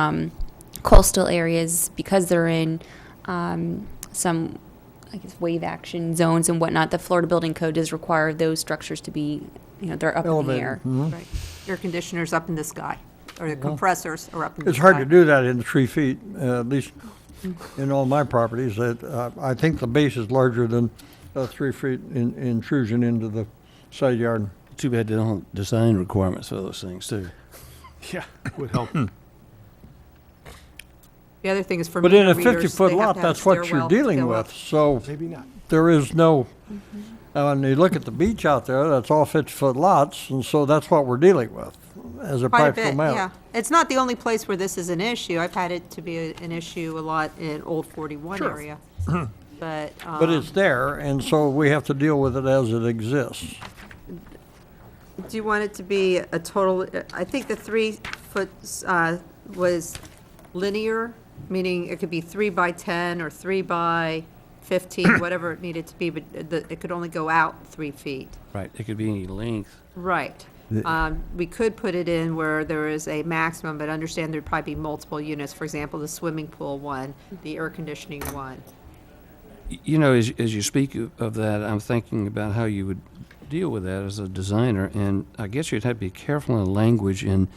coastal areas, because they're in some, I guess, wave action zones and whatnot, the Florida Building Code does require those structures to be, they're up in the Elevated. air. Right. Air conditioners up in the sky, or the compressors are up in the It's sky. hard to do that in 3 feet, at least in all my properties. I think the base is larger than 3 feet intrusion into the side yard. Too bad they don't have design requirements for those things too. Yeah, would help. The other thing is for But in meter a readers, 50-foot they have lot, to have a that's what you're stairwell to dealing go up. with. So Maybe not. there is no, when you look at the beach out there, that's all 50-foot lots, and so that's what we're dealing with as a Quite a practical bit, matter. yeah. It's not the only place where this is an issue. I've had it to be an issue a lot in Old 41 Sure. area. But, But it's there, and so we have to deal with it as it exists. do you want it to be a total, I think the 3 foot was linear, meaning it could be 3 by 10 or 3 by 15, whatever it needed to be, but it could only go out 3 feet. Right, it could be any length. Right. We could put it in where there is a maximum, but understand there'd probably be multiple units. For example, the swimming pool one, the air conditioning one. You know, as you speak of that, I'm thinking about how you would deal with that as a designer, and I guess you'd have to be careful in the language and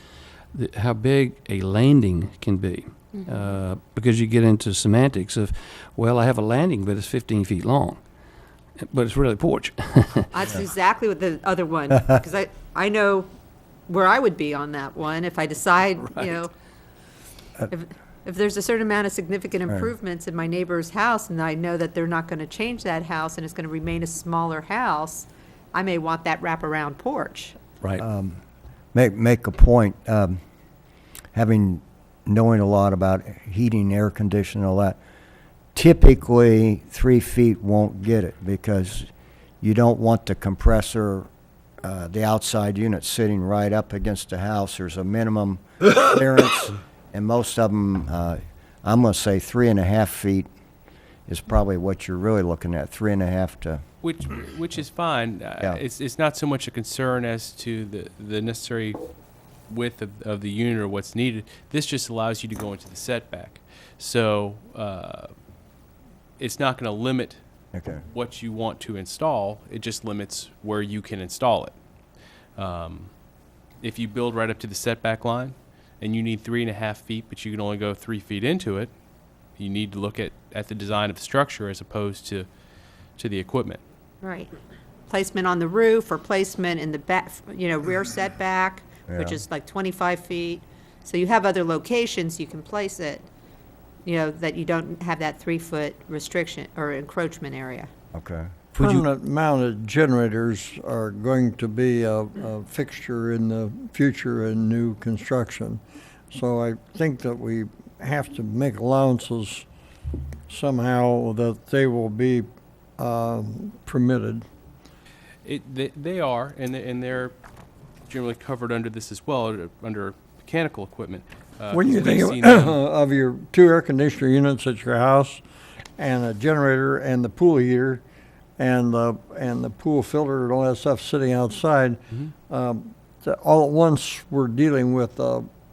how big a landing can be, because you get into semantics of, well, I have a landing, but it's 15 feet long, but it's really a porch. That's exactly what the other one, because I know where I would be on that one if I decide, you know, if there's a certain amount of significant improvements in my neighbor's house and I know that they're not going to change that house and it's going to remain a smaller house, I may want that wraparound porch. Right. Make a point, knowing a lot about heating, air conditioning, all that, typically 3 feet won't get it because you don't want the compressor, the outside unit sitting right up against the house. There's a minimum clearance, and most of them, I'm going to say 3.5 feet is probably what you're really looking at, 3.5 to. Which is fine. It's not so much a concern as to the necessary width of the unit or what's needed. This just allows you to go into the setback. So it's not going to limit what you want to install. It just limits where you can install it. If you build right up to the setback line and you need 3.5 feet, but you can only go 3 feet into it, you need to look at the design of the structure as opposed to the equipment. Right. Placement on the roof or placement in the back, you know, rear setback, which Yeah. is like 25 feet. So you have other locations you can place it, you know, that you don't have that 3-foot restriction or encroachment area. Okay. Permanent mounted generators are going to be a fixture in the future in new construction. So I think that we have to make allowances somehow that they will be permitted. They are, and they're generally covered under this as well, under mechanical equipment. When you We've think seen them- of your 2 air conditioner units at your house and a generator and the pool heater and the pool filter and all that stuff sitting outside, all at once we're dealing with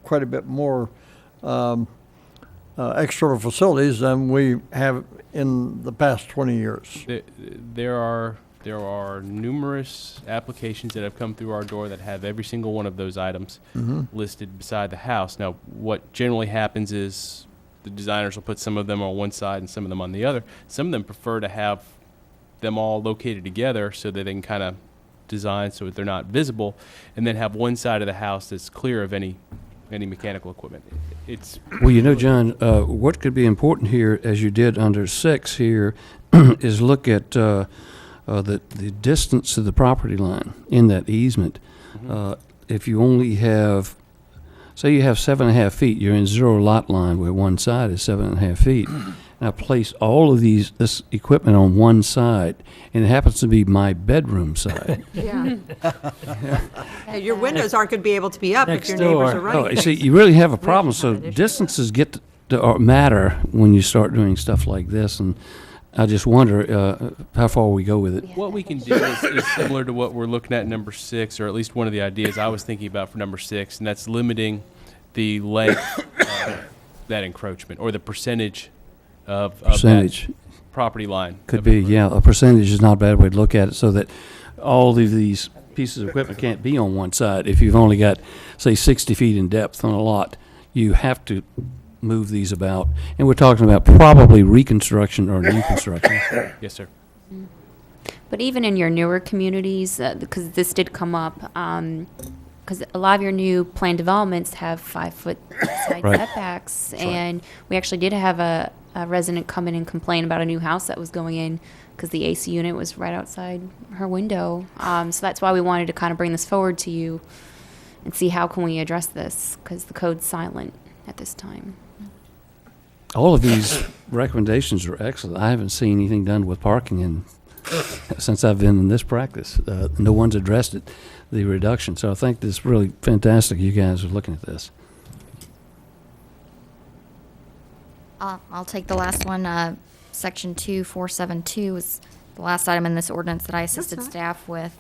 quite a bit more external facilities than we have in the past 20 years. There are numerous applications that have come through our door that have every single one of those items listed beside the house. Now, what generally happens is the designers will put some of them on one side and some of them on the other. Some of them prefer to have them all located together so that they can kind of design so that they're not visible, and then have one side of the house that's clear of any mechanical equipment. It's Well, you know, John, what could be important here, as you did under 6 here, is look at the distance to the property line in that easement. If you only have, say you have 7.5 feet, you're in 0 lot line where one side is 7.5 feet. Now place all of this equipment on one side, and it happens to be my bedroom side. Yeah. Your windows aren't going to be able to be up if Next your neighbors door. are Oh, running. you see, you really have a problem. So have an issue. distances get to matter when you start doing stuff like this, and I just wonder how far we go with it. what we can do is similar to what we're looking at in number 6, or at least one of the ideas I was thinking about for number 6, and that's limiting the length of that encroachment or the percentage of Percentage. that property line. Could of be, encroachment. yeah, a percentage is not a bad way to look at it, so that all of these pieces of equipment can't be on one side. If you've only got, say, 60 feet in depth on a lot, you have to move these about. And we're talking about probably reconstruction or new construction. Yes, sir. But even in your newer communities, because this did come up, because a lot of your new planned developments have 5-foot side Right. setbacks, and we actually did have a resident come in and complain about a new house that was going in because the AC unit was right outside her window. So that's why we wanted to kind of bring this forward to you and see how can we address this, because the code's silent at this time. All of these recommendations are excellent. I haven't seen anything done with parking since I've been in this practice. No one's addressed it, the reduction. So I think this is really fantastic you guys are looking at this. I'll take the last one. Section 2472 is the last item in this ordinance that I assisted fine. staff with.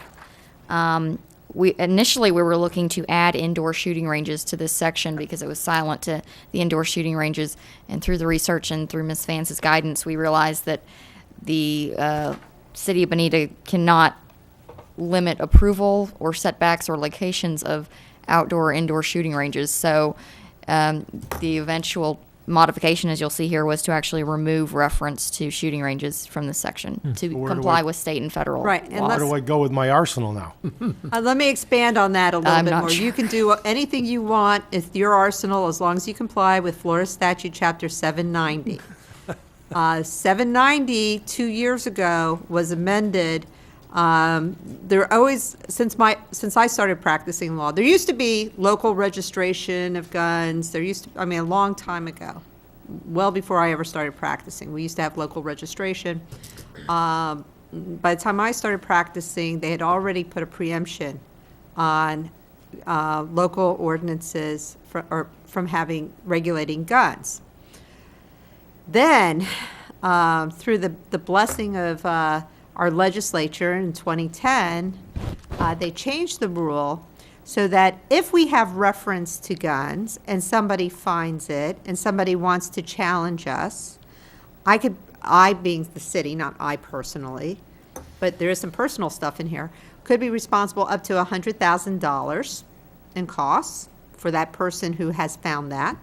initially we were looking to add indoor shooting ranges to this section because it was silent to the indoor shooting ranges. And through the research and through Ms. Vance's guidance, we realized that the city of Bonita cannot limit approval or setbacks or locations of outdoor or indoor shooting ranges. So the eventual modification, as you'll see here, was to actually remove reference to shooting ranges from this section to Where do comply I- with state and federal Right, and law. Where do I go with my arsenal now? Let me expand on that a little I'm bit not more. sure. You can do anything you want with your arsenal as long as you comply with Florida Statute Chapter 790. 790, 2 years ago, was amended. There always, since I started practicing law, there used to be local registration of guns. There used to, a long time ago, well before I ever started practicing, we used to have local registration. By the time I started practicing, they had already put a preemption on local ordinances from regulating guns. Then, through the blessing of our legislature in 2010, they changed the rule so that if we have reference to guns and somebody finds it and somebody wants to challenge us, I being the city, not I personally, but there is some personal stuff in here, could be responsible up to $100,000 in costs for that person who has found that,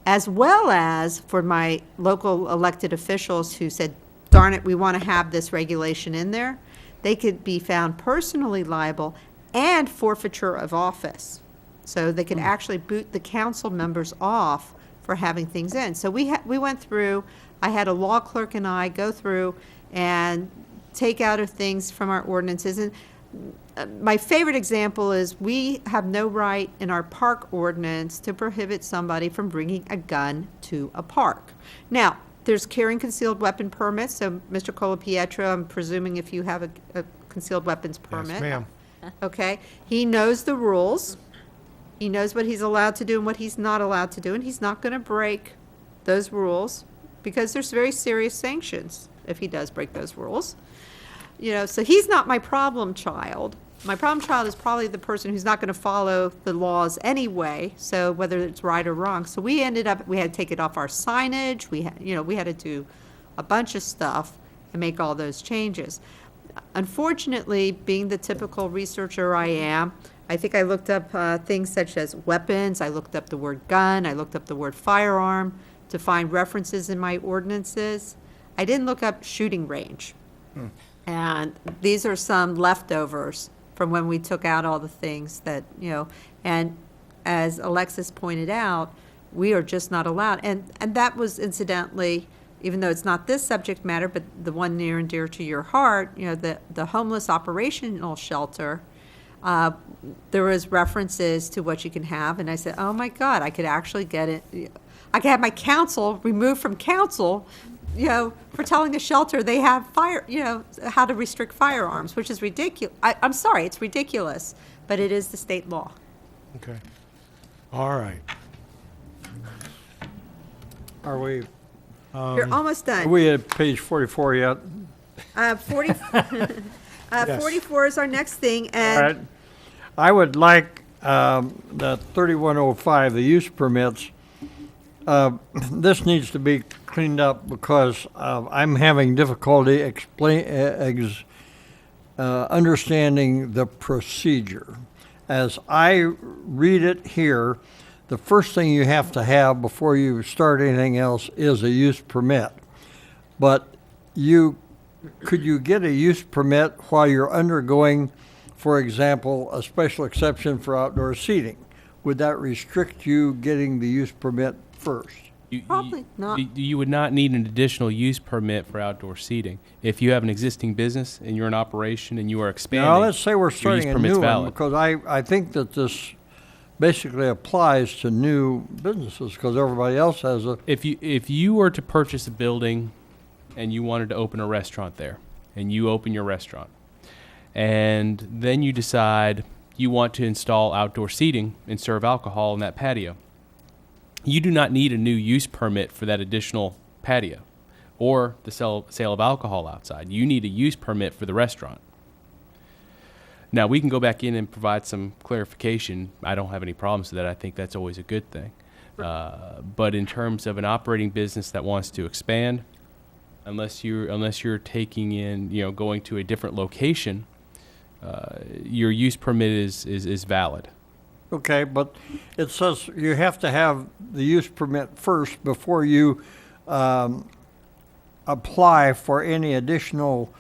as well as for my local elected officials who said, darn it, we want to have this regulation in there. They could be found personally liable and forfeiture of office. So they could actually boot the council members off for having things in. So we went through, I had a law clerk and I go through and take out of things from our ordinances. And my favorite example is we have no right in our park ordinance to prohibit somebody from bringing a gun to a park. Now, there's carrying concealed weapon permits, so Mr. Colapietro, I'm presuming if you have a concealed weapons permit. Yes, ma'am. Okay, he knows the rules. He knows what he's allowed to do and what he's not allowed to do, and he's not going to break those rules because there's very serious sanctions if he does break those rules. So he's not my problem child. My problem child is probably the person who's not going to follow the laws anyway, so whether it's right or wrong. So we had to take it off our signage. We had to do a bunch of stuff and make all those changes. Unfortunately, being the typical researcher I am, I think I looked up things such as weapons. I looked up the word gun. I looked up the word firearm to find references in my ordinances. I didn't look up shooting range. And these are some leftovers from when we took out all the things that, and as Alexis pointed out, we are just not allowed. And that was incidentally, even though it's not this subject matter, but the one near and dear to your heart, the homeless operational shelter, there was references to what you can have. And I said, oh my God, I could actually get it. I could have my council removed from council for telling the shelter they have how to restrict firearms, which is ridiculous. I'm sorry, it's ridiculous, but it is the state law. Okay. All right. Are we, You're almost are done. we at page 44 yet? 44 is our next thing, All and right. I would like the 3105, the use permits. This needs to be cleaned up because I'm having difficulty understanding the procedure. As I read it here, the first thing you have to have before you start anything else is a use permit. But could you get a use permit while you're undergoing, for example, a special exception for outdoor seating? Would that restrict you getting the use permit first? Probably not. You would not need an additional use permit for outdoor seating. If you have an existing business and you're in operation and you are expanding, Now, let's say we're your use starting a permit's new one, valid. because I think that this basically applies to new businesses, because everybody else has a, If you were to purchase a building and you wanted to open a restaurant there, and you open your restaurant, and then you decide you want to install outdoor seating and serve alcohol in that patio, you do not need a new use permit for that additional patio or the sale of alcohol outside. You need a use permit for the restaurant. Now, we can go back in and provide some clarification. I don't have any problems with that. I think that's always a good thing. But in terms of an operating business that wants to expand, unless you're taking in, going to a different location, your use permit is valid. Okay, but it says you have to have the use permit first before you apply for any additional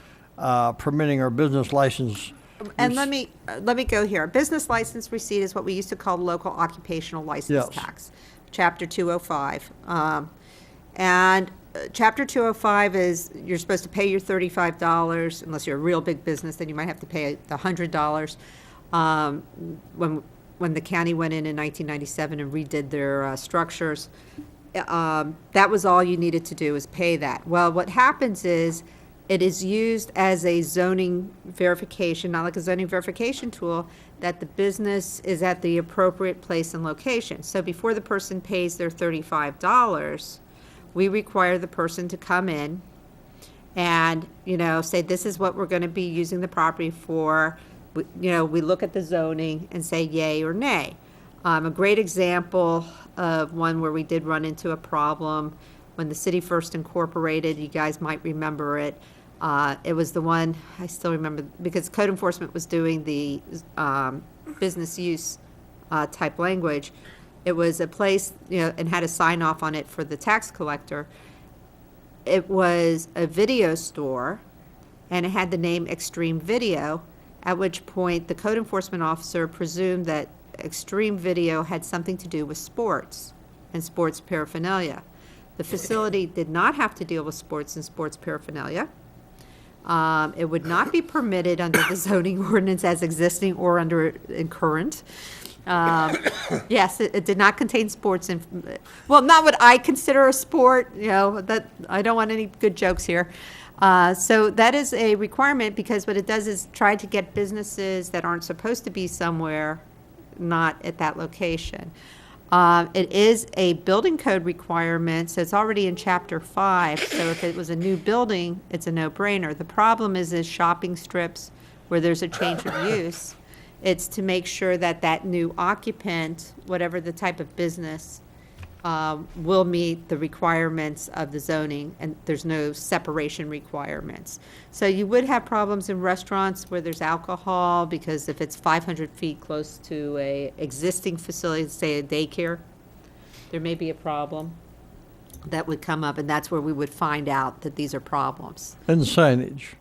permitting or business license. And let me go here. Business license receipt is what we used to call local occupational license Yes. tax, Chapter 205. And Chapter 205 is, you're supposed to pay your $35, unless you're a real big business, then you might have to pay the $100. When the county went in 1997 and redid their structures, that was all you needed to do, is pay that. Well, what happens is, it is used as a zoning verification, not like a zoning verification tool, that the business is at the appropriate place and location. So before the person pays their $35, we require the person to come in and, say, this is what we're going to be using the property for. We look at the zoning and say yay or nay. A great example of one where we did run into a problem when the city first incorporated, you guys might remember it. It was the one, I still remember, because code enforcement was doing the business use type language. It was a place, and had a sign off on it for the tax collector. It was a video store, and it had the name Extreme Video, at which point the code enforcement officer presumed that Extreme Video had something to do with sports and sports paraphernalia. The facility did not have to deal with sports and sports paraphernalia. It would not be permitted under the zoning ordinance as existing or under in current. Yes, it did not contain sports well, not what I consider a sport, that I don't want any good jokes here. So that is a requirement, because what it does is try to get businesses that aren't supposed to be somewhere not at that location. It is a building code requirement, so it's already in Chapter 5. So if it was a new building, it's a no-brainer. The problem is shopping strips where there's a change of use. It's to make sure that that new occupant, whatever the type of business, will meet the requirements of the zoning, and there's no separation requirements. So you would have problems in restaurants where there's alcohol, because if it's 500 feet close to a existing facility, say a daycare, there may be a problem that would come up, and that's where we would find out that these are problems. And signage.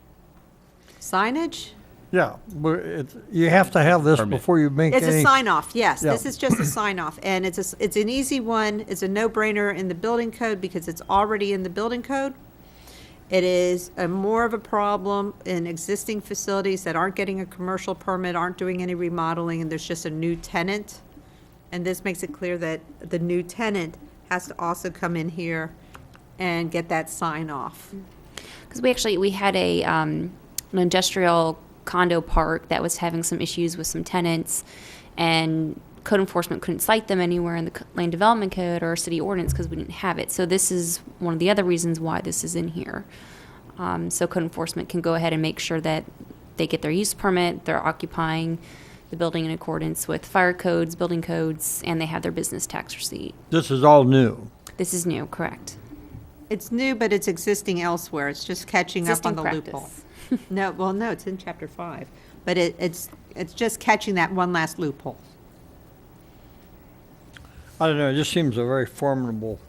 Signage? Yeah, but you have to have this Permit. before you make any. It's a sign-off, yes. Yeah. This is just a sign-off, and it's an easy one. It's a no-brainer in the building code because it's already in the building code. It is more of a problem in existing facilities that aren't getting a commercial permit, aren't doing any remodeling, and there's just a new tenant. And this makes it clear that the new tenant has to also come in here and get that sign-off. Because we had an industrial condo park that was having some issues with some tenants, and code enforcement couldn't cite them anywhere in the land development code or city ordinance because we didn't have it. So this is one of the other reasons why this is in here. So code enforcement can go ahead and make sure that they get their use permit, they're occupying the building in accordance with fire codes, building codes, and they have their business tax receipt. This is all new. This is new, correct? It's new, but it's existing elsewhere. It's just catching up Existing on the practice. loophole. No, it's in Chapter 5, but it's just catching that one last loophole. I don't know, it just seems a very formidable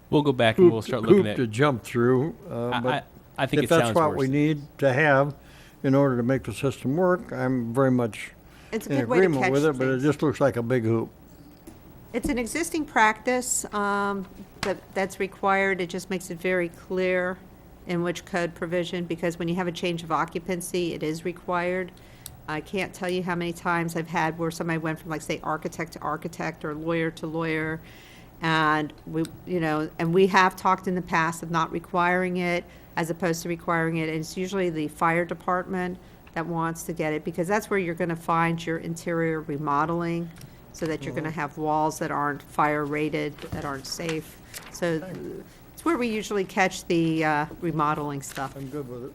We'll go back and we'll start looking hoop at. to jump through. I think If it sounds that's what worse. we need to have in order to make the system work, I'm very much It's a in good way to agreement catch with it, but it things. just looks like a big hoop. It's an existing practice that's required. It just makes it very clear in which code provision, because when you have a change of occupancy, it is required. I can't tell you how many times I've had where somebody went from, like, say, architect to architect or lawyer to lawyer, and we have talked in the past of not requiring it as opposed to requiring it. And it's usually the fire department that wants to get it, because that's where you're going to find your interior remodeling, so that you're going to have walls that aren't fire rated, that aren't safe. So it's where we usually catch the remodeling stuff. I'm good with it.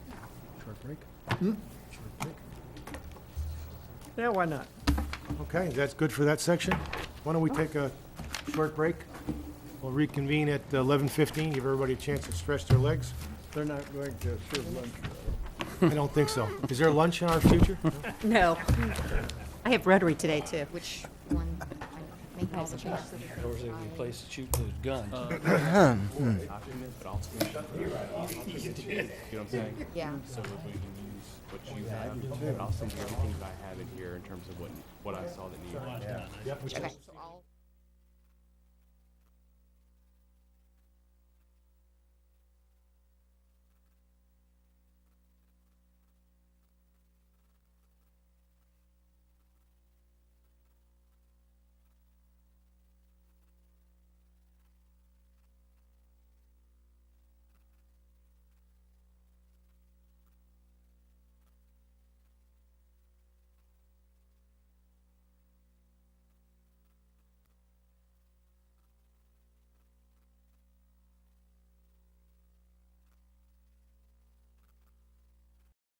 Short break? Yeah, why not? Okay, that's good for that section. Why don't we take a short break? We'll reconvene at 11:15, give everybody a chance to stretch their legs. They're not going to serve lunch. I don't think so. Is there lunch in our future? No. I have Rotary today, too. Which one? Maybe there's a change. Or is there a place to shoot the gun? Document, but also, you know what I'm saying? Yeah. So if we can use what you have, and I'll send you everything that I have in here in terms of what I saw that needed. Yep. Okay. So I'll